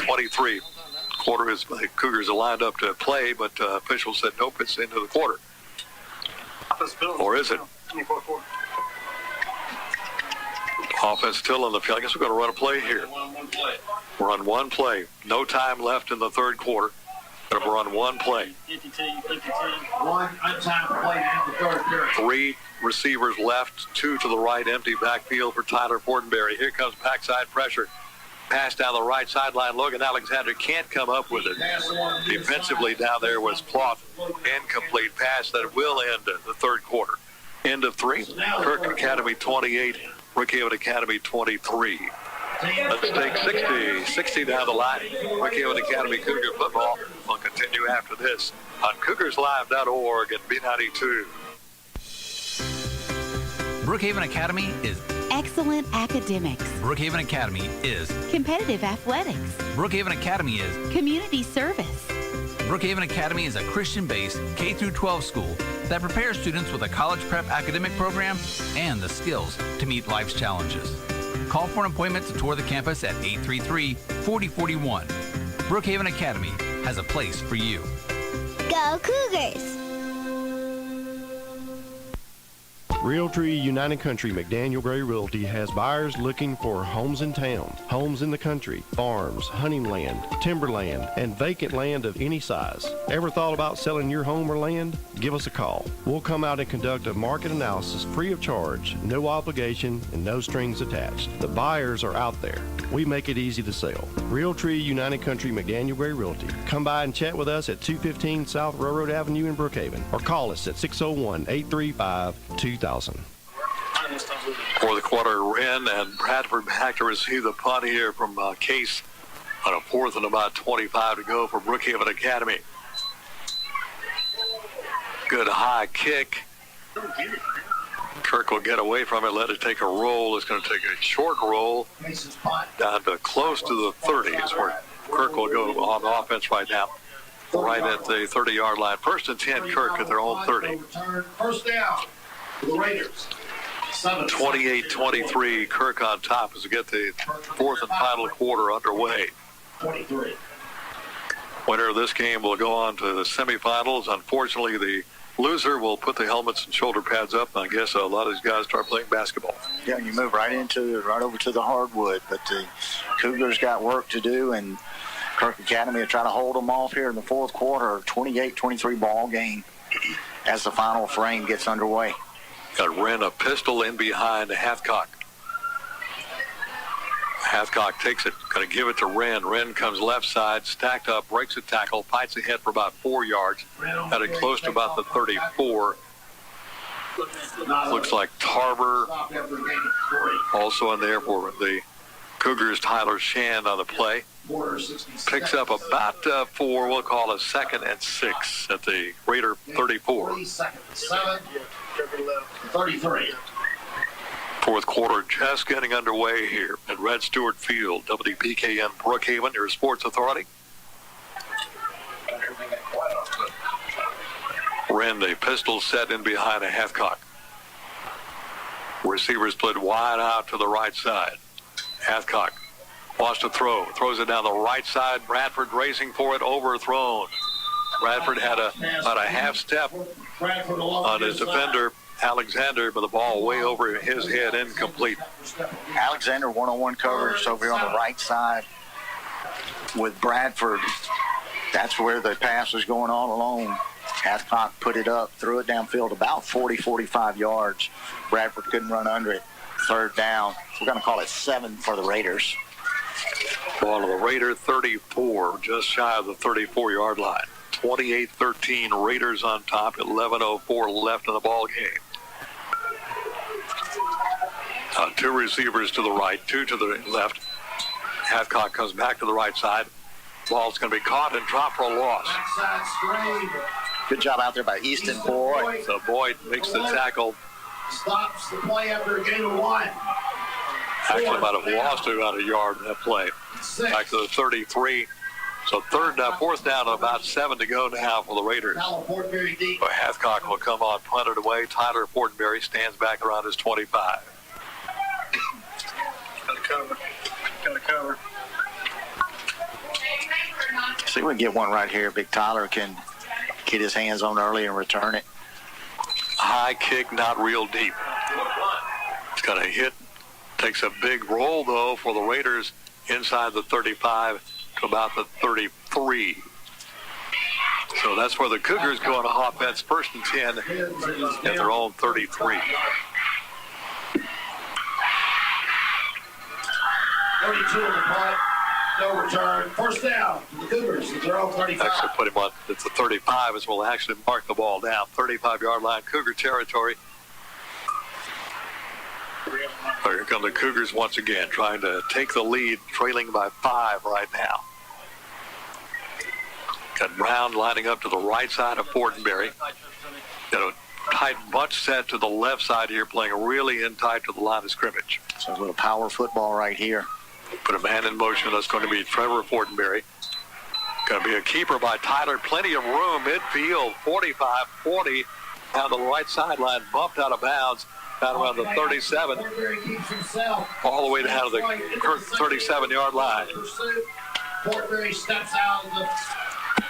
23. Quarter is the Cougars are lined up to play, but officials said nope, it's into the quarter. Or is it? Offense still on the field. I guess we're going to run a play here. Run one play. No time left in the third quarter. Going to run one play. 1 untimed play in the third period. 3 receivers left, 2 to the right, empty backfield for Tyler Fortenberry. Here comes backside pressure. Pass down the right sideline. Logan Alexander can't come up with it. Defensively down there was Cloth. Incomplete pass that will end the third quarter. End of 3. Kirk Academy 28. Brookhaven Academy 23. Let's take 60 down the line. Brookhaven Academy Cougar football will continue after this on CougarsLive.org and B92. Brookhaven Academy is excellent academics. Brookhaven Academy is competitive athletics. Brookhaven Academy is community service. Brookhaven Academy is a Christian-based K-12 school that prepares students with a college prep academic program and the skills to meet life's challenges. Call for an appointment to tour the campus at 833-4041. Brookhaven Academy has a place for you. Go Cougars! Realtree United Country McDaniel Gray Realty has buyers looking for homes in town, homes in the country, farms, hunting land, timberland, and vacant land of any size. Ever thought about selling your home or land? Give us a call. We'll come out and conduct a market analysis free of charge, no obligation, and no strings attached. The buyers are out there. We make it easy to sell. Realtree United Country McDaniel Gray Realty. Come by and chat with us at 215 South Railroad Avenue in Brookhaven or call us at 601-835-2000. For the quarter in, and Bradford back to receive the punt here from Case on a 4th and about 25 to go for Brookhaven Academy. Good high kick. Kirk will get away from it, let it take a roll. It's going to take a short roll down to close to the 30s, where Kirk will go on offense right now, right at the 30-yard line. 1st and 10, Kirk at their own 30. First down for the Raiders. 28-23, Kirk on top as we get the 4th and final quarter underway. 23. Winner of this game will go on to the semifinals. Unfortunately, the loser will put the helmets and shoulder pads up. I guess a lot of these guys start playing basketball. Yeah, you move right over to the hardwood. But the Cougars got work to do, and Kirk Academy will try to hold them off here in the fourth quarter. 28-23 ball game as the final frame gets underway. Got Wren a pistol in behind Hathcock. Hathcock takes it, going to give it to Wren. Wren comes left side, stacked up, breaks a tackle, fights ahead for about 4 yards. Got it close to about the 34. Looks like Tarver also in there for the Cougars. Tyler Shand on the play. Picks up about 4, we'll call it 2nd and 6 at the Raider 34. 33. Fourth quarter just getting underway here at Red Stewart Field. WPKN Brookhaven, your sports authority. Wren, the pistol set in behind a Hathcock. Receiver split wide out to the right side. Hathcock wants to throw. Throws it down the right side. Bradford racing for it. Overthrown. Bradford had about a half step on his defender, Alexander, but the ball way over his head, incomplete. Alexander one-on-one coverage over here on the right side with Bradford. That's where the pass was going all along. Hathcock put it up, threw it downfield about 40-45 yards. Bradford couldn't run under it. Third down. We're going to call it 7 for the Raiders. Ball to the Raider 34, just shy of the 34-yard line. 28-13, Raiders on top, 11:04 left in the ball game. 2 receivers to the right, 2 to the left. Hathcock comes back to the right side. Ball's going to be caught and dropped for a loss. Good job out there by Easton Boyd. So Boyd makes the tackle. Stops the play after a gain of 1. Actually, about a lost about a yard in that play. Back to the 33. So fourth down, about 7 to go now for the Raiders. Hathcock will come on, punted away. Tyler Fortenberry stands back around his 25. Got to cover. See, we can get one right here. Big Tyler can get his hands on early and return it. High kick, not real deep. It's got a hit. Takes a big roll, though, for the Raiders inside the 35 to about the 33. So that's where the Cougars go on offense, 1st and 10 at their own 33. 32 on the punt. No return. First down to the Cougars at their own 35. Actually put him on. It's the 35 as we'll actually mark the ball down. 35-yard line, Cougar territory. Here come the Cougars once again, trying to take the lead, trailing by 5 right now. Got Brown lining up to the right side of Fortenberry. Got a tight bunch set to the left side here, playing really in tight to the line of scrimmage. So a little power football right here. Put a man in motion. That's going to be Trevor Fortenberry. Going to be a keeper by Tyler. Plenty of room. Midfield, 45-40. Down the right sideline, bumped out of bounds. Down around the 37. All the way down to the 37-yard line.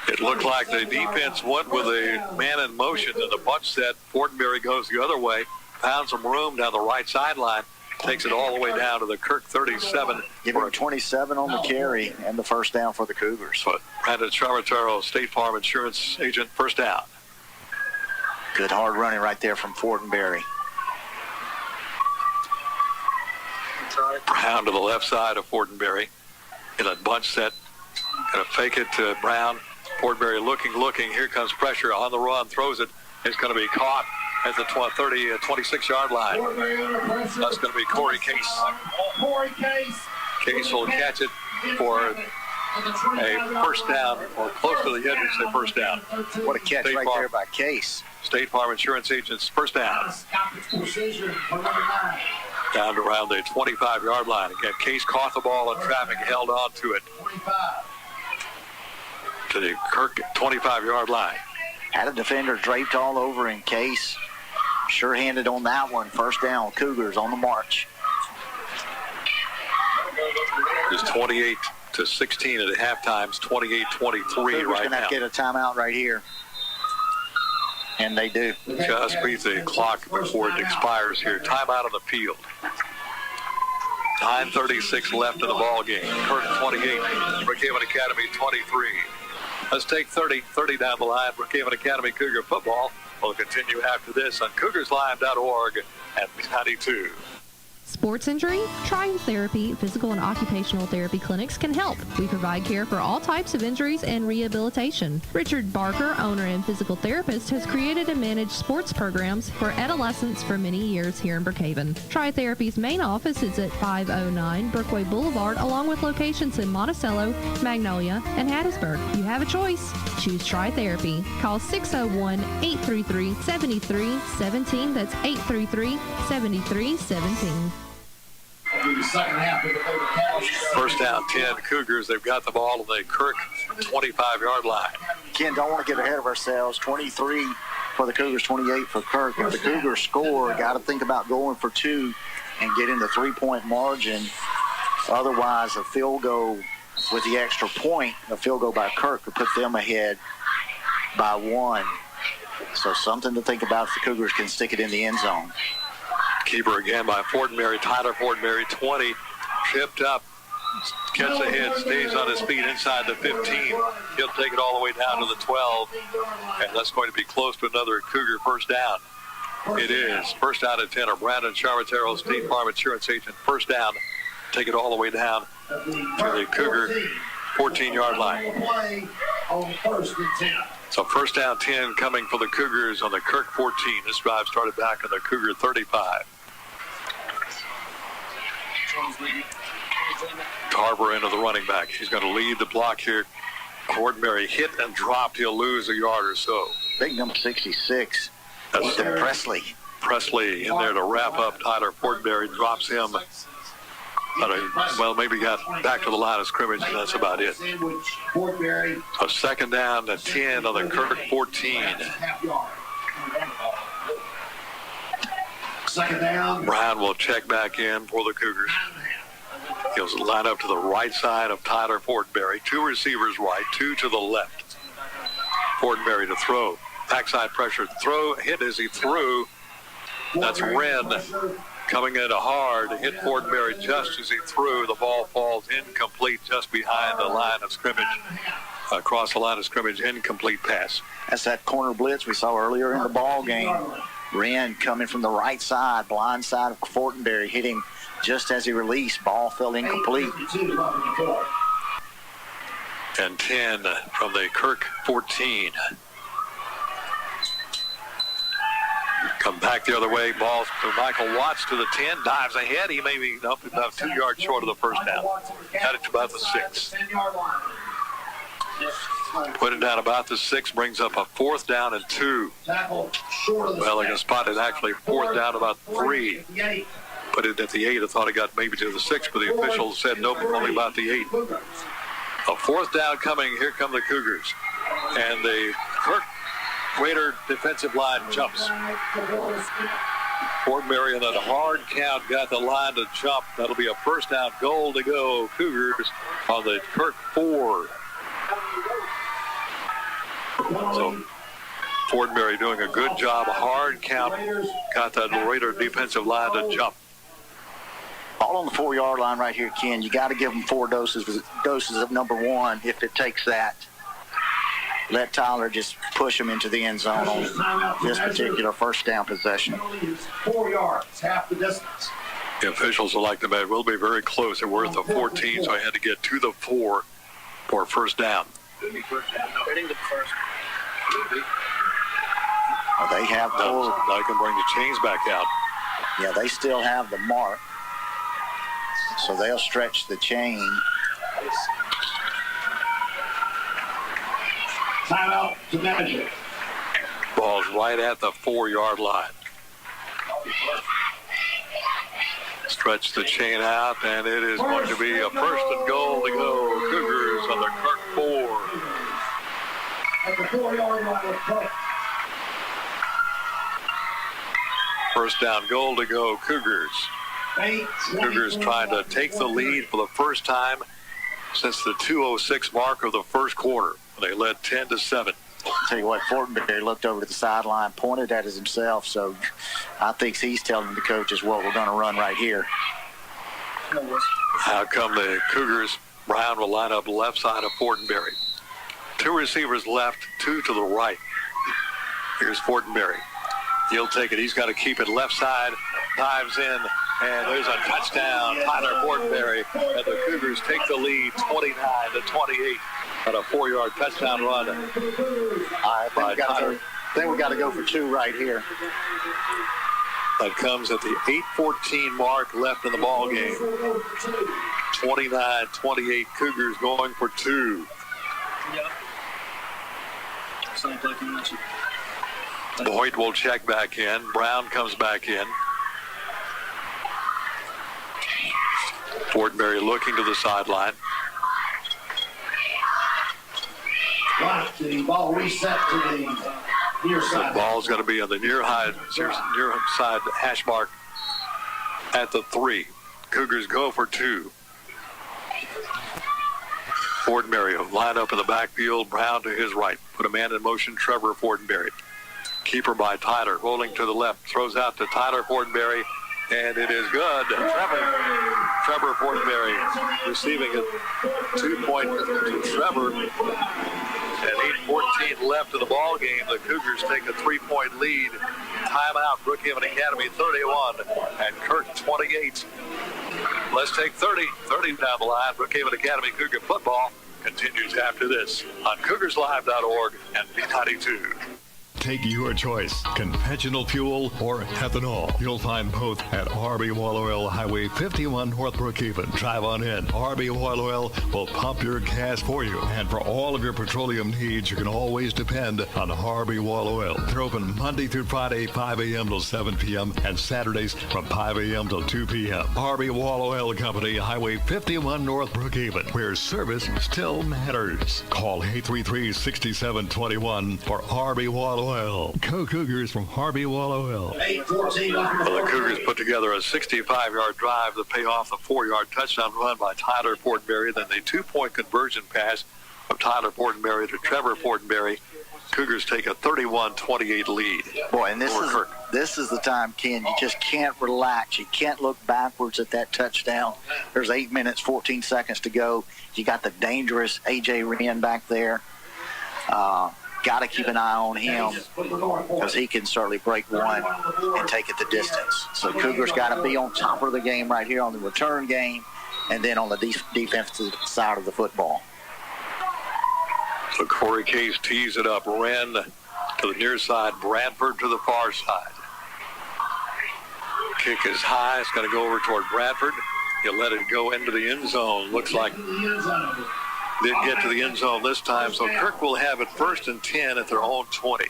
It looked like the defense went with a man in motion and the bunch set. Fortenberry goes the other way. Found some room down the right sideline. Takes it all the way down to the Kirk 37. Give him 27 on the carry and the first down for the Cougars. But Brandon Charmataro, State Farm Insurance Agent, first down. Good hard running right there from Fortenberry. Brown to the left side of Fortenberry in a bunch set. Going to fake it to Brown. Fortenberry looking. Here comes pressure on the run. Throws it. It's going to be caught at the 26-yard line. That's going to be Corey Case. Case will catch it for a first down, or close to the edge of the first down. What a catch right there by Case. State Farm Insurance Agents, first down. Down to around the 25-yard line. Again, Case caught the ball in traffic, held on to it. To the Kirk 25-yard line. Had a defender draped all over in Case. Sure-handed on that one. First down, Cougars on the march. It's 28-16 at halftime. It's 28-23 right now. Going to have to get a timeout right here. And they do. Just beat the clock before it expires here. Timeout on the field. 9:36 left in the ball game. Kirk 28, Brookhaven Academy 23. Let's take 30 down the line. Brookhaven Academy Cougar football will continue after this on CougarsLive.org at B92. Sports injury? Trying Therapy Physical and Occupational Therapy clinics can help. We provide care for all types of injuries and rehabilitation. Richard Barker, owner and physical therapist, has created and managed sports programs for adolescents for many years here in Brookhaven. Try Therapy's main office is at 509 Brookway Boulevard, along with locations in Monticello, Magnolia, and Hattiesburg. You have a choice. Choose Try Therapy. Call 601-833-7317. That's 833-7317. First down 10 Cougars. They've got the ball on the Kirk 25-yard line. Ken, don't want to get ahead of ourselves. 23 for the Cougars, 28 for Kirk. If the Cougars score, got to think about going for two and getting the 3-point margin. Otherwise, a field goal with the extra point, a field goal by Kirk could put them ahead by 1. So something to think about if the Cougars can stick it in the end zone. Keeper again by Fortenberry. Tyler Fortenberry, 20, tripped up, gets ahead, stays on his feet inside the 15. He'll take it all the way down to the 12, and that's going to be close to another Cougar first down. It is. First down at 10. Brandon Charvatero, State Farm Insurance Agent. First down. Take it all the way down to the Cougar 14-yard line. So first down 10 coming for the Cougars on the Kirk 14. This drive started back on the Cougar 35. Tarver into the running back. He's going to lead the block here. Fortenberry hit and dropped. He'll lose a yard or so. Big number 66. That's Presley. Presley in there to wrap up. Tyler Fortenberry drops him. Well, maybe got back to the line of scrimmage, and that's about it. So second down to 10 on the Kirk 14. Second down. Brown will check back in for the Cougars. He'll line up to the right side of Tyler Fortenberry. 2 receivers right, 2 to the left. Fortenberry to throw. Backside pressure. Throw. Hit as he threw. That's Wren. Coming in hard, hit Fortenberry just as he threw. The ball falls incomplete just behind the line of scrimmage. Across the line of scrimmage, incomplete pass. That's that corner blitz we saw earlier in the ball game. Wren coming from the right side, blind side of Fortenberry, hit him just as he released. Ball fell incomplete. And 10 from the Kirk 14. Come back the other way. Ball to Michael Watts to the 10. Dives ahead. He may be up about 2 yards short of the first down. Got it to about the 6. Put it down about the 6. Brings up a 4th down and 2. Well, they're going to spot it actually 4th down about 3. Put it at the 8. I thought it got maybe to the 6, but the officials said nope, only about the 8. A 4th down coming. Here come the Cougars. And the Kirk Raider defensive line jumps. Fortenberry in a hard count got the line to jump. That'll be a first down goal to go. Cougars on the Kirk 4. So Fortenberry doing a good job. Hard count. Got that Raider defensive line to jump. All on the 4-yard line right here, Ken. You got to give them 4 doses of number 1 if it takes that. Let Tyler just push him into the end zone on this particular first down possession. 4 yards, half the distance. The officials will like the bet. Will be very close. They're worth a 14, so I had to get to the 4 for first down. Well, they have 4. Now I can bring the chains back out. Yeah, they still have the mark. So they'll stretch the chain. Timeout to measure. Ball's right at the 4-yard line. Stretch the chain out, and it is going to be a first and goal to go. Cougars on the Kirk 4. At the 4-yard line of Kirk. First down goal to go, Cougars. Cougars trying to take the lead for the first time since the 2:06 mark of the first quarter. They led 10-7. I'll tell you what, Fortenberry looked over to the sideline, pointed at us himself, so I think he's telling the coaches what we're going to run right here. How come the Cougars? Brown will line up left side of Fortenberry. 2 receivers left, 2 to the right. Here's Fortenberry. He'll take it. He's got to keep it left side. Dives in, and there's a touchdown. Tyler Fortenberry, and the Cougars take the lead 29-28 on a 4-yard touchdown run. I think we got to go for 2 right here. That comes at the 8:14 mark left in the ball game. 29-28 Cougars going for 2. Boyd will check back in. Brown comes back in. Fortenberry looking to the sideline. The ball reset to the near side. The ball's going to be on the near side hash mark at the 3. Cougars go for 2. Fortenberry will line up in the backfield. Brown to his right. Put a man in motion. Trevor Fortenberry. Keeper by Tyler. Rolling to the left. Throws out to Tyler Fortenberry. And it is good. Trevor Fortenberry receiving a 2-point to Trevor. And 8:14 left in the ball game. The Cougars take a 3-point lead. Timeout. Brookhaven Academy 31 and Kirk 28. Let's take 30 down the line. Brookhaven Academy Cougar football continues after this on CougarsLive.org and B92. Take your choice, conventional fuel or ethanol. You'll find both at RB Oil Oil, Highway 51 North Brookhaven. Drive on in. RB Oil Oil will pump your gas for you. And for all of your petroleum needs, you can always depend on RB Oil Oil. They're open Monday through Friday, 5 a.m. till 7 p.m. and Saturdays from 5 a.m. till 2 p.m. RB Oil Oil Company, Highway 51 North Brookhaven, where service still matters. Call 833-6721 for RB Oil Oil. Go Cougars from Harvey Wall Oil. Well, the Cougars put together a 65-yard drive to pay off the 4-yard touchdown run by Tyler Fortenberry, then the 2-point conversion pass of Tyler Fortenberry to Trevor Fortenberry. Cougars take a 31-28 lead. Boy, and this is the time, Ken, you just can't relax. You can't look backwards at that touchdown. There's 8 minutes, 14 seconds to go. You got the dangerous A.J. Wren back there. Got to keep an eye on him because he can certainly break one and take it the distance. So Cougars got to be on top of the game right here on the return game and then on the defensive side of the football. So Corey Case tees it up. Wren to the near side. Bradford to the far side. Kick is high. It's going to go over toward Bradford. He'll let it go into the end zone. Looks like did get to the end zone this time, so Kirk will have it 1st and 10 at their own 20.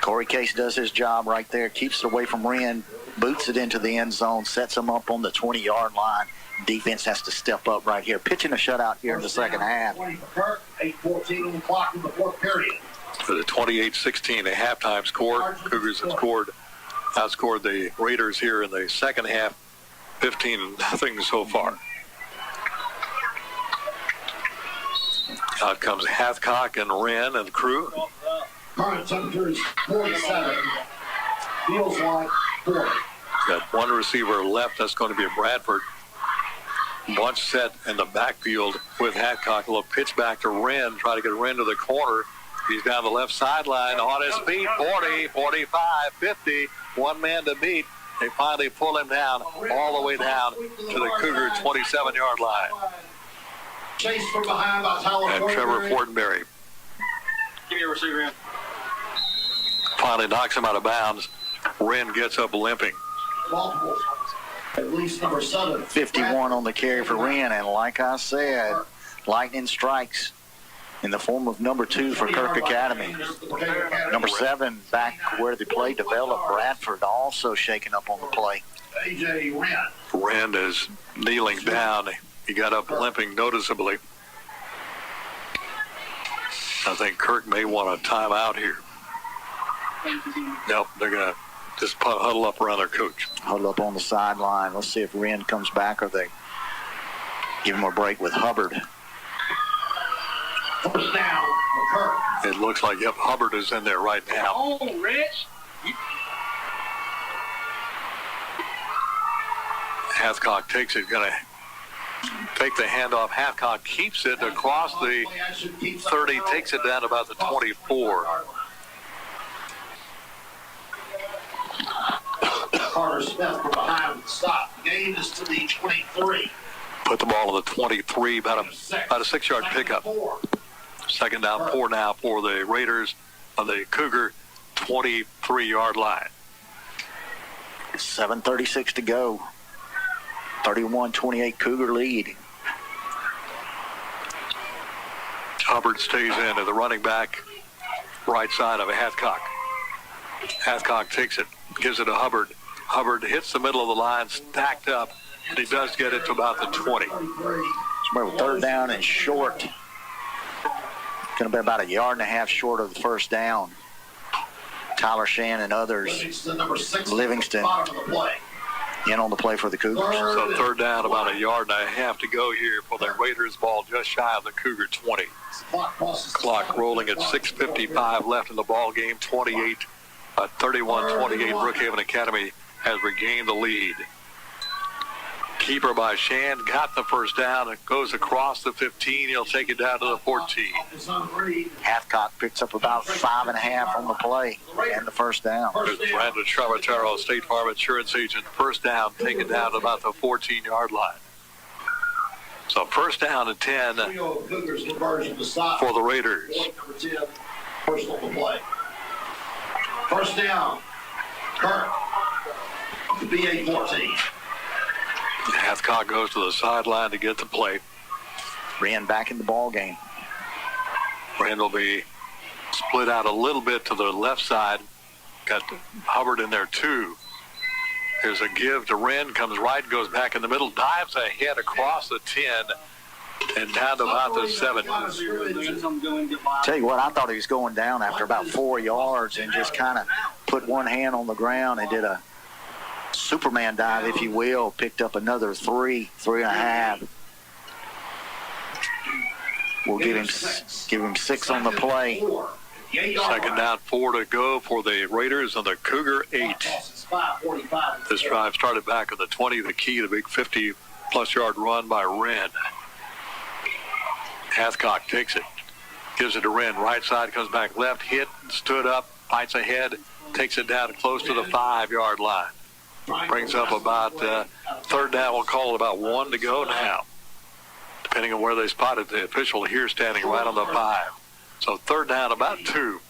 Corey Case does his job right there, keeps it away from Wren, boots it into the end zone, sets him up on the 20-yard line. Defense has to step up right here. Pitching a shutout here in the second half. 8:14 on the clock in the 4th period. For the 28-16, a halftime score. Cougars have outscored the Raiders here in the second half, 15-0 so far. Out comes Hathcock and Wren and crew. Current temperature is 47. Feels like 40. Got one receiver left. That's going to be Bradford. Bunch set in the backfield with Hathcock. A little pitch back to Wren. Try to get Wren to the corner. He's down the left sideline on his feet. 40, 45, 50. One man to beat. They finally pull him down all the way down to the Cougar 27-yard line. Chased from behind by Tyler and Trevor Fortenberry. Give me your receiver in. Finally knocks him out of bounds. Wren gets up limping. Multiple. At least number 7. 51 on the carry for Wren, and like I said, lightning strikes in the form of number 2 for Kirk Academy. Number 7 back where the play developed. Bradford also shaken up on the play. A.J. Wren. Wren is kneeling down. He got up limping noticeably. I think Kirk may want a timeout here. Nope, they're going to just huddle up around their coach. Huddle up on the sideline. Let's see if Wren comes back or they give him a break with Hubbard. First down for Kirk. It looks like, yep, Hubbard is in there right now. Oh, Rich. Hathcock takes it, going to take the handoff. Hathcock keeps it across the 30, takes it down about the 24. Carter Smith from behind with the stop. Gain is to the 23. Put the ball on the 23, about a 6-yard pickup. Second down, 4 now for the Raiders on the Cougar 23-yard line. 7:36 to go. 31-28 Cougar lead. Hubbard stays in at the running back, right side of Hathcock. Hathcock takes it, gives it to Hubbard. Hubbard hits the middle of the line, stacked up, and he does get it to about the 20. It's third down and short. Going to be about a yard and a half short of the first down. Tyler Shan and others. Livingston in on the play for the Cougars. So third down, about a yard and a half to go here for the Raiders. Ball just shy of the Cougar 20. Clock rolling at 6:55 left in the ball game. 31-28 Brookhaven Academy has regained the lead. Keeper by Shan got the first down. It goes across the 15. He'll take it down to the 14. Hathcock picks up about 5.5 on the play and the first down. There's Brandon Charvataro, State Farm Insurance Agent. First down, take it down to about the 14-yard line. So first down and 10 for the Raiders. First on the play. First down, Kirk. BA-14. Hathcock goes to the sideline to get the play. Wren back in the ball game. Wren will be split out a little bit to the left side. Got Hubbard in there too. Here's a give to Wren, comes right, goes back in the middle, dives ahead across the 10 and down to about the 7. Tell you what, I thought he was going down after about 4 yards and just kind of put one hand on the ground and did a Superman dive, if you will, picked up another 3.5. We'll give him 6 on the play. Second down, 4 to go for the Raiders on the Cougar 8. This drive started back at the 20. The key, the big 50-plus yard run by Wren. Hathcock takes it, gives it to Wren. Right side, comes back left, hit, stood up, fights ahead, takes it down close to the 5-yard line. Brings up about third down. We'll call it about 1 to go now, depending on where they spotted the official here standing right on the 5. So third down, about 2.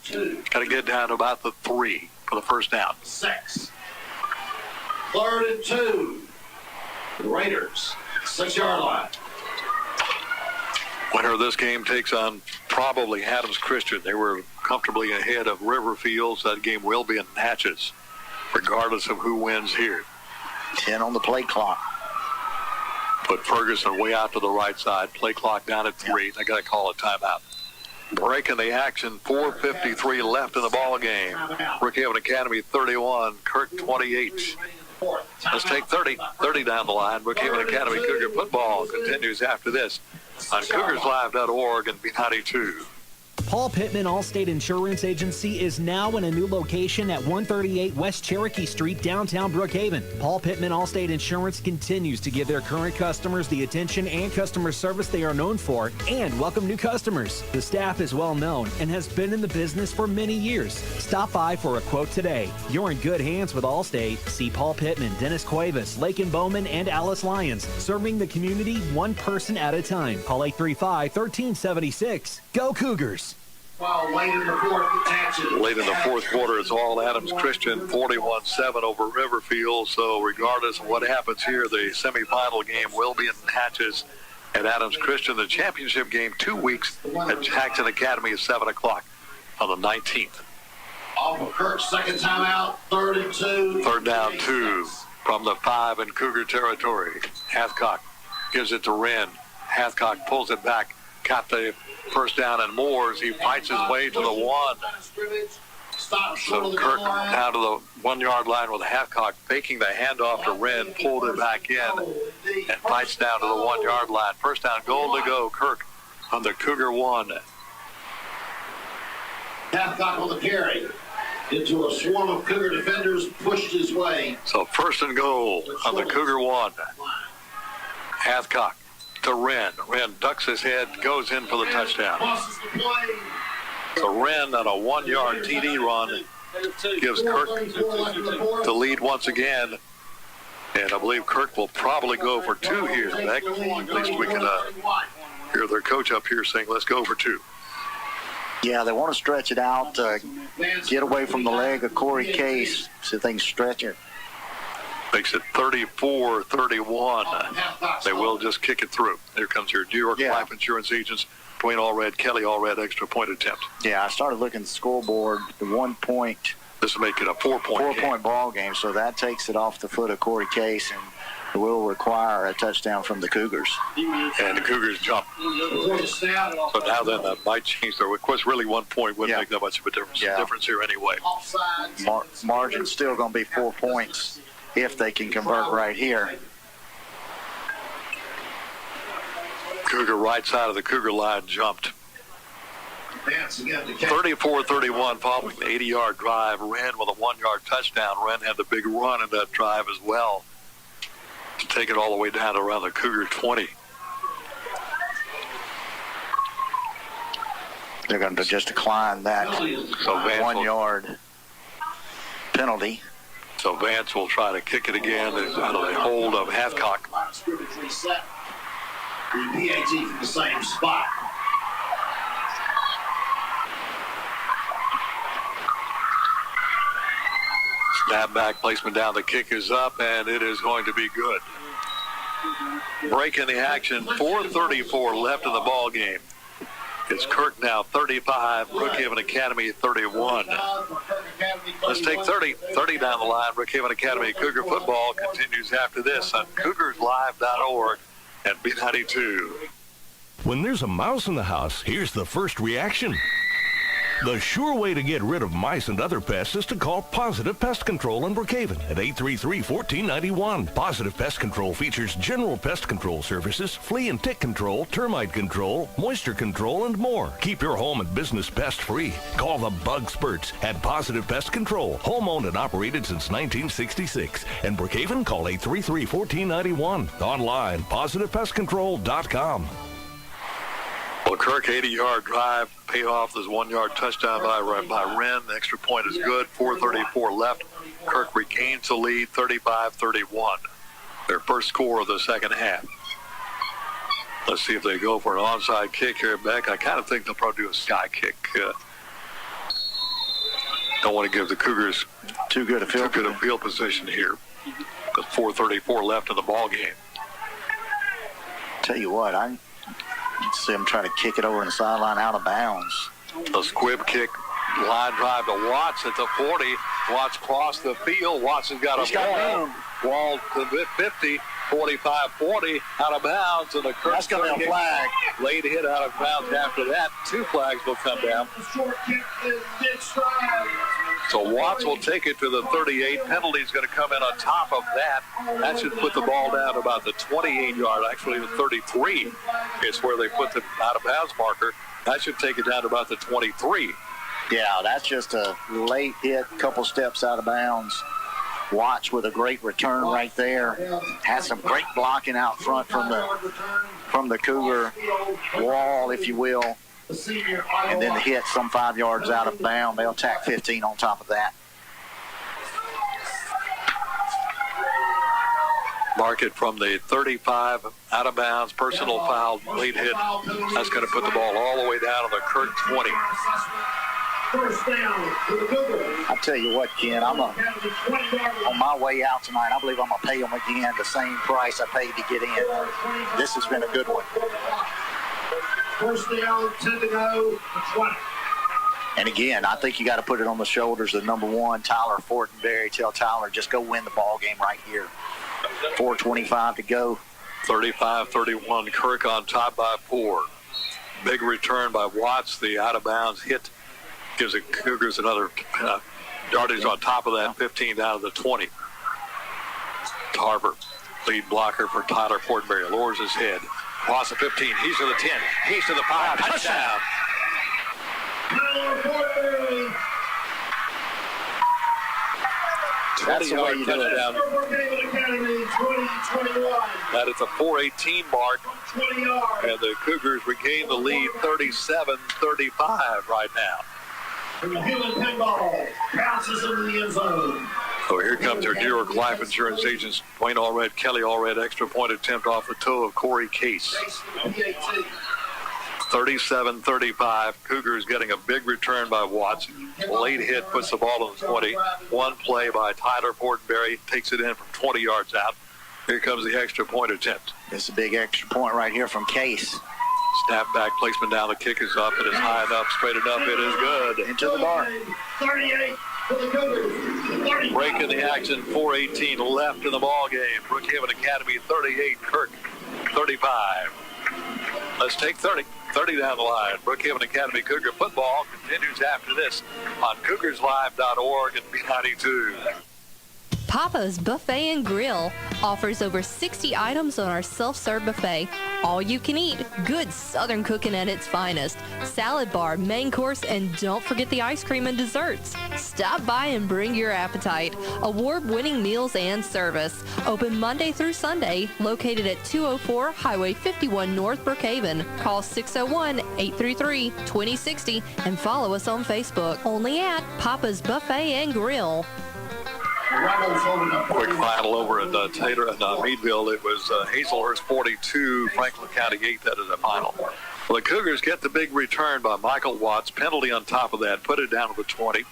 Got to get down to about the 3 for the first down. 6. Third and 2. The Raiders, 6-yard line. Winner of this game takes on probably Adams Christian. They were comfortably ahead of Riverfields. That game will be in Natchez, regardless of who wins here. 10 on the play clock. Put Ferguson way out to the right side. Play clock down at 3. They got to call a timeout. Breaking the action. 4:53 left in the ball game. Brookhaven Academy 31, Kirk 28. Let's take 30 down the line. Brookhaven Academy Cougar football continues after this on CougarsLive.org and B92. Paul Pittman Allstate Insurance Agency is now in a new location at 138 West Cherokee Street, downtown Brookhaven. Paul Pittman Allstate Insurance continues to give their current customers the attention and customer service they are known for and welcome new customers. The staff is well known and has been in the business for many years. Stop by for a quote today. You're in good hands with Allstate. See Paul Pittman, Dennis Cuevas, Lakin Bowman, and Alice Lyons, serving the community one person at a time. Call 835-1376. Go Cougars! Late in the fourth quarter, it's all Adams Christian, 41-7 over Riverfield. So regardless of what happens here, the semifinal game will be in Natchez at Adams Christian. The championship game 2 weeks at Jackson Academy at 7 o'clock on the 19th. Off of Kirk's second timeout, 3rd and 2. Third down 2 from the 5 in Cougar territory. Hathcock gives it to Wren. Hathcock pulls it back, got the first down and more as he fights his way to the 1. So Kirk down to the 1-yard line with Hathcock faking the handoff to Wren, pulled it back in, and fights down to the 1-yard line. First down, goal to go. Kirk on the Cougar 1. Hathcock on the carry. Into a swarm of Cougar defenders, pushed his way. So first and goal on the Cougar 1. Hathcock to Wren. Wren ducks his head, goes in for the touchdown. So Wren on a 1-yard TD run gives Kirk the lead once again. And I believe Kirk will probably go for 2 here, Beck. At least we can hear their coach up here saying, let's go for 2. Yeah, they want to stretch it out, get away from the leg of Corey Case so they can stretch it. Makes it 34-31. They will just kick it through. Here comes your New York Life Insurance agents, Dwayne Allred, Kelly Allred, extra point attempt. Yeah, I started looking at the scoreboard, the 1 point. This will make it a 4-point game. 4-point ball game, so that takes it off the foot of Corey Case and will require a touchdown from the Cougars. And the Cougars jump. So now then that might change their, of course, really 1 point wouldn't make that much of a difference, difference here anyway. Margin's still going to be 4 points if they can convert right here. Cougar right side of the Cougar line jumped. 34-31 following the 80-yard drive. Wren with a 1-yard touchdown. Wren had the big run in that drive as well to take it all the way down to around the Cougar 20. They're going to just decline that 1-yard penalty. So Vance will try to kick it again out of the hold of Hathcock. The PAT from the same spot. Snap back, placement down, the kick is up, and it is going to be good. Break in the action, 4:34 left in the ball game. It's Kirk now 35, Brookhaven Academy 31. Let's take 30 down the line. Brookhaven Academy Cougar football continues after this on CougarsLive.org and B92. When there's a mouse in the house, here's the first reaction. The sure way to get rid of mice and other pests is to call Positive Pest Control in Brookhaven at 833-1491. Positive Pest Control features general pest control services, flea and tick control, termite control, moisture control, and more. Keep your home and business pest-free. Call the Bug Spurts at Positive Pest Control, home-owned and operated since 1966. In Brookhaven, call 833-1491. Online, positivepestcontrol.com. Well, Kirk, 80-yard drive, pay off this 1-yard touchdown by Wren. The extra point is good. 4:34 left. Kirk regains the lead, 35-31. Their first score of the second half. Let's see if they go for an onside kick here, Beck. I kind of think they'll probably do a sky kick. Don't want to give the Cougars too good a field position here. With 4:34 left in the ball game. Tell you what, I see him trying to kick it over in the sideline out of bounds. The squib kick, line drive to Watts at the 40. Watts crossed the field. Watts has got a ball. Wall to the 50, 45-40, out of bounds. And the Kirk that's going to be a flag. Late hit out of bounds after that. 2 flags will come down. So Watts will take it to the 38. Penalty is going to come in on top of that. That should put the ball down about the 28-yard, actually the 33 is where they put the out-of-bounds marker. That should take it down to about the 23. Yeah, that's just a late hit, couple steps out of bounds. Watts with a great return right there. Had some great blocking out front from the Cougar wall, if you will. And then the hit some 5 yards out of bounds. They'll tack 15 on top of that. Mark it from the 35 out of bounds, personal foul, late hit. That's going to put the ball all the way down to the Kirk 20. I tell you what, Ken, on my way out tonight, I believe I'm going to pay them again the same price I paid to get in. This has been a good one. First down, 10 to go, 20. And again, I think you got to put it on the shoulders of number 1, Tyler Fortenberry. Tell Tyler, just go win the ball game right here. 4:25 to go. 35-31, Kirk on top by 4. Big return by Watts. The out-of-bounds hit gives the Cougars another yardage on top of that, 15 down to the 20. Tarver, lead blocker for Tyler Fortenberry, lowers his head. Cross the 15, he's to the 10, he's to the 5, touchdown. That's the way you do it. touchdown. That is a 4:18 mark. And the Cougars regain the lead 37-35 right now. And the human pinball bounces into the end zone. So here comes their New York Life Insurance agents, Wayne Allred, Kelly Allred, extra point attempt off the toe of Corey Case. 37-35. Cougars getting a big return by Watts. Late hit puts the ball in the 20. One play by Tyler Fortenberry takes it in from 20 yards out. Here comes the extra point attempt. It's a big extra point right here from Case. Snap back placement down. The kick is up. It is high enough, straight enough. It is good. Into the bar. 38 for the Cougars. Break in the action. 4:18 left in the ball game. Brookhaven Academy 38. Kirk 35. Let's take 30. 30 down the line. Brookhaven Academy Cougar football continues after this on CougarsLive.org and B92. Papa's Buffet and Grill offers over 60 items on our self-serve buffet. All you can eat, good Southern cooking at its finest. Salad bar, main course, and don't forget the ice cream and desserts. Stop by and bring your appetite. Award-winning meals and service. Open Monday through Sunday, located at 204 Highway 51 North Brookhaven. Call 601-833-2060 and follow us on Facebook. Only at Papa's Buffet and Grill. Quick final over at Taylor and Meadville. It was Hazelhurst 42, Franklin County 8. That is the final. Well, the Cougars get the big return by Michael Watts. Penalty on top of that. Put it down to the 20.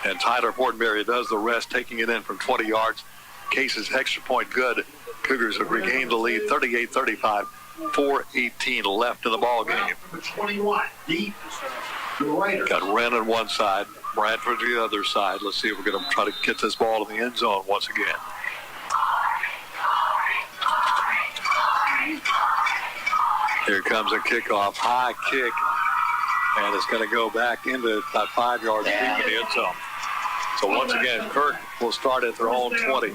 And Tyler Fortenberry does the rest, taking it in from 20 yards. Case's extra point good. Cougars have regained the lead 38-35. 4:18 left in the ball game. 21 deep. Got Wren on one side. Bradford to the other side. Let's see if we're going to try to get this ball in the end zone once again. Here comes a kickoff. High kick. And it's going to go back into about 5 yards deep in the end zone. So once again, Kirk will start at their own 20.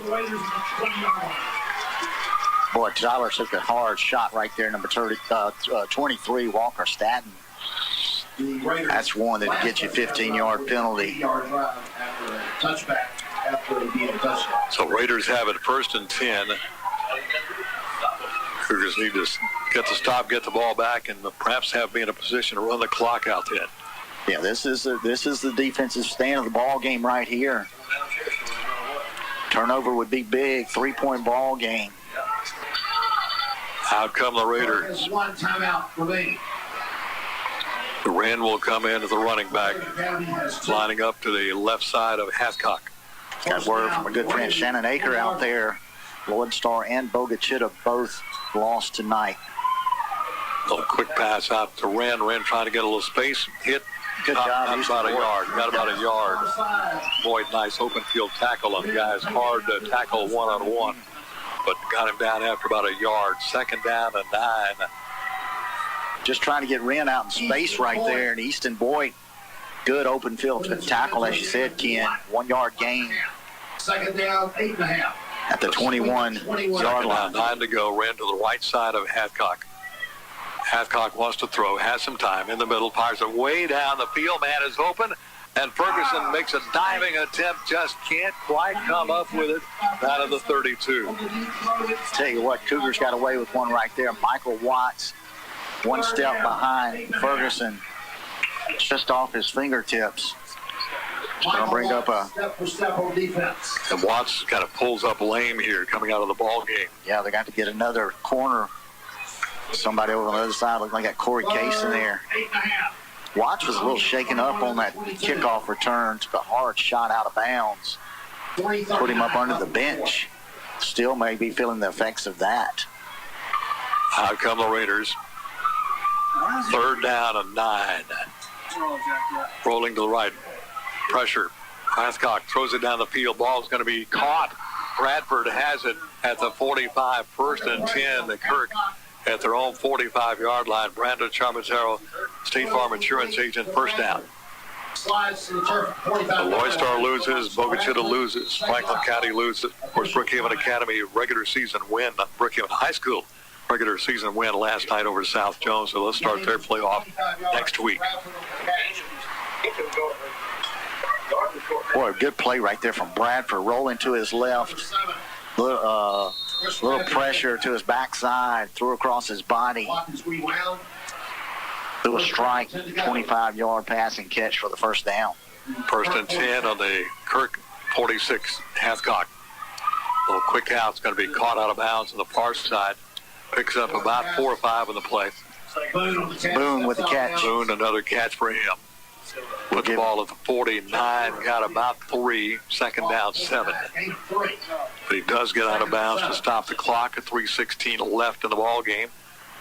Boy, Tyler took a hard shot right there, number 23, Walker Staten. That's one that gets you 15-yard penalty. So Raiders have it 1st and 10. Cougars need to get the stop, get the ball back, and perhaps be in a position to run the clock out then. Yeah, this is the defensive stand of the ball game right here. Turnover would be big. 3-point ball game. Out come the Raiders. One timeout remaining. Wren will come in as the running back, lining up to the left side of Hathcock. Got word from a good friend, Shannon Aker, out there. Lordstar and Bogachita both lost tonight. A little quick pass out to Wren. Wren trying to get a little space. Hit. Good job. Not about a yard. Got about a yard. Boyd, nice open field tackle on the guys. Hard to tackle one-on-one, but got him down after about a yard. 2nd down and 9. Just trying to get Wren out in space right there. And Easton Boyd, good open field tackle, as you said, Ken. 1 yard gain. 2nd down, 8.5. At the 21-yard line. 9 to go. Ran to the right side of Hathcock. Hathcock wants to throw. Has some time. In the middle. Fires it way down the field. Man is open. And Ferguson makes a diving attempt. Just can't quite come up with it out of the 32. Tell you what, Cougars got away with one right there. Michael Watts. 1 step behind Ferguson, just off his fingertips. Going to bring up and Watts kind of pulls up lame here coming out of the ball game. Yeah, they got to get another corner. Somebody over on the other side looking like that Corey Case in there. Watts was a little shaken up on that kickoff return. Took a hard shot out of bounds. Put him up under the bench. Still may be feeling the effects of that. Out come the Raiders. 3rd down and 9. Rolling to the right. Pressure. Hathcock throws it down the field. Ball's going to be caught. Bradford has it at the 45. 1st and 10. The Kirk at their own 45-yard line. Brandon Charmatero, State Farm Insurance agent, 1st down. Lordstar loses. Bogachita loses. Franklin County loses. Of course, Brookhaven Academy regular season win. Brookhaven High School regular season win last night over South Jones. So let's start their playoff next week. Boy, a good play right there from Bradford, rolling to his left. Little pressure to his backside, threw across his body. Threw a strike, 25-yard pass and catch for the first down. First and 10 on the Kirk 46, Hathcock. Little quick out's going to be caught out of bounds on the far side. Picks up about 4 or 5 on the play. Boone with the catch. Boone, another catch for him. Put the ball at the 49, got about 3, second down 7. But he does get out of bounds to stop the clock at 3:16 left in the ball game.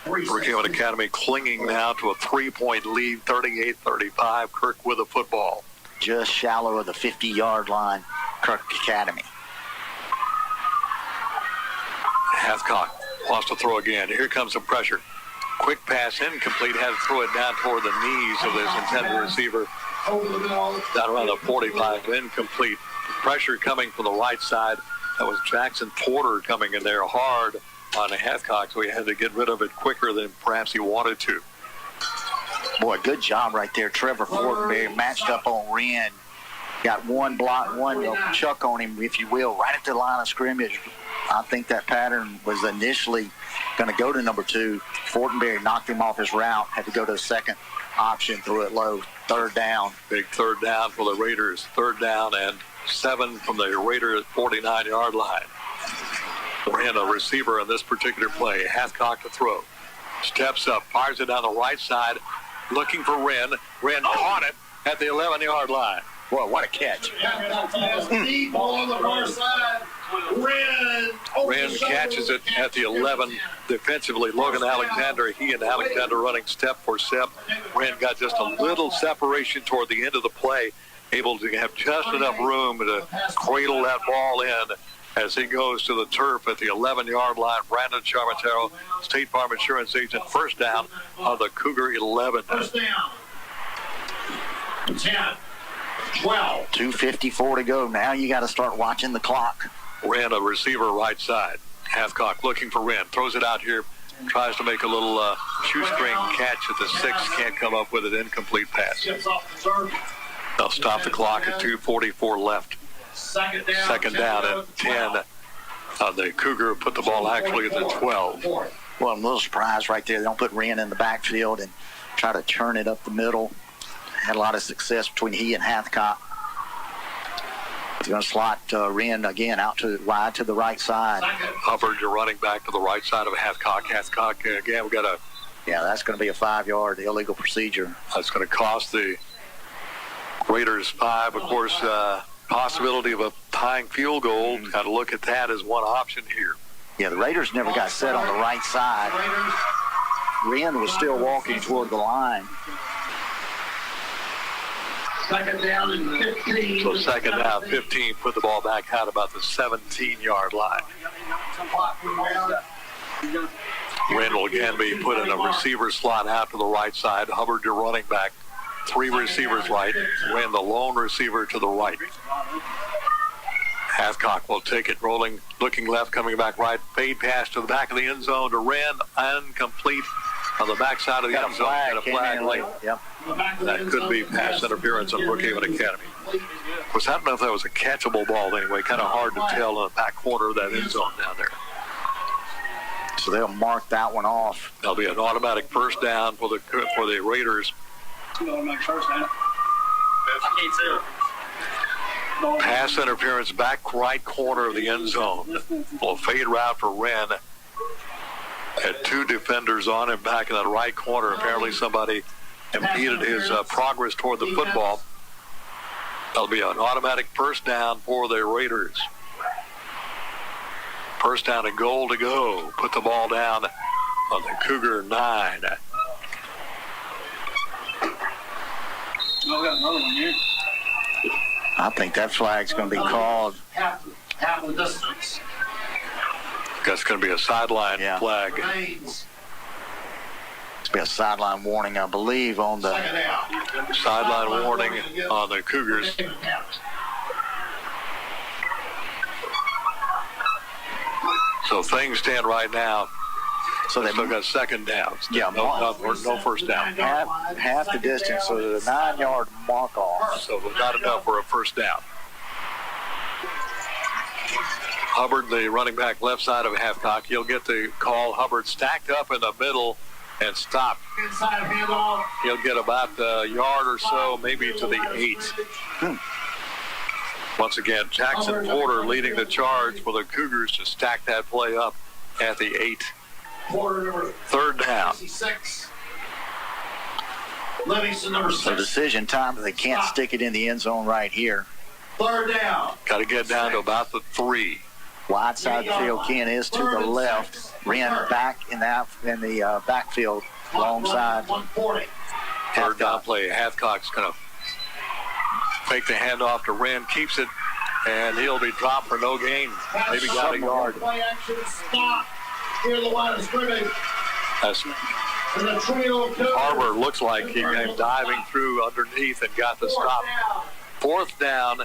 Brookhaven Academy clinging now to a 3-point lead, 38-35. Kirk with the football. Just shallow of the 50-yard line, Kirk Academy. Hathcock wants to throw again. Here comes some pressure. Quick pass incomplete. Had to throw it down toward the knees of his intended receiver. Down around the 45, incomplete. Pressure coming from the right side. That was Jackson Porter coming in there hard on Hathcock, so he had to get rid of it quicker than perhaps he wanted to. Boy, good job right there. Trevor Fortenberry matched up on Wren. Got one block, one chuck on him, if you will, right at the line of scrimmage. I think that pattern was initially going to go to number 2. Fortenberry knocked him off his route, had to go to the second option, threw it low, third down. Big third down for the Raiders. Third down and 7 from the Raiders 49-yard line. Wren, a receiver in this particular play. Hathcock to throw. Steps up, fires it down the right side, looking for Wren. Wren caught it at the 11-yard line. Boy, what a catch. Deep on the far side. Wren catches it at the 11 defensively. Logan Alexander, he and Alexander running step for step. Wren got just a little separation toward the end of the play, able to have just enough room to cradle that ball in as he goes to the turf at the 11-yard line. Brandon Charmatero, State Farm Insurance agent, first down on the Cougar 11. First down. 10, 12. 2:54 to go. Now you got to start watching the clock. Wren, a receiver right side. Hathcock looking for Wren. Throws it out here. Tries to make a little shoestring catch at the 6. Can't come up with an incomplete pass. They'll stop the clock at 2:44 left. Second down at 10. The Cougar put the ball actually at the 12. Well, I'm a little surprised right there. They don't put Wren in the backfield and try to churn it up the middle. Had a lot of success between he and Hathcock. He's going to slot Wren again out to wide to the right side. Hubbard, you're running back to the right side of Hathcock. Hathcock, again, we got a... Yeah, that's going to be a 5-yard illegal procedure. That's going to cost the Raiders 5. Of course, possibility of a tying field goal. Got to look at that as one option here. Yeah, the Raiders never got set on the right side. Wren was still walking toward the line. Second down and 15. So second down, 15, put the ball back out about the 17-yard line. Wren will again be put in a receiver slot out to the right side. Hubbard, your running back. 3 receivers right. Wren, the lone receiver to the right. Hathcock will take it, rolling, looking left, coming back right. Fade pass to the back of the end zone to Wren, incomplete on the backside of the end zone. Got a flag late. Yep. That could be pass interference on Brookhaven Academy. Of course, I don't know if that was a catchable ball anyway. Kind of hard to tell in the back corner of that end zone down there. So they'll mark that one off. There'll be an automatic first down for the Raiders. Pass interference, back right corner of the end zone. Well, fade route for Wren. Had 2 defenders on him back in that right corner. Apparently somebody impeded his progress toward the football. That'll be an automatic first down for the Raiders. First down and goal to go. Put the ball down on the Cougar 9. We got another one here. I think that flag's going to be called. Half the distance. That's going to be a sideline flag. It's be a sideline warning, I believe, on the sideline warning on the Cougars. So things stand right now So they still got second down. Yeah, no first down. Half the distance, so there's a 9-yard mark off. So not enough for a first down. Hubbard, the running back left side of halfcock, he'll get the call. Hubbard stacked up in the middle and stopped. Inside handoff. He'll get about a yard or so, maybe to the 8. Once again, Jackson Porter leading the charge for the Cougars to stack that play up at the 8. Third down. Livingston, number 6. So decision time, but they can't stick it in the end zone right here. Third down. Got to get down to about the 3. Wide side field, Ken is to the left. Wren back in the backfield, long side. Third down play. Hathcock's going to fake the handoff to Wren, keeps it, and he'll be dropped for no gain. Maybe got a yard. Play action stop. Here the line of scrimmage. Harbour looks like he came diving through underneath and got the stop. Fourth down.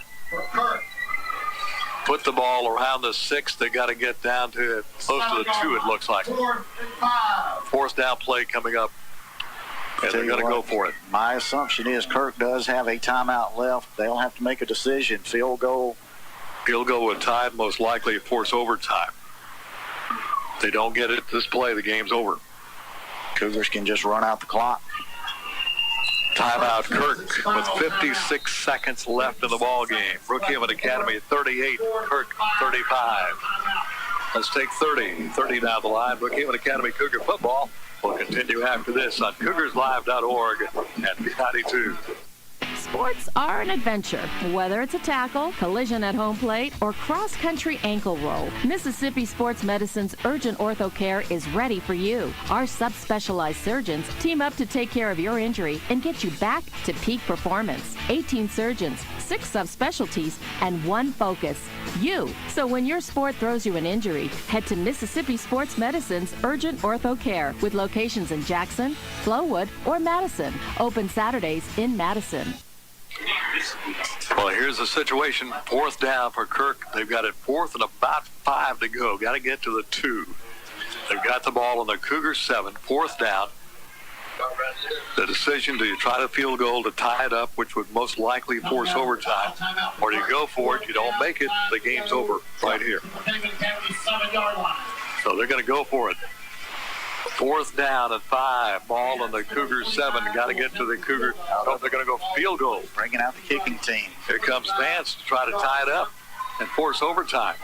Put the ball around the 6. They got to get down to it, close to the 2, it looks like. Fourth down play coming up. And they're going to go for it. My assumption is Kirk does have a timeout left. They'll have to make a decision. Field goal. Field goal with time, most likely force overtime. If they don't get it this play, the game's over. Cougars can just run out the clock. Timeout, Kirk, with 56 seconds left in the ball game. Brookhaven Academy 38, Kirk 35. Let's take 30 down the line. Brookhaven Academy Cougar football will continue after this on CougarsLive.org at B92. Sports are an adventure, whether it's a tackle, collision at home plate, or cross-country ankle roll. Mississippi Sports Medicine's Urgent Ortho Care is ready for you. Our subspecialized surgeons team up to take care of your injury and get you back to peak performance. 18 surgeons, 6 subspecialties, and 1 focus, you. So when your sport throws you an injury, head to Mississippi Sports Medicine's Urgent Ortho Care with locations in Jackson, Flowood, or Madison. Open Saturdays in Madison. Well, here's the situation. Fourth down for Kirk. They've got it fourth and about 5 to go. Got to get to the 2. They've got the ball on the Cougar 7. Fourth down. The decision, do you try to field goal to tie it up, which would most likely force overtime, or do you go for it, you don't make it, the game's over right here. So they're going to go for it. Fourth down and 5. Ball on the Cougar 7. Got to get to the Cougar. Oh, they're going to go field goal. Bringing out the kicking team. Here comes Vance to try to tie it up and force overtime.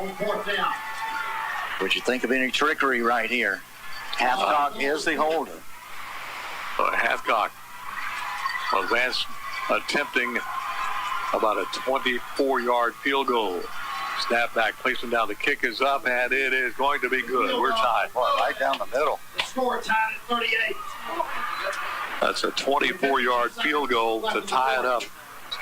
Would you think of any trickery right here? Hathcock is the holder. Hathcock. Well, Vance attempting about a 24-yard field goal. Snap back, placement down. The kick is up, and it is going to be good. We're tied. Boy, right down the middle. The score tied at 38. That's a 24-yard field goal to tie it up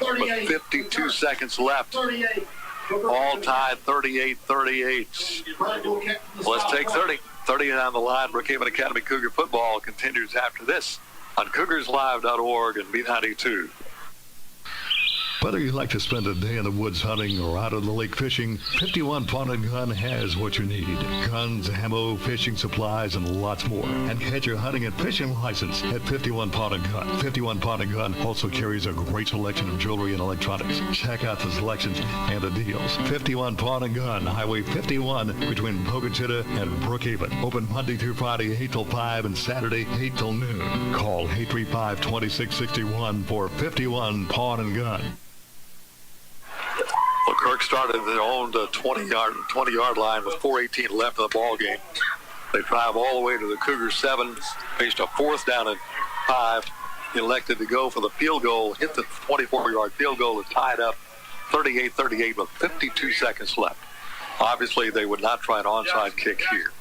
with 52 seconds left. All tied 38-38. Let's take 30. 30 down the line. Brookhaven Academy Cougar football continues after this on CougarsLive.org and B92. Whether you like to spend a day in the woods hunting or out on the lake fishing, 51 Pawn & Gun has what you need. Guns, ammo, fishing supplies, and lots more. And get your hunting and fishing license at 51 Pawn & Gun. 51 Pawn & Gun also carries a great selection of jewelry and electronics. Check out the selections and the deals. 51 Pawn & Gun, Highway 51 between Pocatello and Brookhaven. Open Monday through Friday, 8 till 5, and Saturday, 8 till noon. Call 835-2661 for 51 Pawn & Gun. Well, Kirk started their own 20-yard line with 4:18 left in the ball game. They drive all the way to the Cougar 7, faced a fourth down and 5. Elected to go for the field goal, hit the 24-yard field goal to tie it up 38-38 with 52 seconds left. Obviously, they would not try an onside kick here.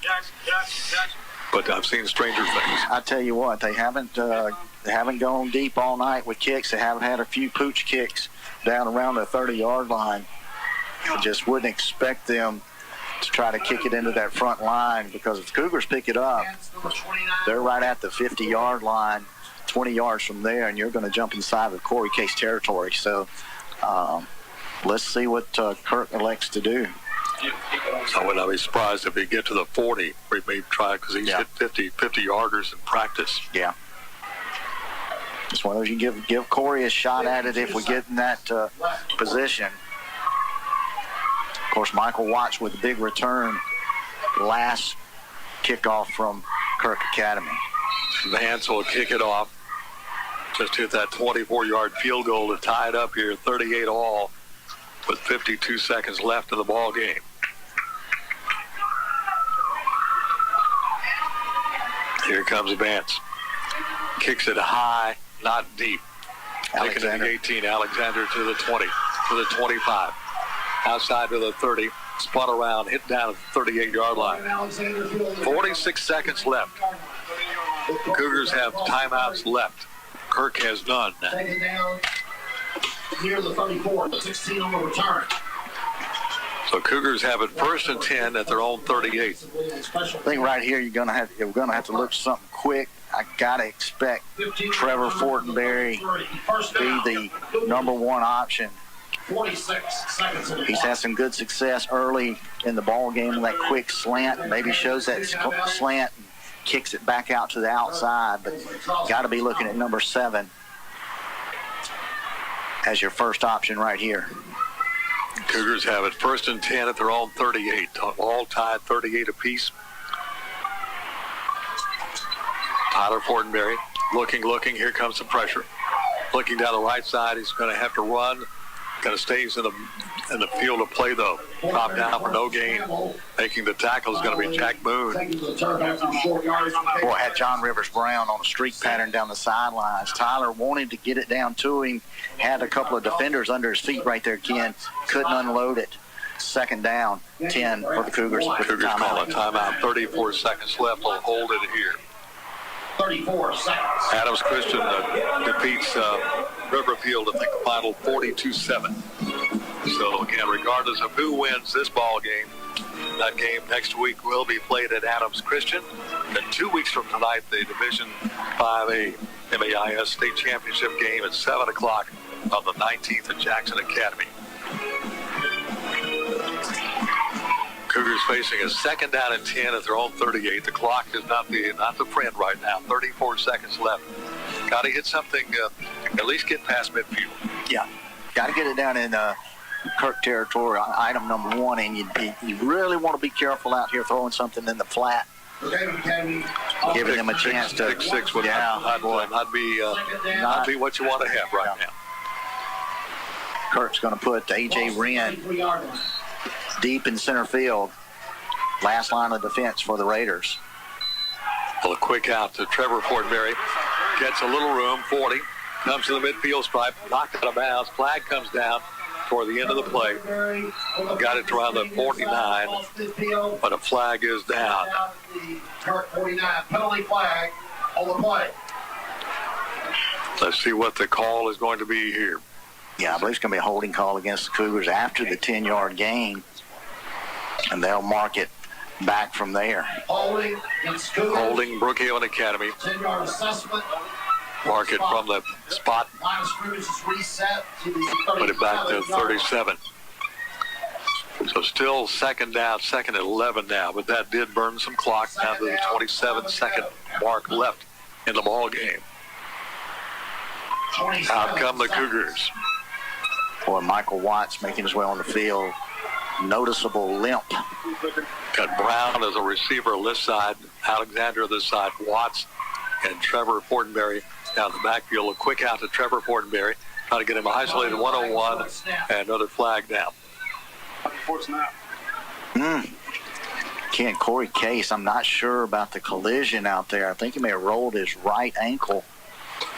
But I've seen stranger things. I tell you what, they haven't gone deep all night with kicks. They haven't had a few pooch kicks down around the 30-yard line. I just wouldn't expect them to try to kick it into that front line, because if the Cougars pick it up, they're right at the 50-yard line, 20 yards from there, and you're going to jump inside the Corey Case territory. So let's see what Kirk elects to do. So I would not be surprised if he get to the 40. We may try because he's hit 50-yarders in practice. Yeah. It's one of those you give Corey a shot at it if we get in that position. Of course, Michael Watts with a big return last kickoff from Kirk Academy. Vance will kick it off. Just hit that 24-yard field goal to tie it up here, 38 all, with 52 seconds left in the ball game. Here comes Vance. Kicks it high, not deep. Taking it to the 18. Alexander to the 20, to the 25. Outside to the 30. Spun around, hit down at the 38-yard line. 46 seconds left. The Cougars have timeouts left. Kirk has none. Taken down near the 34, 16 on the return. So Cougars have it 1st and 10 at their own 38. I think right here we're gonna have to look for something quick. I gotta expect Trevor Fortenberry be the number one option. 46 seconds. He's had some good success early in the ball game with that quick slant. Maybe shows that slant and kicks it back out to the outside, but got to be looking at number 7 as your first option right here. Cougars have it 1st and 10 at their own 38. All tied 38 apiece. Tyler Fortenberry looking. Here comes some pressure. Looking down the right side, he's going to have to run. Kind of stays in the field of play, though. Drop down for no gain. Making the tackle is going to be Jack Boone. Boy, had John Rivers Brown on a streak pattern down the sidelines. Tyler wanted to get it down to him. Had a couple of defenders under his feet right there, Ken. Couldn't unload it. 2nd down, 10 for the Cougars. Cougars call a timeout. 34 seconds left. They'll hold it here. 34 seconds. Adams Christian defeats Riverfield at the final 42-7. So again, regardless of who wins this ball game, that game next week will be played at Adams Christian. And 2 weeks from tonight, the Division 5A MAIS State Championship game at 7 o'clock on the 19th at Jackson Academy. Cougars facing a 2nd down and 10 at their own 38. The clock is not the friend right now. 34 seconds left. Got to hit something, at least get past midfield. Yeah, got to get it down in Kirk territory, item number 1, and you really want to be careful out here throwing something in the flat. Giving them a chance to. 6-6 would not be what you want to have right now. Kirk's going to put A.J. Wren deep in center field. Last line of defense for the Raiders. Well, a quick out to Trevor Fortenberry. Gets a little room, 40. Comes to the midfield stripe. Knocked out of bounds. Flag comes down toward the end of the play. Got it to around the 49. But a flag is down. Kirk 49 penalty flag on the play. Let's see what the call is going to be here. Yeah, I believe it's going to be a holding call against the Cougars after the 10-yard gain. And they'll mark it back from there. Holding Brookhaven Academy. 10-yard assessment. Mark it from the spot. Line of scrimmage is reset to the Put it back to 37. So still 2nd down, 2nd and 11 now. But that did burn some clock down to the 27-second mark left in the ball game. Out come the Cougars. Boy, Michael Watts making his way on the field. Noticeable limp. Got Brown as a receiver this side, Alexander this side, Watts and Trevor Fortenberry down the backfield. A quick out to Trevor Fortenberry. Trying to get him isolated 101 and another flag down. Ken, Corey Case, I'm not sure about the collision out there. I think he may have rolled his right ankle.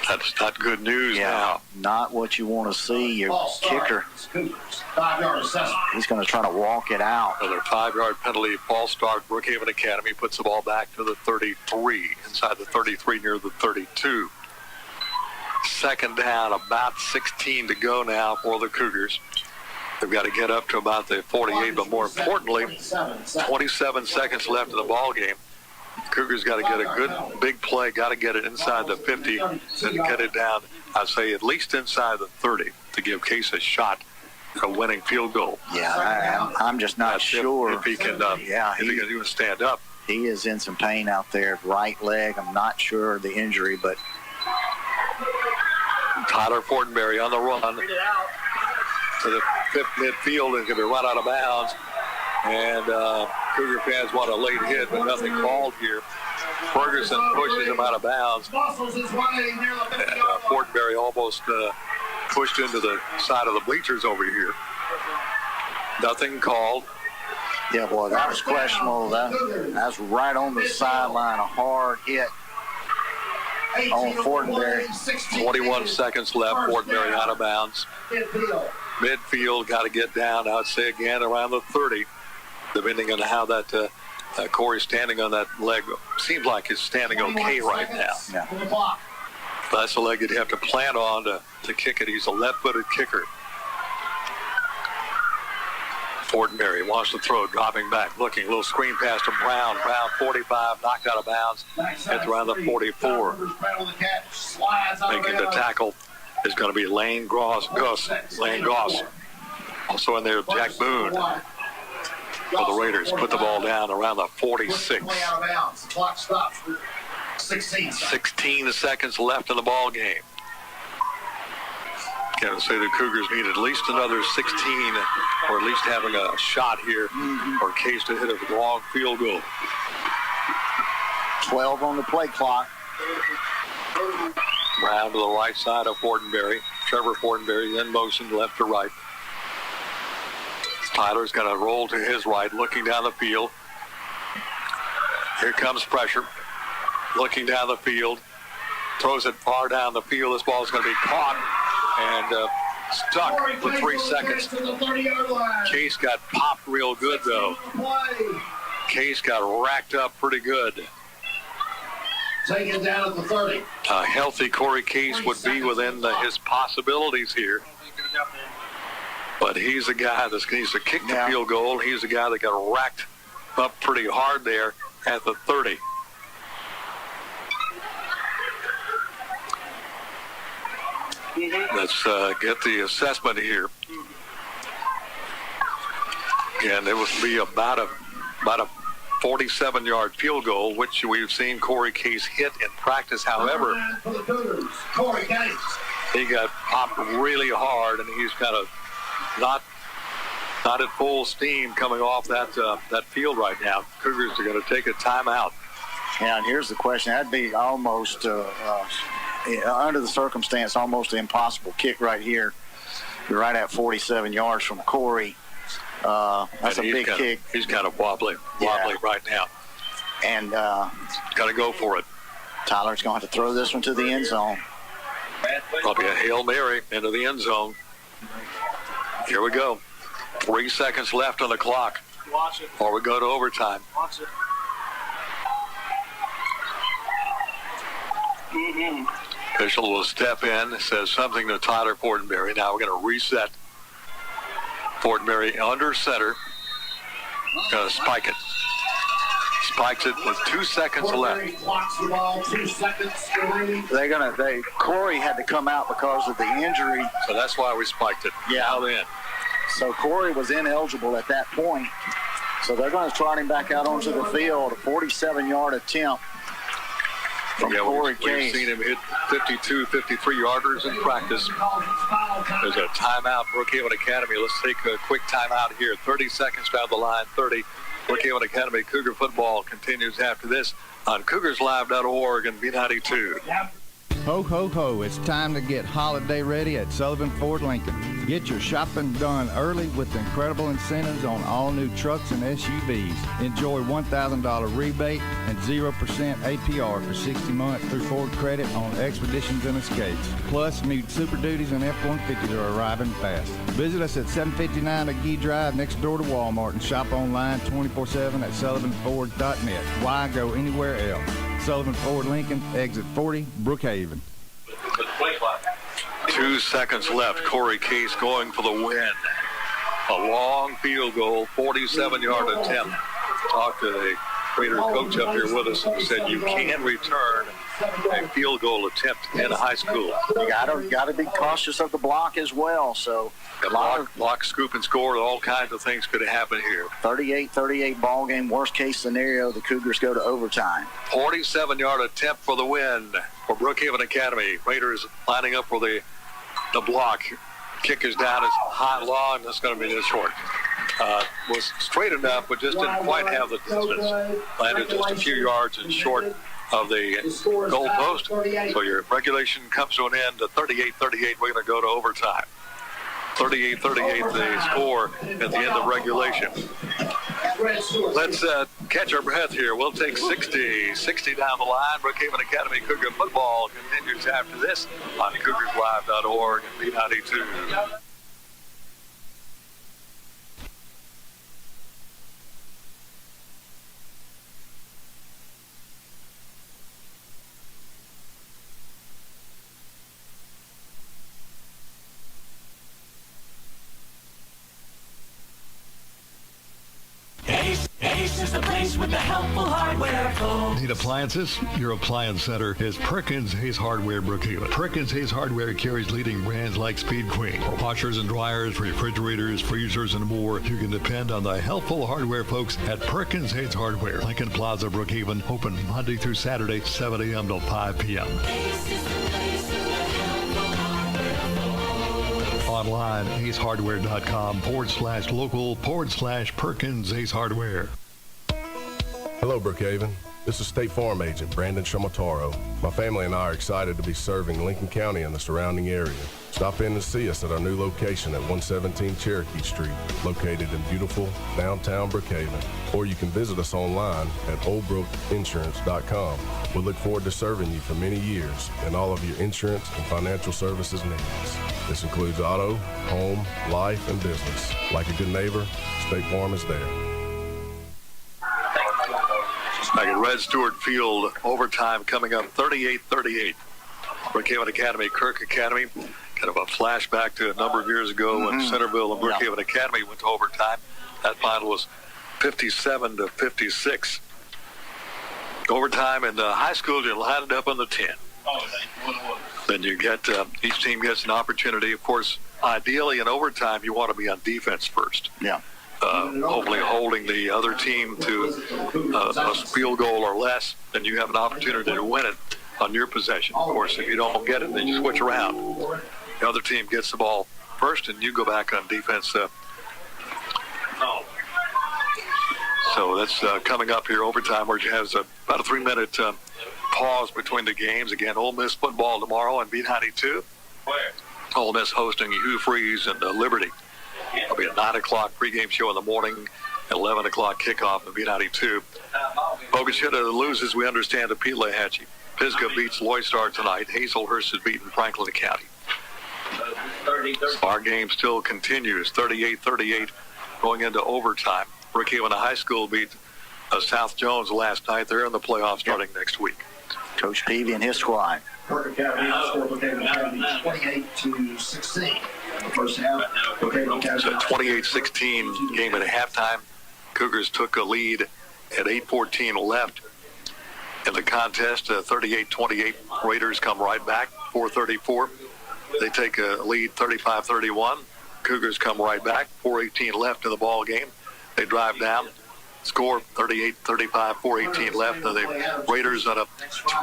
That's not good news now. Not what you want to see. Your kicker, 5-yard assessment. He's going to try to walk it out. Another 5-yard penalty. False start. Brookhaven Academy puts the ball back to the 33, inside the 33 near the 32. 2nd down, about 16 to go now for the Cougars. They've got to get up to about the 48, but more importantly, 27 seconds left in the ball game. Cougars got to get a good big play, got to get it inside the 50, then get it down, I'd say at least inside the 30 to give Case a shot a winning field goal. Yeah, I'm just not sure. If he can, if he can even stand up. He is in some pain out there, right leg. I'm not sure of the injury, but Tyler Fortenberry on the run to the fifth midfield is going to be run out of bounds. And Cougar fans want a late hit, but nothing called here. Ferguson pushes him out of bounds. And Fortenberry almost pushed into the side of the bleachers over here. Nothing called. Yeah, boy, that was questionable. That's right on the sideline, a hard hit on Fortenberry. 21 seconds left. Fortenberry out of bounds. Midfield got to get down, I'd say again, around the 30, depending on how that Corey's standing on that leg. Seems like he's standing okay right now. Yeah. That's the leg you'd have to plan on to kick it. He's a left-footed kicker. Fortenberry wants to throw, dropping back, looking, a little screen pass to Brown. Brown, 45, knocked out of bounds. Gets around the 44. Making the tackle is going to be Lane Goss. Also in there, Jack Boone for the Raiders. Put the ball down around the 46. 16 seconds left in the ball game. Can say the Cougars need at least another 16, or at least having a shot here for Case to hit a long field goal. 12 on the play clock. Brown to the right side of Fortenberry. Trevor Fortenberry in motion left to right. Tyler's going to roll to his right, looking down the field. Here comes pressure. Looking down the field. Throws it far down the field. This ball is going to be caught and stuck for 3 seconds. Case got popped real good, though. Case got racked up pretty good. Take it down at the 30. A healthy Corey Case would be within his possibilities here. But he's a guy that needs to kick the field goal. He's a guy that got racked up pretty hard there at the 30. Let's get the assessment here. Again, it would be about a 47-yard field goal, which we've seen Corey Case hit in practice. However, he got popped really hard, and he's kind of not at full steam coming off that field right now. Cougars are going to take a timeout. Yeah, and here's the question. That'd be almost, under the circumstance, almost an impossible kick right here. You're right at 47 yards from Corey. That's a big kick. He's kind of wobbly right now. And got to go for it. Tyler's going to have to throw this one to the end zone. Probably a Hail Mary into the end zone. Here we go. 3 seconds left on the clock. Watch it. Or we go to overtime. Watch it. Official will step in, says something to Tyler Fortenberry. Now we're going to reset. Fortenberry under center. Going to spike it. Spikes it with 2 seconds left. Corey had to come out because of the injury. So that's why we spiked it. Yeah. Now then. So Corey was ineligible at that point. So they're going to trot him back out onto the field. A 47-yard attempt from Corey Case. We've seen him hit 52, 53-yarders in practice. There's a timeout, Brookhaven Academy. Let's take a quick timeout here. 30 seconds down the line, 30. Brookhaven Academy Cougar football continues after this on CougarsLive.org and B92. Ho, ho, ho. It's time to get holiday ready at Sullivan Ford Lincoln. Get your shopping done early with incredible incentives on all new trucks and SUVs. Enjoy $1,000 rebate and 0% APR for 60 months through Ford credit on Expeditions and Escapes. Plus, new Super Duties and F-150s are arriving fast. Visit us at 759 McGee Drive next door to Walmart and shop online 24/7 at sullivanford.net. Why go anywhere else? Sullivan Ford Lincoln, exit 40, Brookhaven. 2 seconds left. Corey Case going for the win. A long field goal, 47-yard attempt. Talk to the Raider coach up here with us and said you can return a field goal attempt in high school. You gotta be cautious of the block as well. So block, scoop, and score. All kinds of things could happen here. 38-38 ball game. Worst case scenario, the Cougars go to overtime. 47-yard attempt for the win for Brookhaven Academy. Raiders lining up for the block. Kick is down. It's high and long. That's going to be just short. Was straight enough, but just didn't quite have the distance. Landed just a few yards and short of the goal post. So your regulation comes to an end at 38-38. We're going to go to overtime. 38-38 the score at the end of regulation. Let's catch our breath here. We'll take 60 down the line. Brookhaven Academy Cougar football continues after this on CougarsLive.org and B92. Ace is the place with the helpful hardware. Need appliances? Your appliance center is Perkins Hayes Hardware Brookhaven. Perkins Hayes Hardware carries leading brands like Speed Queen. For washers and dryers, refrigerators, freezers, and more, you can depend on the helpful hardware folks at Perkins Hayes Hardware. Lincoln Plaza, Brookhaven, open Monday through Saturday, 7 a.m. till 5 p.m. Online, acehardware.com/local/Perkins Ace Hardware. Hello, Brookhaven. This is State Farm Agent Brandon Shamataro. My family and I are excited to be serving Lincoln County and the surrounding area. Stop in and see us at our new location at 117 Cherokee Street, located in beautiful downtown Brookhaven. Or you can visit us online at oldbrookinsurance.com. We look forward to serving you for many years in all of your insurance and financial services needs. This includes auto, home, life, and business. Like a good neighbor, State Farm is there. Back at Red Stewart Field, overtime coming up 38-38. Brookhaven Academy, Kirk Academy. Kind of a flashback to a number of years ago when Centerville and Brookhaven Academy went to overtime. That final was 57-56. Overtime in the high school, you line it up on the 10. Then you get, each team gets an opportunity. Of course, ideally in overtime, you want to be on defense first. Yeah. Hopefully holding the other team to a field goal or less, then you have an opportunity to win it on your possession. Of course, if you don't get it, then you switch around. The other team gets the ball first, and you go back on defense. So that's coming up here, overtime, where you have about a 3-minute pause between the games. Again, Ole Miss football tomorrow on B92. Ole Miss hosting Hugh Freeze and Liberty. It'll be a 9 o'clock pregame show in the morning, 11 o'clock kickoff in B92. Boguchita loses, we understand, to Pelahatchie. Pisgah beats Loystar tonight. Hazelhurst has beaten Franklin County. Our game still continues, 38-38 going into overtime. Brookhaven High School beat South Jones last night. They're in the playoffs starting next week. Coach Peavy and his squad. Kirk Academy outscored Brookhaven Academy 28-16. The first half, Brookhaven Academy. So 28-16 game at halftime. Cougars took a lead at 8:14 left in the contest. 38-28. Raiders come right back. 4:34. They take a lead 35-31. Cougars come right back. 4:18 left in the ball game. They drive down. Score 38-35, 4:18 left. And the Raiders on a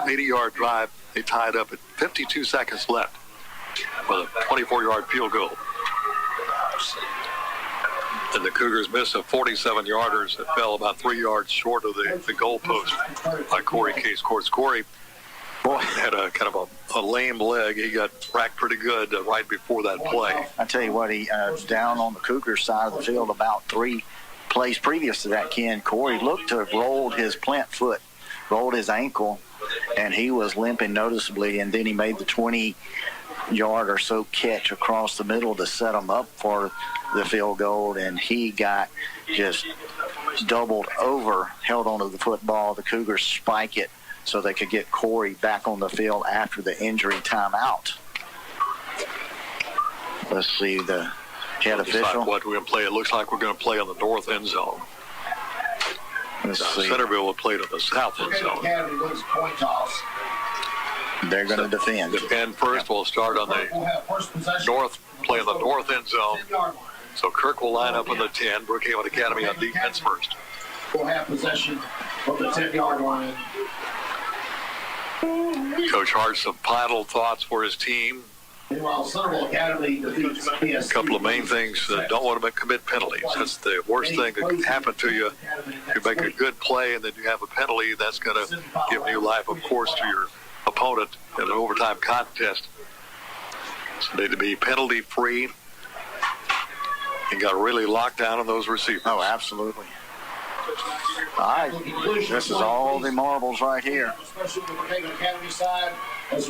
80-yard drive. They tied up at 52 seconds left with a 24-yard field goal. And the Cougars miss a 47-yarder that fell about 3 yards short of the goal post by Corey Case. Of course, Corey had a kind of a lame leg. He got cracked pretty good right before that play. I tell you what, he was down on the Cougars side of the field about 3 plays previous to that, Ken. Corey looked to have rolled his plant foot, rolled his ankle, and he was limping noticeably, and then he made the 20-yard or so catch across the middle to set him up for the field goal, and he got just doubled over, held onto the football. The Cougars spike it so they could get Corey back on the field after the injury timeout. Let's see the head official. What we're going to play. It looks like we're going to play on the north end zone. Centerville will play to the south end zone. Academy wins the coin toss. They're going to defend. Defend first. We'll start on the north, play in the north end zone. So Kirk will line up on the 10. Brookhaven Academy on defense first. We'll have possession of the 10-yard line. Coach Hart, some final thoughts for his team. Meanwhile, Centerville Academy defeats PSC. A couple of main things. Don't want to commit penalties. That's the worst thing that can happen to you. You make a good play and then you have a penalty. That's going to give new life, of course, to your opponent in an overtime contest. So they need to be penalty-free. And got really locked down on those receivers. Oh, absolutely. All right, this is all the marbles right here.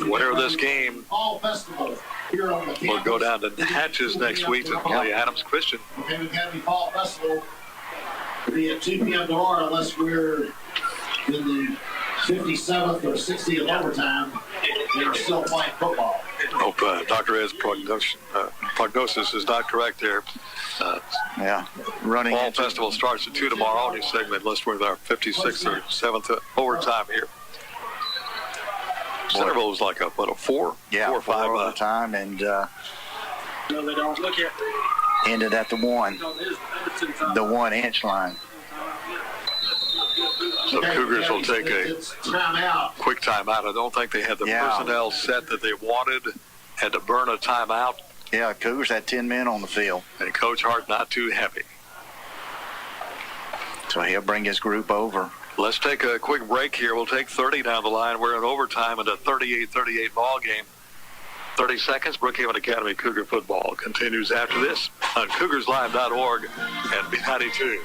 Winner of this game will go down to Natchez next week to play Adams Christian. Brookhaven Academy Fall Festival will be at 2 p.m. tomorrow unless we're in the 57th or 60th overtime. They're still playing football. Hope Dr. Ed's prognosis is not correct there. Running. Fall Festival starts at 2 tomorrow. New segment unless we're in our 56th or 7th overtime here. Centerville was like a 4? 4 or 5 overtime, and No, they don't. Look at ended at the 1-inch line. So Cougars will take a quick timeout. I don't think they had the personnel set that they wanted. Had to burn a timeout. Yeah, Cougars had 10 men on the field. And Coach Hart not too happy. So he'll bring his group over. Let's take a quick break here. We'll take 30 down the line. We're in overtime in a 38-38 ball game. 30 seconds. Brookhaven Academy Cougar football continues after this on CougarsLive.org and B92.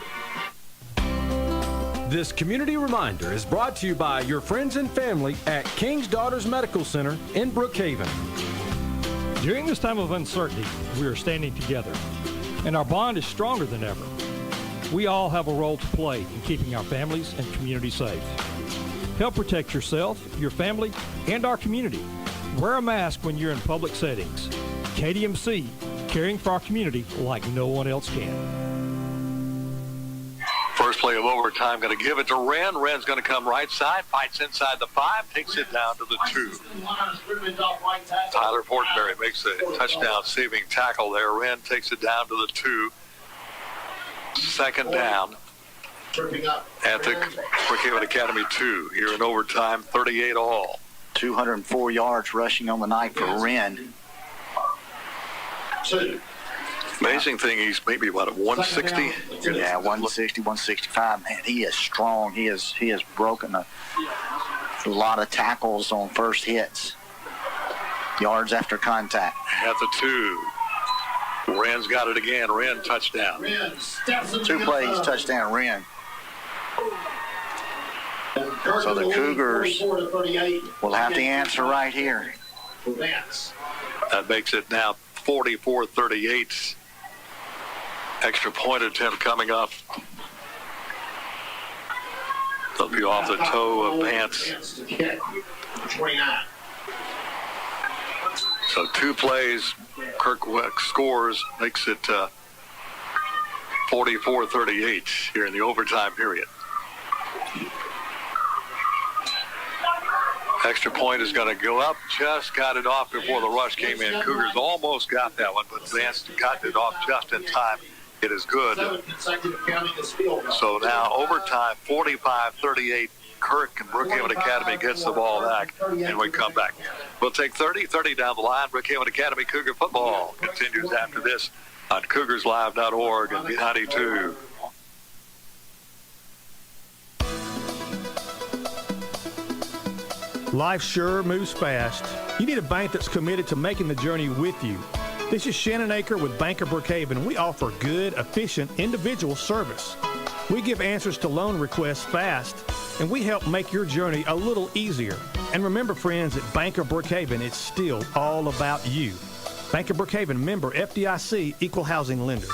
This community reminder is brought to you by your friends and family at King's Daughters Medical Center in Brookhaven. During this time of uncertainty, we are standing together, and our bond is stronger than ever. We all have a role to play in keeping our families and community safe. Help protect yourself, your family, and our community. Wear a mask when you're in public settings. KDMC, caring for our community like no one else can. First play of overtime, going to give it to Wren. Wren's going to come right side, fights inside the 5, takes it down to the 2. Tyler Fortenberry makes a touchdown-saving tackle there. Wren takes it down to the 2. Second down at the Brookhaven Academy 2 here in overtime, 38 all. 204 yards rushing on the night for Wren. Amazing thing, he's maybe, 160? Yeah, 160, 165. Man, he is strong. He has broken a lot of tackles on first hits. Yards after contact. At the 2. Wren's got it again. Wren touchdown. 2 plays, touchdown, Wren. So the Cougars will have to answer right here. That makes it now 44-38. Extra point attempt coming up. They'll be off the toe of Pants. So 2 plays, Kirk scores, makes it 44-38 here in the overtime period. Extra point is going to go up. Just got it off before the rush came in. Cougars almost got that one, but Vance got it off just in time. It is good. So now overtime, 45-38. Kirk and Brookhaven Academy gets the ball back, and we come back. We'll take 30 down the line. Brookhaven Academy Cougar football continues after this on CougarsLive.org and B92. Life sure moves fast. You need a bank that's committed to making the journey with you. This is Shannon Aker with Bank of Brookhaven. We offer good, efficient, individual service. We give answers to loan requests fast, and we help make your journey a little easier. And remember, friends, at Bank of Brookhaven, it's still all about you. Bank of Brookhaven, member FDIC, equal housing lender.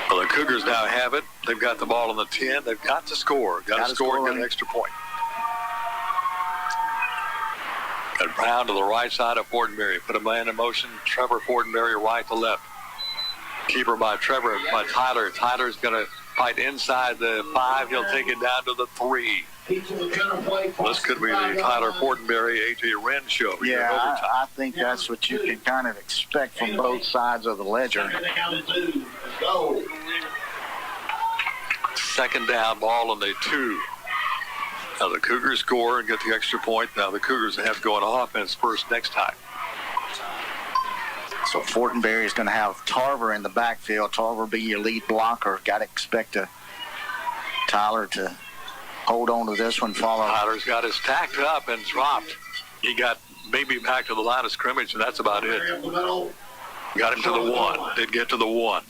Well, the Cougars now have it. They've got the ball on the 10. They've got to score. Got to score and get an extra point. Got Brown to the right side of Fortenberry. Put a man in motion. Trevor Fortenberry right to left. Keeper by Tyler. Tyler's going to fight inside the 5. He'll take it down to the 3. This could be the Tyler Fortenberry, A.J. Wren show. Yeah, I think that's what you can kind of expect from both sides of the ledger. Second down, ball on the 2. Now the Cougars score and get the extra point. Now the Cougars have to go on offense first next time. So Fortenberry is going to have Tarver in the backfield. Tarver be your lead blocker. Got to expect Tyler to hold on to this one. Tyler's got his tacked up and dropped. He got maybe back to the line of scrimmage, and that's about it. Got him to the 1. Did get to the 1.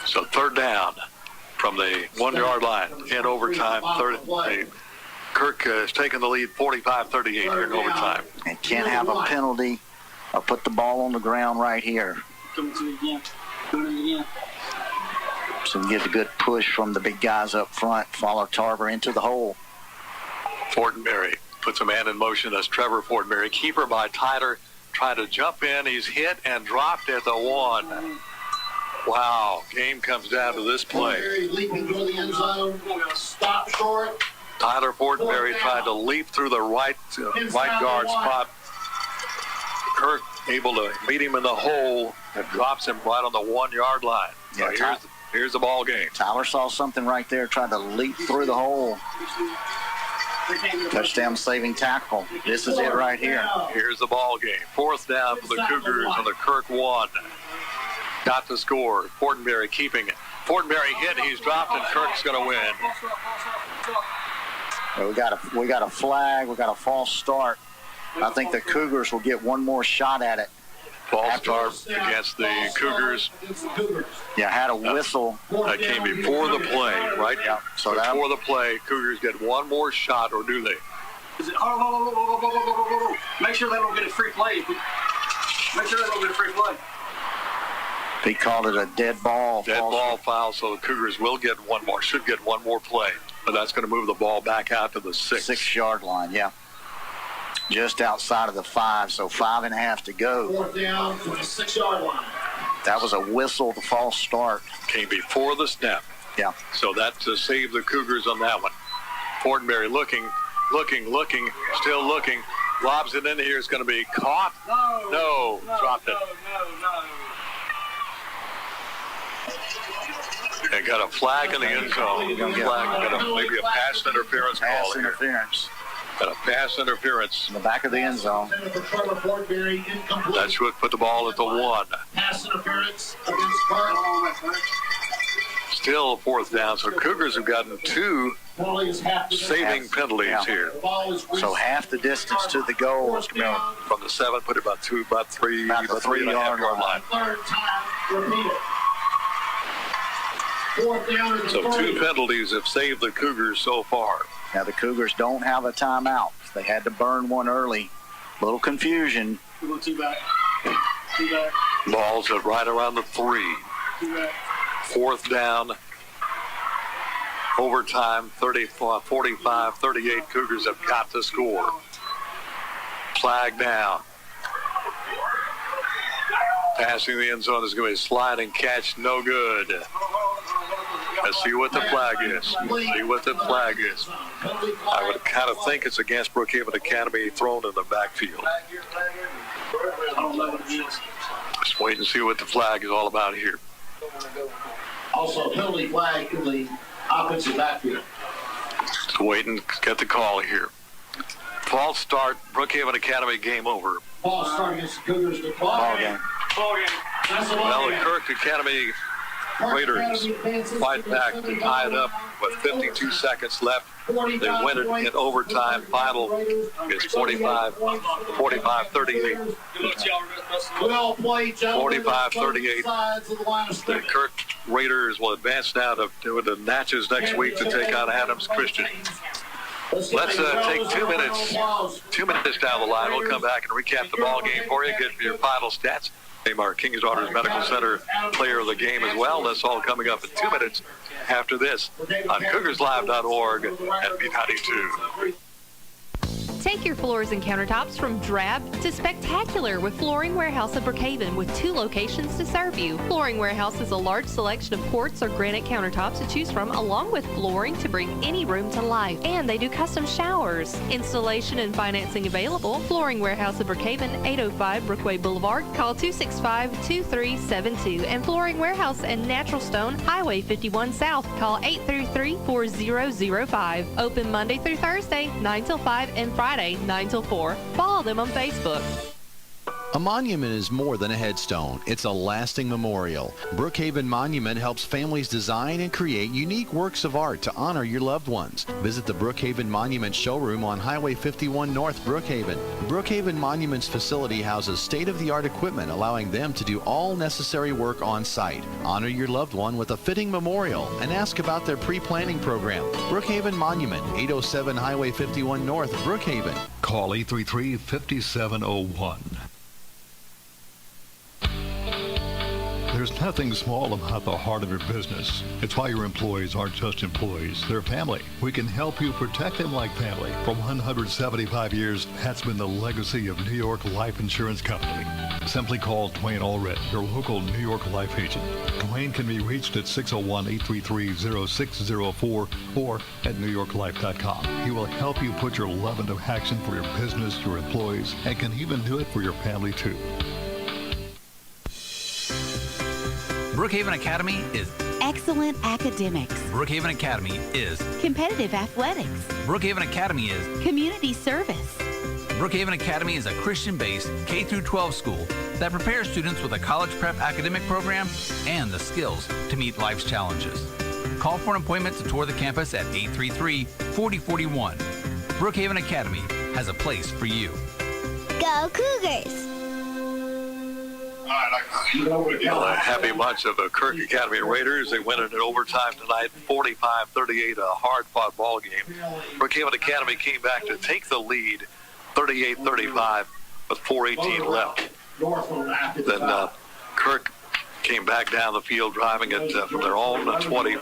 So third down from the 1-yard line in overtime. Kirk has taken the lead 45-38 here in overtime. And can't have a penalty or put the ball on the ground right here. So we get a good push from the big guys up front. Follow Tarver into the hole. Fortenberry puts a man in motion. That's Trevor Fortenberry. Keeper by Tyler. Trying to jump in. He's hit and dropped at the 1. Wow. Game comes down to this play. Leaping through the end zone. Stop short. Tyler Fortenberry tried to leap through the right guard spot. Kirk able to meet him in the hole and drops him right on the 1-yard line. So here's the ball game. Tyler saw something right there, tried to leap through the hole. Touchdown saving tackle. This is it right here. Here's the ball game. Fourth down for the Cougars on the Kirk 1. Got the score. Fortenberry keeping it. Fortenberry hit. He's dropped, and Kirk's going to win. We got a flag. We got a false start. I think the Cougars will get one more shot at it. False start against the Cougars. Yeah, had a whistle. That came before the play, right? Yeah. So before the play, Cougars get one more shot, or do they? Is it? Make sure they don't get a free play. Make sure they don't get a free play. He called it a dead ball. Dead ball foul, so the Cougars will get one more, should get one more play. But that's going to move the ball back out to the 6-yard line, yeah. Just outside of the 5, so 5.5 to go. Fourth down to the 6-yard line. That was a whistle, the false start. Came before the snap. Yeah. So that to save the Cougars on that one. Fortenberry looking, still looking. Lobs it in here. It's going to be caught. No, dropped it. They got a flag in the end zone. Maybe a pass interference call here. Got a pass interference. In the back of the end zone. That should put the ball at the 1. Pass interference against Kirk. Still fourth down. So Cougars have gotten 2 saving penalties here. So half the distance to the goal. From the 7, put it about 3.5 yard line. Third time, repeat it. So 2 penalties have saved the Cougars so far. Now the Cougars don't have a timeout. They had to burn one early. Little confusion. Ball's at right around the 3. Fourth down. Overtime, 45-38. Cougars have got to score. Flag down. Passing the end zone is going to be a sliding catch. No good. Let's see what the flag is. I would kind of think it's against Brookhaven Academy, thrown in the backfield. Just wait and see what the flag is all about here. Also, penalty flag in the offensive backfield. Just wait and get the call here. False start, Brookhaven Academy, game over. False start against the Cougars. Ball game. Well, the Kirk Academy Raiders fight back to tie it up with 52 seconds left. They win it in overtime. Final is 45-38. 45-38. The Kirk Raiders will advance now to the Natchez next week to take on Adams Christian. Let's take 2 minutes. 2 minutes down the line. We'll come back and recap the ball game for you. Get your final stats. Name our King's Daughters Medical Center player of the game as well. That's all coming up in 2 minutes after this on CougarsLive.org and B92. Take your floors and countertops from drab to spectacular with Flooring Warehouse of Brookhaven with 2 locations to serve you. Flooring Warehouse has a large selection of quartz or granite countertops to choose from, along with flooring to bring any room to life. And they do custom showers. Installation and financing available. Flooring Warehouse of Brookhaven, 805 Brookway Boulevard. Call 265-2372. And Flooring Warehouse and Natural Stone, Highway 51 South. Call 833-4005. Open Monday through Thursday, 9 till 5, and Friday, 9 till 4. Follow them on Facebook. A monument is more than a headstone. It's a lasting memorial. Brookhaven Monument helps families design and create unique works of art to honor your loved ones. Visit the Brookhaven Monument showroom on Highway 51 North Brookhaven. Brookhaven Monument's facility houses state-of-the-art equipment, allowing them to do all necessary work on site. Honor your loved one with a fitting memorial and ask about their pre-planning program. Brookhaven Monument, 807 Highway 51 North Brookhaven. Call 833-5701. There's nothing small about the heart of your business. It's why your employees aren't just employees, they're family. We can help you protect them like family. For 175 years, that's been the legacy of New York Life Insurance Company. Simply call Dwayne Allred, your local New York life agent. Dwayne can be reached at 601-833-0604 or at newyorklife.com. He will help you put your love into action for your business, your employees, and can even do it for your family too. Brookhaven Academy is excellent academics. Brookhaven Academy is competitive athletics. Brookhaven Academy is community service. Brookhaven Academy is a Christian-based K-12 school that prepares students with a college prep academic program and the skills to meet life's challenges. Call for an appointment to tour the campus at 833-4041. Brookhaven Academy has a place for you. Go Cougars! A happy bunch of Kirk Academy Raiders. They win it in overtime tonight, 45-38, a hard-fought ball game. Brookhaven Academy came back to take the lead, 38-35, with 4:18 left. Then Kirk came back down the field, driving it from their own 20,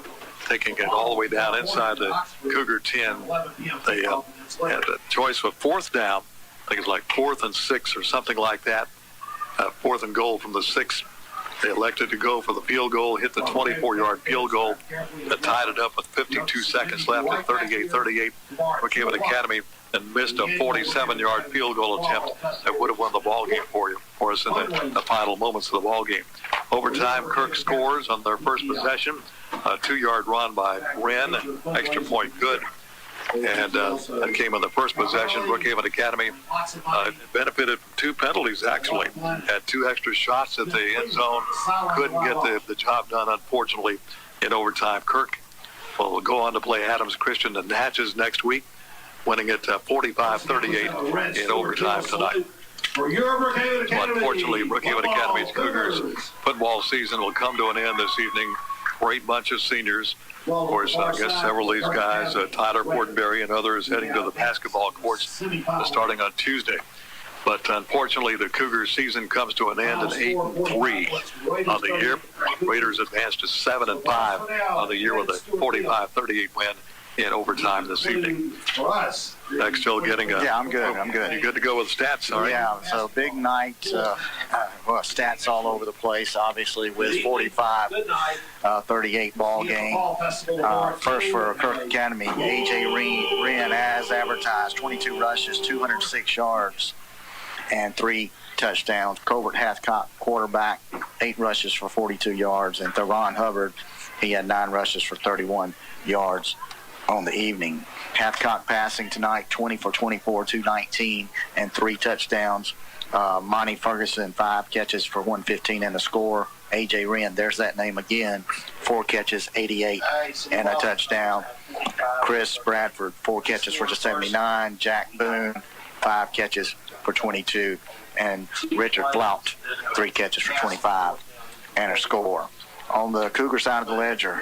taking it all the way down inside the Cougar 10. They had a choice of 4th down. I think it's like 4th and 6 or something like that. 4th and goal from the 6. They elected to go for the field goal, hit the 24-yard field goal that tied it up with 52 seconds left at 38-38. Brookhaven Academy and missed a 47-yard field goal attempt that would have won the ball game for us in the final moments of the ball game. Overtime, Kirk scores on their first possession. A 2-yard run by Wren, extra point good. And that came on the first possession. Brookhaven Academy benefited from 2 penalties, actually. Had 2 extra shots at the end zone. Couldn't get the job done, unfortunately, in overtime. Kirk will go on to play Adams Christian and Natchez next week, winning it 45-38 in overtime tonight. Unfortunately, Brookhaven Academy's Cougars football season will come to an end this evening. Great bunch of seniors. Of course, I guess several of these guys, Tyler Fortenberry and others, heading to the basketball courts starting on Tuesday. But unfortunately, the Cougars season comes to an end at 8-3 on the year. Raiders advanced to 7-5 on the year with a 45-38 win in overtime this evening. Next, still getting a... Yeah, I'm good. You're good to go with stats, all right? Yeah, so big night. Stats all over the place, obviously, with 45-38 ball game. First for Kirk Academy, A.J. Wren, as advertised, 22 rushes, 206 yards, and 3 touchdowns. Colbert Hathcock, quarterback, 8 rushes for 42 yards. And Theron Hubbard, he had 9 rushes for 31 yards on the evening. Hathcock passing tonight, 20 for 24, 219, and 3 touchdowns. Monty Ferguson, 5 catches for 115 and a score. A.J. Wren, there's that name again, 4 catches, 88, and a touchdown. Chris Bradford, 4 catches for 79. Jack Boone, 5 catches for 22. And Richard Blount, 3 catches for 25 and a score. On the Cougar side of the ledger,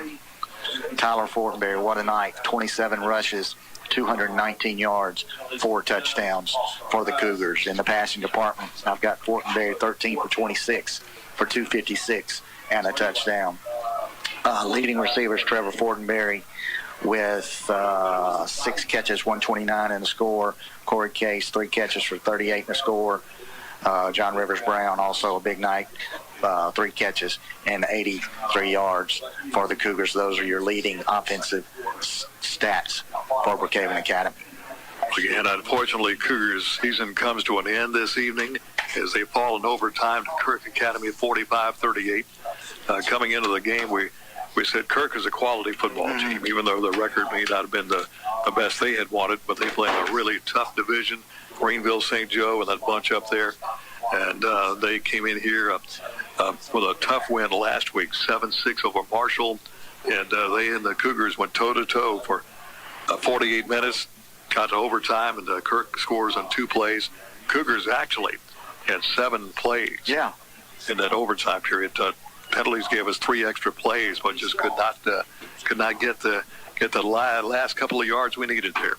Tyler Fortenberry, what a night, 27 rushes, 219 yards, 4 touchdowns for the Cougars. In the passing department, I've got Fortenberry 13 for 26 for 256 and a touchdown. Leading receivers, Trevor Fortenberry with 6 catches, 129 in the score. Corey Case, 3 catches for 38 in the score. John Rivers Brown, also a big night, 3 catches and 83 yards for the Cougars. Those are your leading offensive stats for Brookhaven Academy. Again, unfortunately, Cougars' season comes to an end this evening as they fall in overtime to Kirk Academy at 45-38. Coming into the game, we said Kirk is a quality football team, even though the record may not have been the best they had wanted, but they play in a really tough division, Greenville, St. Joe, and that bunch up there. And they came in here with a tough win last week, 7-6 over Marshall. And they and the Cougars went toe-to-toe for 48 minutes, got to overtime, and Kirk scores on 2 plays. Cougars actually had 7 plays in that overtime period. Penalties gave us 3 extra plays, but just could not get the last couple of yards we needed there.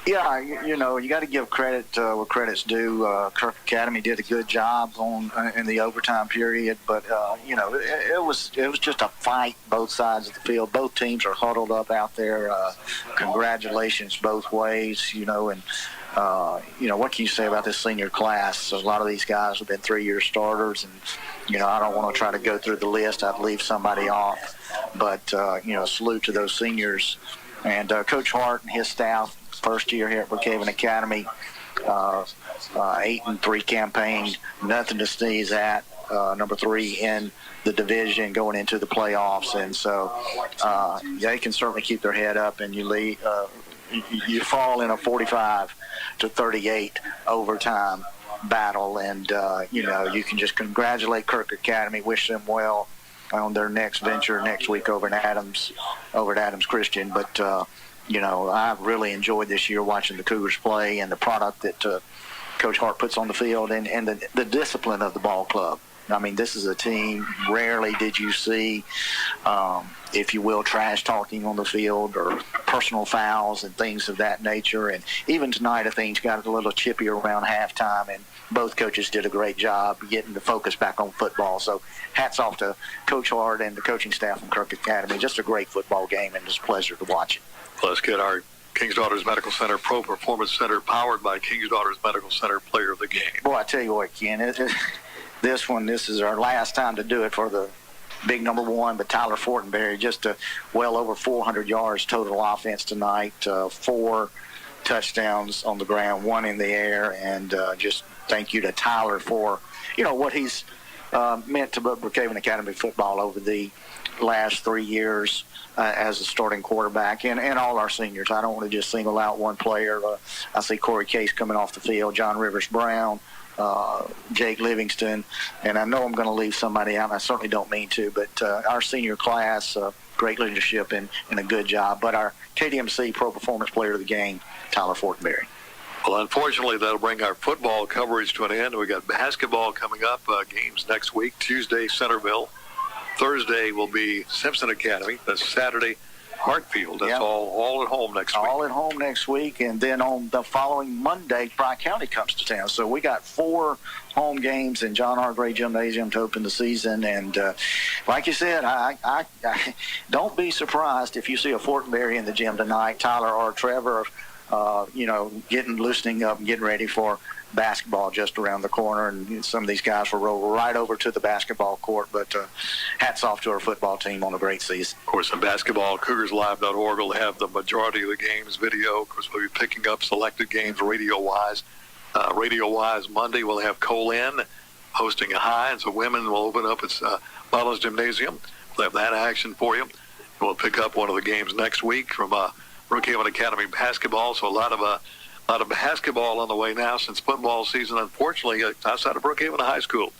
Yeah, you got to give credit where credit's due. Kirk Academy did a good job in the overtime period, but it was just a fight both sides of the field. Both teams are huddled up out there. Congratulations both ways, and what can you say about this senior class? A lot of these guys have been 3-year starters, and I don't want to try to go through the list. I'd leave somebody off, but salute to those seniors and Coach Hart and his staff. First year here at Brookhaven Academy, 8-3 campaign, nothing to sneeze at. Number 3 in the division going into the playoffs, and so they can certainly keep their head up. And you fall in a 45-38 overtime battle, and you can just congratulate Kirk Academy, wish them well on their next venture next week over at Adams Christian, but. I really enjoyed this year watching the Cougars play and the product that Coach Hart puts on the field and the discipline of the ball club. I mean, this is a team, rarely did you see, if you will, trash talking on the field or personal fouls and things of that nature. And even tonight, I think got a little chippy around halftime, and both coaches did a great job getting the focus back on football. So hats off to Coach Hart and the coaching staff from Kirk Academy. Just a great football game, and it's a pleasure to watch it. Let's get our King's Daughters Medical Center Pro Performance Center, powered by King's Daughters Medical Center, player of the game. Boy, I tell you what, Ken, this is our last time to do it for the big number 1, but Tyler Fortenberry, just well over 400 yards total offense tonight, 4 touchdowns on the ground, 1 in the air, and just thank you to Tyler for, what he's meant to Brookhaven Academy football over the last 3 years. As a starting quarterback, and all our seniors. I don't want to just single out one player. I see Corey Case coming off the field, John Rivers Brown, Jake Livingston, and I know I'm going to leave somebody out, and I certainly don't mean to, but our senior class, great leadership and a good job. But our KDMC Pro Performance Player of the Game, Tyler Fortenberry. Well, unfortunately, that'll bring our football coverage to an end. We got basketball coming up, games next week, Tuesday, Centerville. Thursday will be Simpson Academy. That's Saturday, Hartfield. That's all at home next week. All at home next week, and then on the following Monday, Tri-County comes to town. So we got 4 home games in John R. Gray Gymnasium to open the season. And like you said, I don't be surprised if you see a Fortenberry in the gym tonight, Tyler or Trevor, loosening up and getting ready for basketball just around the corner, and some of these guys will roll right over to the basketball court. But hats off to our football team on a great season. Of course, in basketball, CougarsLive.org will have the majority of the games video. Of course, we'll be picking up selected games radio-wise. Radio-wise, Monday we'll have Colin hosting a high, and so women will open up its Mullins Gymnasium. We'll have that action for you. We'll pick up one of the games next week from Brookhaven Academy basketball. So a lot of basketball on the way now since football season, unfortunately, outside of Brookhaven High School.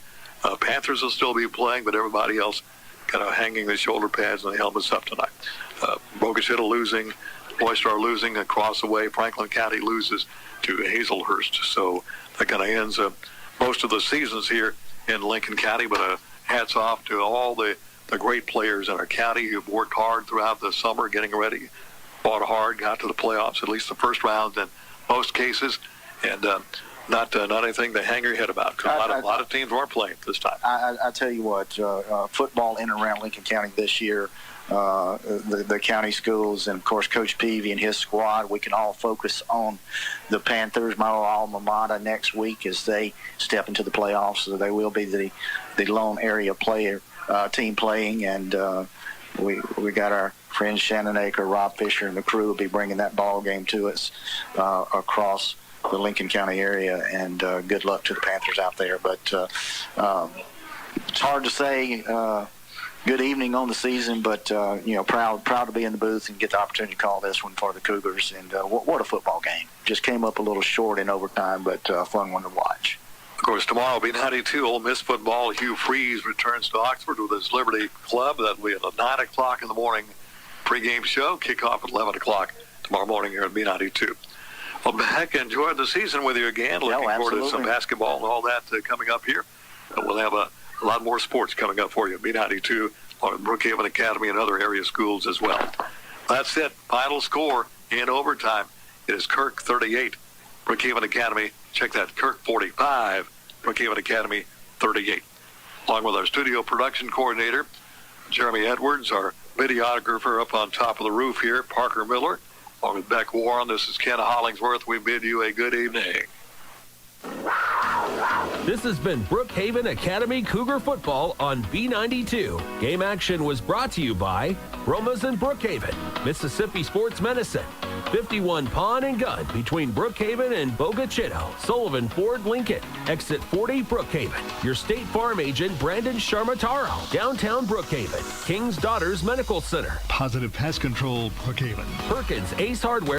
Panthers will still be playing, but everybody else kind of hanging the shoulder pads and the helmets up tonight. Bogashita losing, Boystar losing across the way. Franklin County loses to Hazelhurst. So that kind of ends most of the seasons here in Lincoln County, but hats off to all the great players in our county who've worked hard throughout the summer getting ready, fought hard, got to the playoffs, at least the first round in most cases, and not anything to hang your head about, because a lot of teams weren't playing this time. I tell you what, football in and around Lincoln County this year the county schools, and of course Coach Peavy and his squad, we can all focus on the Panthers, my alma mater, next week as they step into the playoffs. So they will be the lone area team playing, and we got our friends Shannon Aker, Rob Fisher, and the crew will be bringing that ball game to us across the Lincoln County area, and good luck to the Panthers out there. But it's hard to say good evening on the season, but proud to be in the booth and get the opportunity to call this one for the Cougars. And what a football game. Just came up a little short in overtime, but a fun one to watch. Of course, tomorrow will be 92 Ole Miss football. Hugh Freeze returns to Oxford with his Liberty Club. That will be at a 9 o'clock in the morning pregame show. Kickoff at 11 o'clock tomorrow morning here at B92. Well, Beck, enjoyed the season with you again. Looking forward to some basketball and all that coming up here. We'll have a lot more sports coming up for you at B92 on Brookhaven Academy and other area schools as well. That's it. Final score in overtime. It is Kirk 38, Brookhaven Academy. Check that, Kirk 45, Brookhaven Academy 38. Along with our studio production coordinator, Jeremy Edwards, our videographer up on top of the roof here, Parker Miller. Along with Beck Warren, this is Ken Hollingsworth. We bid you a good evening. This has been Brookhaven Academy Cougar Football on B92. Game action was brought to you by Broma's in Brookhaven, Mississippi Sports Medicine, 51 Pawn and Gun between Brookhaven and Boga Chitto, Sullivan Ford Lincoln, Exit 40 Brookhaven, your State Farm agent Brandon Sharmataro, Downtown Brookhaven, King's Daughters Medical Center, Positive Pest Control Brookhaven, Perkins Ace Hardware.